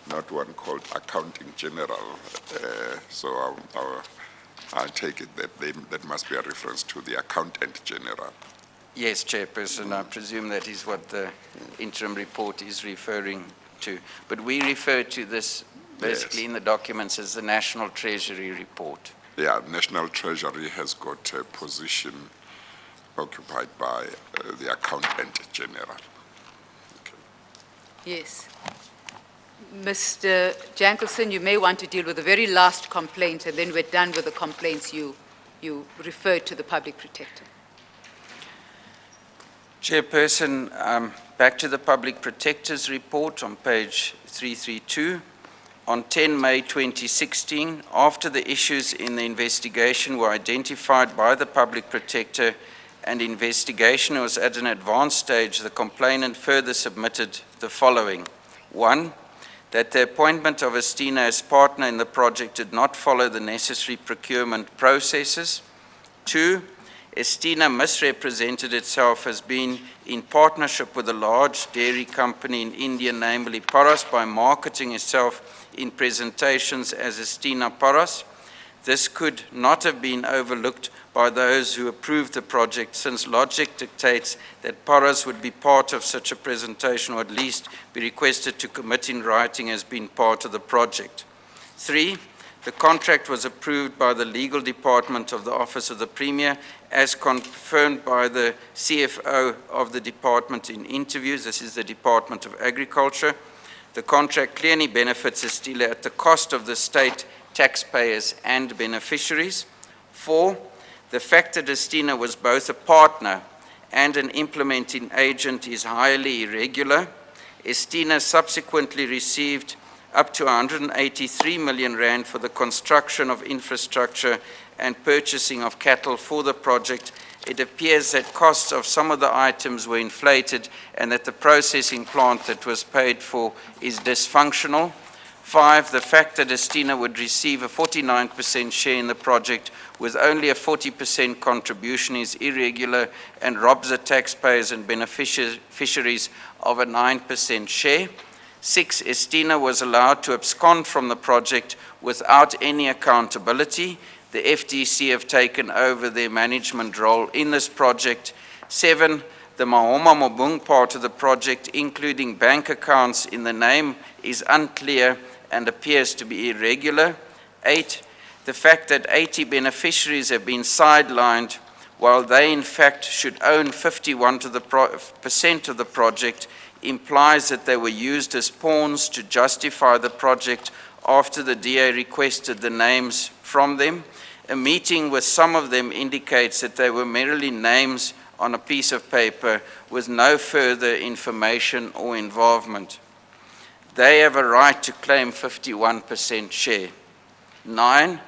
not one called Accounting General. So I'll take it that must be a reference to the Accountant General. Yes, Chairperson, I presume that is what the interim report is referring to. But we refer to this basically in the documents as the National Treasury report. Yeah, National Treasury has got a position occupied by the Accountant General. Okay. Yes. Mr. Jankelson, you may want to deal with the very last complaint, and then we're done with the complaints you referred to the Public Protector. Chairperson, back to the Public Protector's report on page 332. On 10 May 2016, after the issues in the investigation were identified by the Public Protector and investigation was at an advanced stage, the complainant further submitted the following. 1, that the appointment of Estina as partner in the project did not follow the necessary procurement processes. 2, Estina misrepresented itself as being in partnership with a large dairy company in India, namely Paras, by marketing itself in presentations as Estina Paras. This could not have been overlooked by those who approved the project, since logic dictates that Paras would be part of such a presentation, or at least be requested to commit in writing as being part of the project. 3, the contract was approved by the legal department of the Office of the Premier, as confirmed by the CFO of the department in interviews. This is the Department of Agriculture. The contract clearly benefits Estina at the cost of the state, taxpayers and beneficiaries. 4, the fact that Estina was both a partner and an implementing agent is highly irregular. Estina subsequently received up to 183 million rand for the construction of infrastructure and purchasing of cattle for the project. It appears that costs of some of the items were inflated and that the processing plant that was paid for is dysfunctional. 5, the fact that Estina would receive a 49% share in the project with only a 40% contribution is irregular and robs the taxpayers and beneficiaries of a 9% share. 6, Estina was allowed to abscond from the project without any accountability. The FDC have taken over their management role in this project. 7, the Mahoma Mobung part of the project, including bank accounts in the name, is unclear and appears to be irregular. 8, the fact that 80 beneficiaries have been sidelined while they in fact should own 51% of the project implies that they were used as pawns to justify the project after the DA requested the names from them. A meeting with some of them indicates that they were merely names on a piece of paper with no further information or involvement. they have a right to claim 51% share. 9,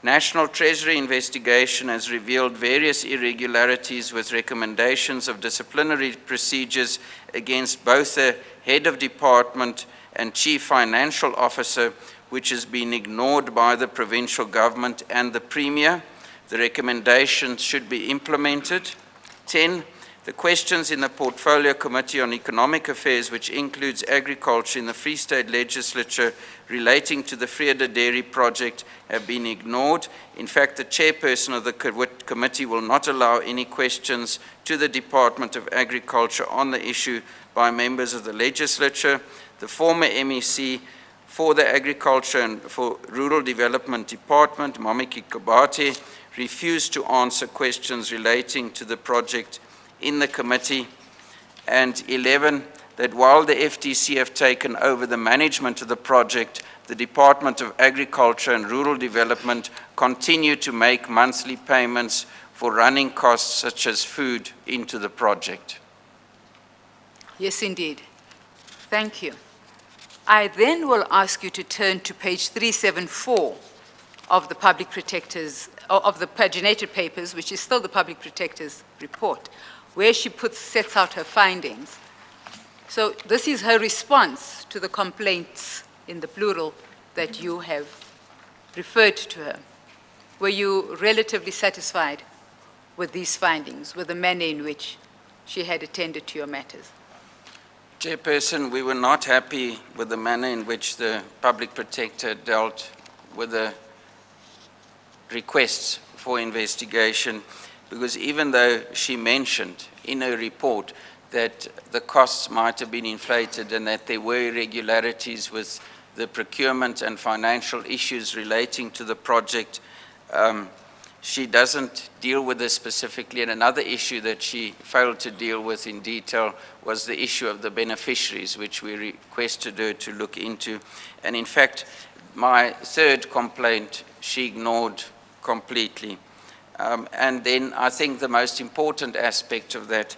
National Treasury investigation has revealed various irregularities with recommendations of disciplinary procedures against both the head of department and chief financial officer, which has been ignored by the provincial government and the Premier. The recommendations should be implemented. 10, the questions in the Portfolio Committee on Economic Affairs, which includes agriculture in the Free State Legislature relating to the Vrede Dairy project, have been ignored. In fact, the chairperson of the committee will not allow any questions to the Department of Agriculture on the issue by members of the Legislature. The former MEC for the Agriculture and for Rural Development Department, Mamiki Kabate, refused to answer questions relating to the project in the committee. And 11, that while the FTC have taken over the management of the project, the Department of Agriculture and Rural Development continue to make monthly payments for running costs such as food into the project. Yes, indeed. Thank you. I then will ask you to turn to page 374 of the Public Protector's, of the paginated papers, which is still the Public Protector's report, where she sets out her findings. So this is her response to the complaints in the plural that you have referred to her. Were you relatively satisfied with these findings, with the manner in which she had attended to your matters? Chairperson, we were not happy with the manner in which the Public Protector dealt with the requests for investigation, because even though she mentioned in her report that the costs might have been inflated and that there were irregularities with the procurement and financial issues relating to the project, she doesn't deal with this specifically. And another issue that she failed to deal with in detail was the issue of the beneficiaries, which we requested her to look into. And in fact, my third complaint, she ignored completely. And then I think the most important aspect of that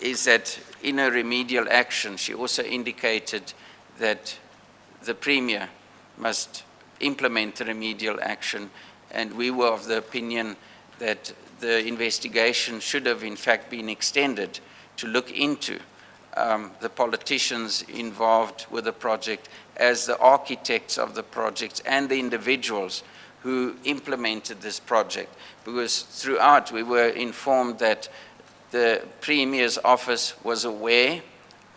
is that in her remedial action, she also indicated that the Premier must implement the remedial action, and we were of the opinion that the investigation should have in fact been extended to look into the politicians involved with the project as the architects of the project and the individuals who implemented this project, because throughout we were informed that the Premier's office was aware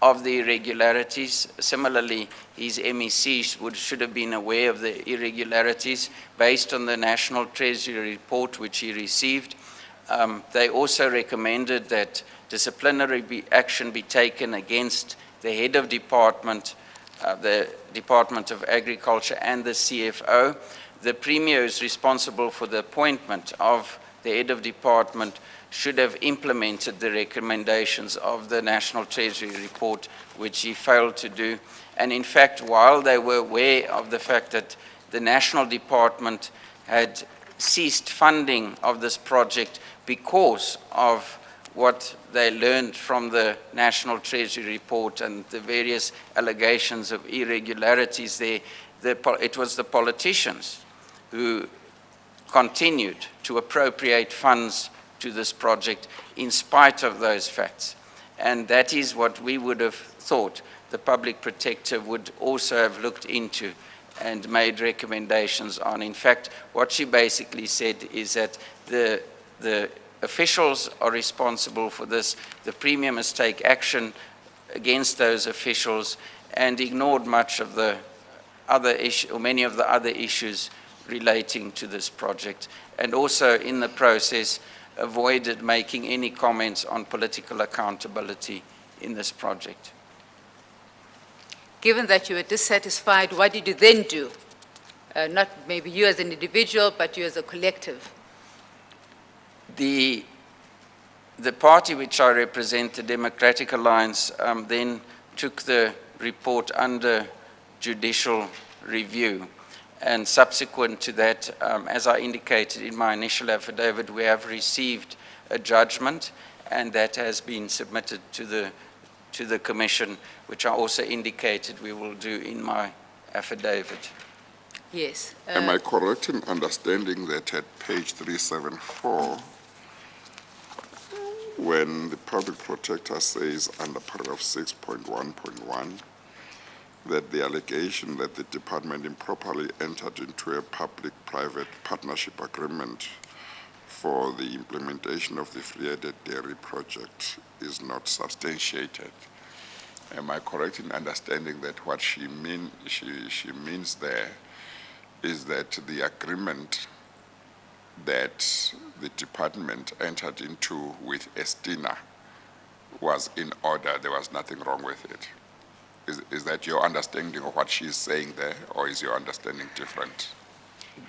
of the irregularities. Similarly, his MEC should have been aware of the irregularities based on the National Treasury report which he received. They also recommended that disciplinary action be taken against the head of department, the Department of Agriculture, and the CFO. The Premier is responsible for the appointment of the head of department should have implemented the recommendations of the National Treasury report, which he failed to do. And in fact, while they were aware of the fact that the National Department had ceased funding of this project because of what they learned from the National Treasury report and the various allegations of irregularities there, it was the politicians who continued to appropriate funds to this project in spite of those facts. And that is what we would have thought the Public Protector would also have looked into and made recommendations on. In fact, what she basically said is that the officials are responsible for this. The Premier must take action against those officials, and ignored much of the other issue, or many of the other issues relating to this project, and also in the process avoided making any comments on political accountability in this project. Given that you were dissatisfied, what did you then do? Not maybe you as an individual, but you as a collective. The party which I represent, the Democratic Alliance, then took the report under judicial review. And subsequent to that, as I indicated in my initial affidavit, we have received a judgment, and that has been submitted to to the Commission, which I also indicated we will do in my affidavit. Yes. Am I correct in understanding that at page 374, when the public protector says under paragraph 6.1.1, that the allegation that the department improperly entered into a public-private partnership agreement for the implementation of the free-headed dairy project is not substantiated? Am I correct in understanding that what she means there is that the agreement that the department entered into with Estina was in order, there was nothing wrong with it? Is that your understanding of what she's saying there, or is your understanding different?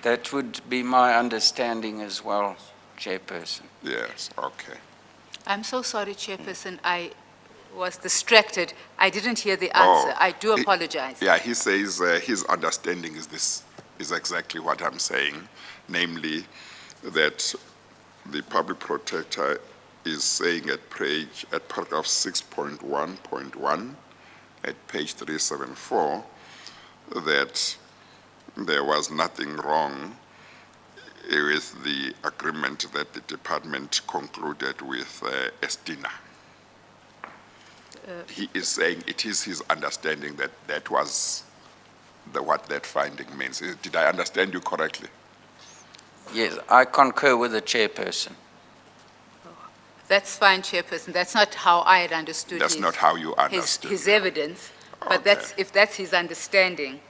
That would be my understanding as well, Chairperson. Yes, okay. I'm so sorry, Chairperson. I was distracted. I didn't hear the answer. I do apologize. Yeah, he says his understanding is exactly what I'm saying, namely that the public protector is saying at paragraph 6.1.1 at page 374 that there was nothing wrong with the agreement that the department concluded with Estina. He is saying it is his understanding that that was what that finding means. Did I understand you correctly? Yes, I concur with the Chairperson. That's fine, Chairperson. That's not how I had understood That's not how you understood his it. evidence. But Okay. if that's his understanding,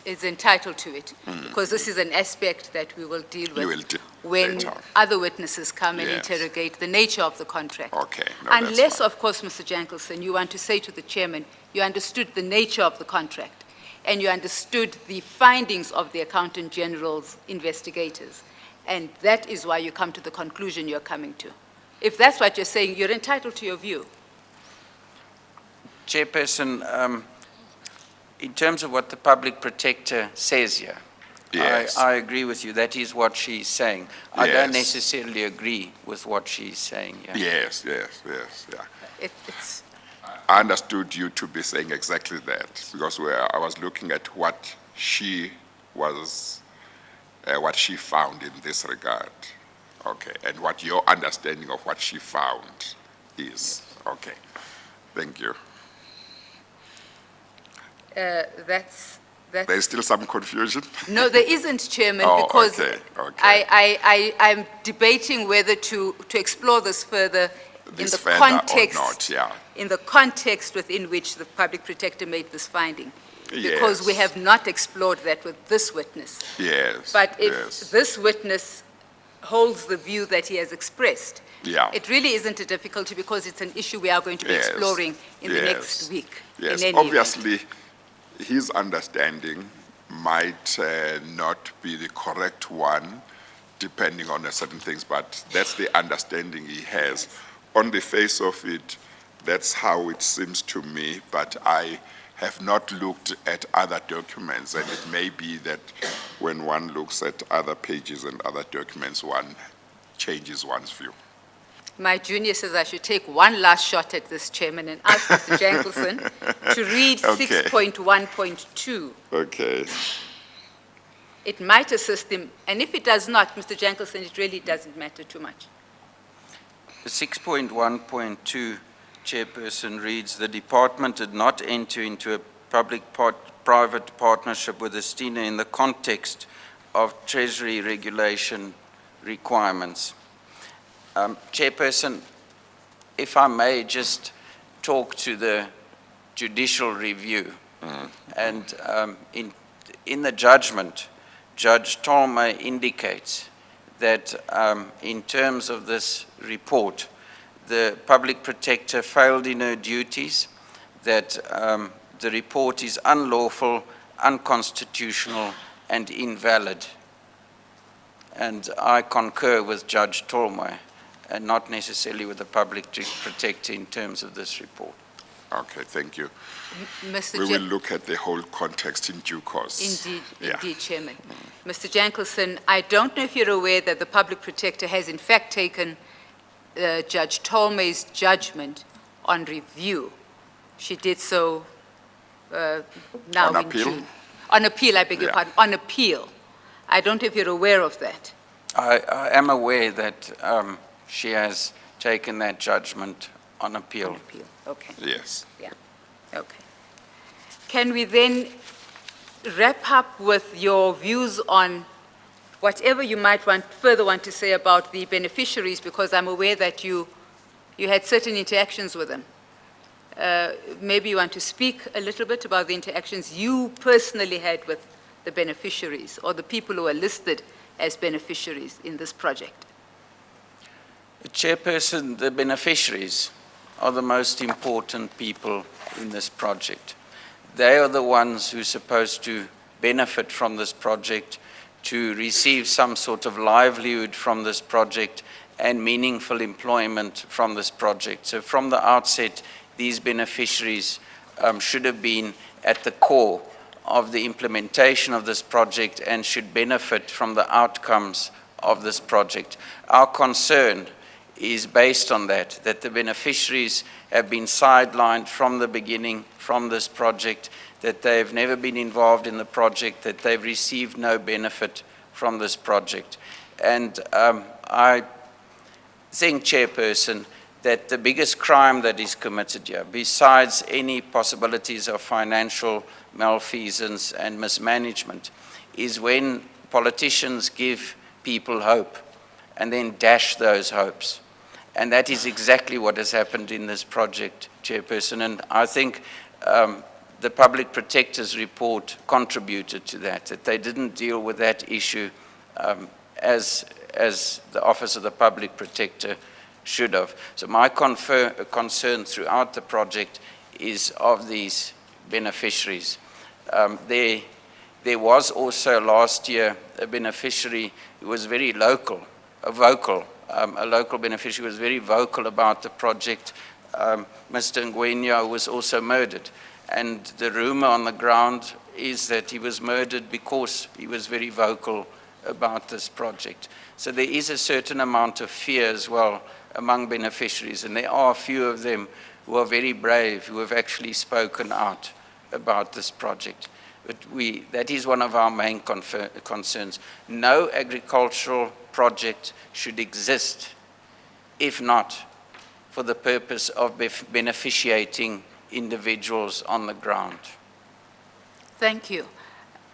it's entitled to it. Because this is an aspect that we will deal You with will deal when later. other witnesses come and Yes. interrogate the nature of the contract. Okay, no, that's Unless, fine. of course, Mr. Jankelson, you want to say to the chairman, you understood the nature of the contract and you understood the findings of the Accountant General's investigators. And that is why you come to the conclusion you're coming to. If that's what you're saying, you're entitled to your view. Chairperson, in terms of what the public protector says here, Yes. I agree with you. That is what she's saying. I don't Yes. necessarily agree with what she's saying here. Yes, yeah. It's I understood you to be saying exactly that, because I was looking at what she found in this regard. Okay, and what your understanding of what she found is. Okay, thank you. that's There's still some confusion? no, there isn't, Chairman, Oh, because okay. I'm debating whether to explore this further in This the further or context, not, yeah. in the context within which the public protector made this finding. Because we Yes. have not explored that with this witness. Yes, But if yes. this witness holds the view that he has expressed, Yeah. it really isn't a difficulty because it's an issue we are going to be Yes, exploring in the yes, next week. Yes, in any obviously, his understanding might not be the correct one, depending on certain things, but that's the understanding he has. On the face of it, that's how it seems to me, but I have not looked at other documents, and it may be that when one looks at other pages and other documents, one changes one's view. My junior says I should take one last shot at this, Chairman, and ask Mr. Jankelson to read Okay. 6.1.2. Okay. It might assist him, and if it does not, Mr. Jankelson, it really doesn't matter too much. 6.1.2, Chairperson, reads, "The department did not enter into a public-private partnership with Estina in the context of Treasury regulation requirements." Chairperson, if I may just talk to the judicial review. And in the judgment, Judge Tolmay indicates that in terms of this report, the public protector failed in her duties, that the report is unlawful, unconstitutional, and invalid. And I concur with Judge Tolmay, and not necessarily with the public protector in terms of this report. Okay, thank you. Mr. We Ja- will look at the whole context in due course. Indeed, Yeah. indeed, Chairman. Mr. Jankelson, I don't know if you're aware that the public protector has in fact taken Judge Tolmay's judgment on review. She did so now On in appeal? June. On appeal, I beg your Yeah. pardon, on appeal. I don't know if you're aware of that. I am aware that she has taken that judgment on On appeal. appeal, okay. Yes. Okay. Can we then wrap up with your views on whatever you might further want to say about the beneficiaries, because I'm aware that you had certain interactions with them. Maybe you want to speak a little bit about the interactions you personally had with the beneficiaries or the people who are listed as beneficiaries in this project. Chairperson, the beneficiaries are the most important people in this project. They are the ones who are supposed to benefit from this project, to receive some sort of livelihood from this project and meaningful employment from this project. So from the outset, these beneficiaries should have been at the core of the implementation of this project and should benefit from the outcomes of this project. Our concern is based on that the beneficiaries have been sidelined from the beginning from this project, that they've never been involved in the project, that they've received no benefit from this project. And I think, Chairperson, that the biggest crime that is committed here, besides any possibilities of financial malfeasance and mismanagement, is when politicians give people hope and then dash those hopes. And that is exactly what has happened in this project, Chairperson. And I think the Public Protector's report contributed to that they didn't deal with that issue as the Office of the Public Protector should have. So my concern throughout the project is of these beneficiaries. There was also last year a beneficiary who was very vocal. A local beneficiary was very vocal about the project. Mr. Ngwenya was also murdered. And the rumor on the ground is that he was murdered because he was very vocal about this project. So there is a certain amount of fear as well among beneficiaries, and there are a few of them who are very brave, who have actually spoken out about this project. But that is one of our main concerns. No agricultural project should exist if not for the purpose of beneficiating individuals on the ground. Thank you.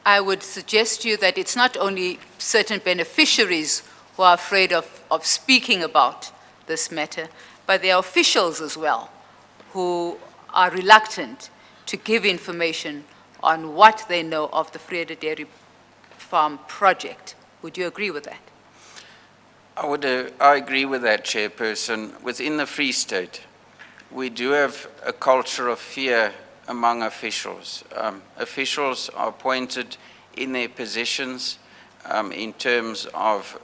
I would suggest to you that it's not only certain beneficiaries who are afraid of speaking about this matter, but there are officials as well who are reluctant to give information on what they know of the Vrede Dairy Farm project. Would you agree with that? I agree with that, Chairperson. Within the Free State, we do have a culture of fear among officials. Officials are appointed in their positions in terms of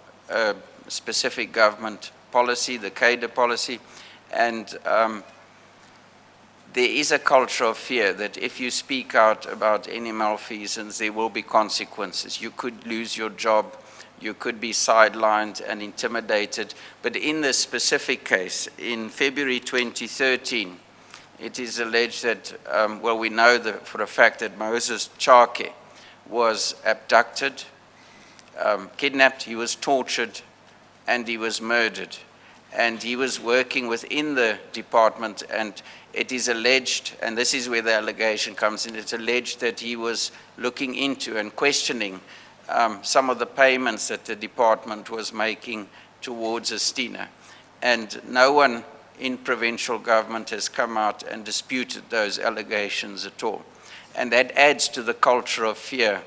specific government policy, the cadre policy, and there is a culture of fear that if you speak out about any malfeasance, there will be consequences. You could lose your job, you could be sidelined and intimidated. But in this specific case, in February 2013, it is alleged that, well, we know for a fact that Moses Chake was abducted, kidnapped, he was tortured, and he was murdered. And he was working within the department, and it is alleged, and this is where the allegation comes in, it's alleged that he was looking into and questioning some of the payments that the department was making towards Estina. And no one in provincial government has come out and disputed those allegations at all. And that adds to the culture of fear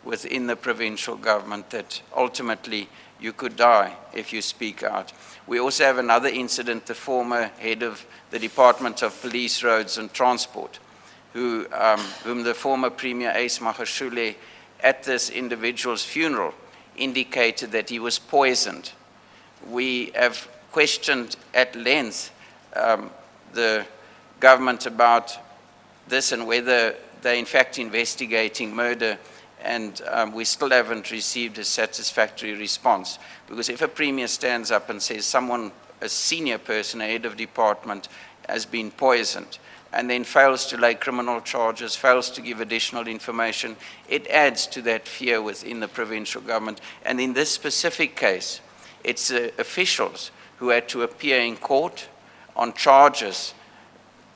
within the provincial government that ultimately you could die if you speak out. We also have another incident, the former head of the Department of Police, Roads and Transport, whom the former Premier Ace Magashule at this individual's funeral indicated that he was poisoned. We have questioned at length the government about this and whether they're in fact investigating murder, and we still haven't received a satisfactory response. Because if a premier stands up and says someone a senior person, a head of department, has been poisoned, and then fails to lay criminal charges, fails to give additional information, it adds to that fear within the provincial government. And in this specific case, it's officials who had to appear in court on charges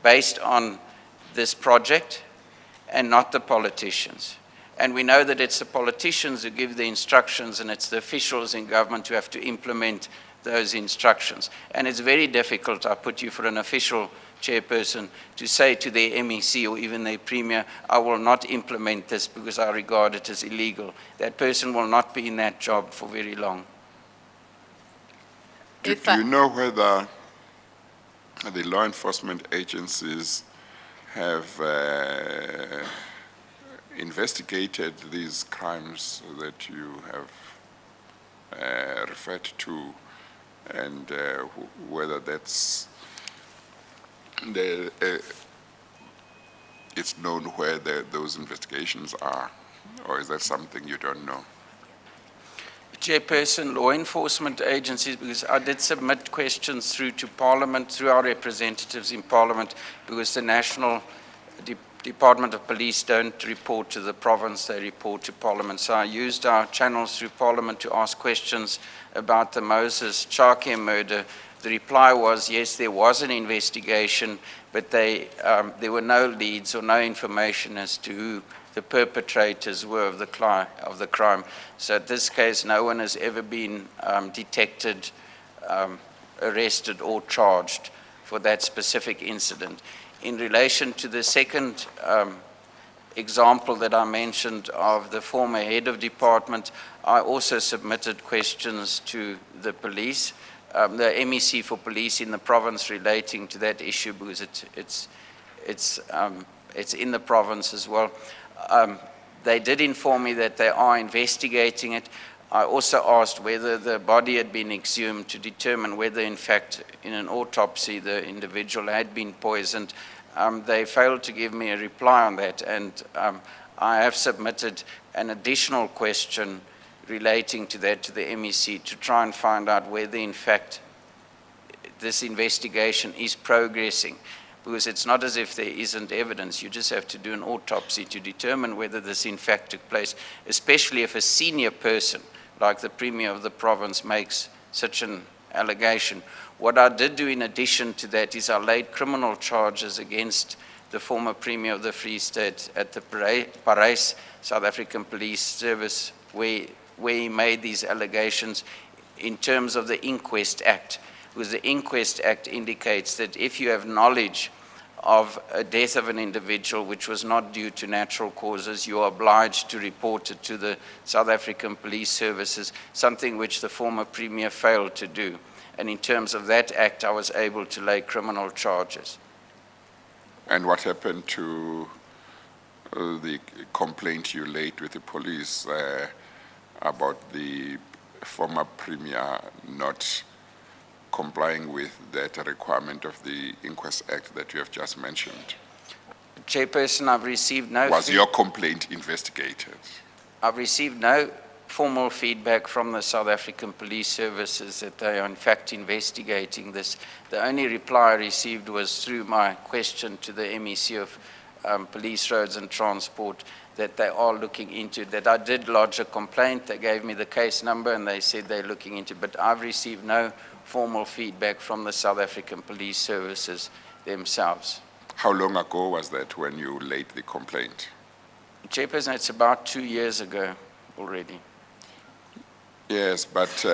based on this project and not the politicians. And we know that it's the politicians who give the instructions, and it's the officials in government who have to implement those instructions. And it's very difficult, I put you for an official chairperson, to say to their MEC or even their premier, I will not implement this because I regard it as illegal. That person will not be in that job for very long. Do you know whether the law enforcement agencies have investigated these crimes that you have referred to, and whether that's it's known where those investigations are, or is that something you don't know? Chairperson, law enforcement agencies, because I did submit questions through to Parliament, through our representatives in Parliament, because the National Department of Police don't report to the province, they report to Parliament. So I used our channels through Parliament to ask questions about the Moses Chake murder. The reply was, yes, there was an investigation, but there were no leads or no information as to who the perpetrators were of the crime. So in this case, no one has ever been detected, arrested or charged for that specific incident. In relation to the second example that I mentioned of the former head of department, I also submitted questions to the police, the MEC for police in the province relating to that issue, because it's in the province as well. They did inform me that they are investigating it. I also asked whether the body had been exhumed to determine whether, in fact, in an autopsy, the individual had been poisoned. They failed to give me a reply on that, and I have submitted an additional question relating to that to the MEC to try and find out whether, in fact, this investigation is progressing. Because it's not as if there isn't evidence. You just have to do an autopsy to determine whether this in fact took place, especially if a senior person like the Premier of the province makes such an allegation. What I did do in addition to that is I laid criminal charges against the former Premier of the Free State at the Parys South African Police Service, where he made these allegations in terms of the Inquest Act. Because the Inquest Act indicates that if you have knowledge of a death of an individual which was not due to natural causes, you are obliged to report it to the South African Police Services, something which the former Premier failed to do. And in terms of that act, I was able to lay criminal charges. And what happened to the complaint you laid with the police about the former Premier not complying with that requirement of the Inquest Act that you have just mentioned? Chairperson, I've received no... Was your complaint investigated? I've received no formal feedback from the South African Police Services that they are in fact investigating this. The only reply I received was through my question to the MEC of Police, Roads and Transport, that they are looking into it, that I did lodge a complaint. They gave me the case number and they said they're looking into it, but I've received no formal feedback from the South African Police Services themselves. How long ago was that when you laid the complaint? Chairperson, it's about 2 years ago already. Yes, but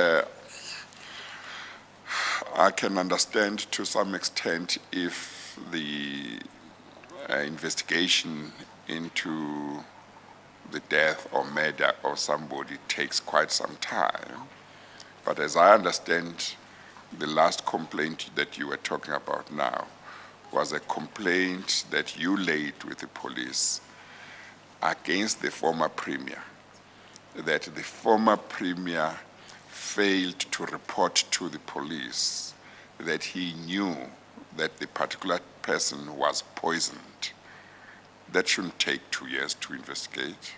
I can understand to some extent if the investigation into the death or murder of somebody takes quite some time. But as I understand, the last complaint that you were talking about now was a complaint that you laid with the police against the former Premier, that the former Premier failed to report to the police that he knew that the particular person was poisoned. That shouldn't take 2 years to investigate.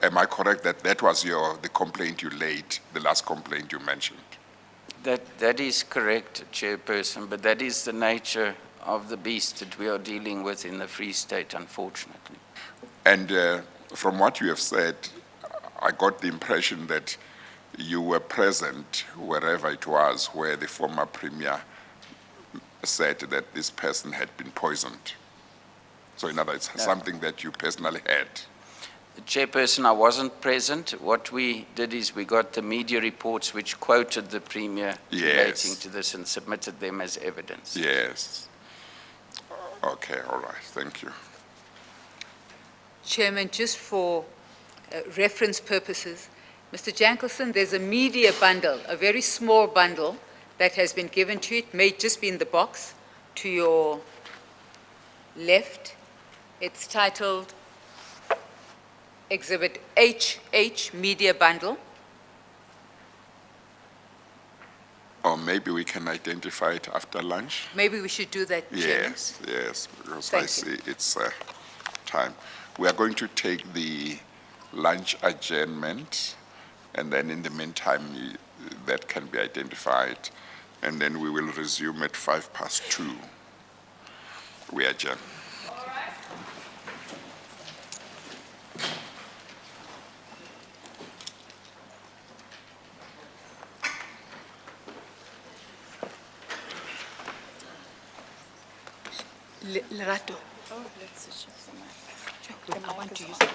Am I correct that that was the complaint you laid, the last complaint you mentioned? That is correct, Chairperson, but that is the nature of the beast that we are dealing with in the Free State, unfortunately. And from what you have said, I got the impression that you were present wherever it was where the former Premier said that this person had been poisoned. So in other words, something that you personally had. Chairperson, I wasn't present. What we did is we got the media reports which quoted the Premier relating to this and submitted them as evidence. Yes. Okay, all right, thank you. Chairman, just for reference purposes, Mr. Jankelson, there's a media bundle, a very small bundle that has been given to you. It may just be in the box to your left. It's titled Exhibit HH Media Bundle. Or maybe we can identify it after lunch? Maybe we should do that, Chairman. Yes, because Thank I you. see it's time. We are going to take the lunch adjournment, and then in the meantime, that can be identified, and then we will resume at 2:05. We adjourn. Lerato. Oh, let's switch off the mic. I want to use it.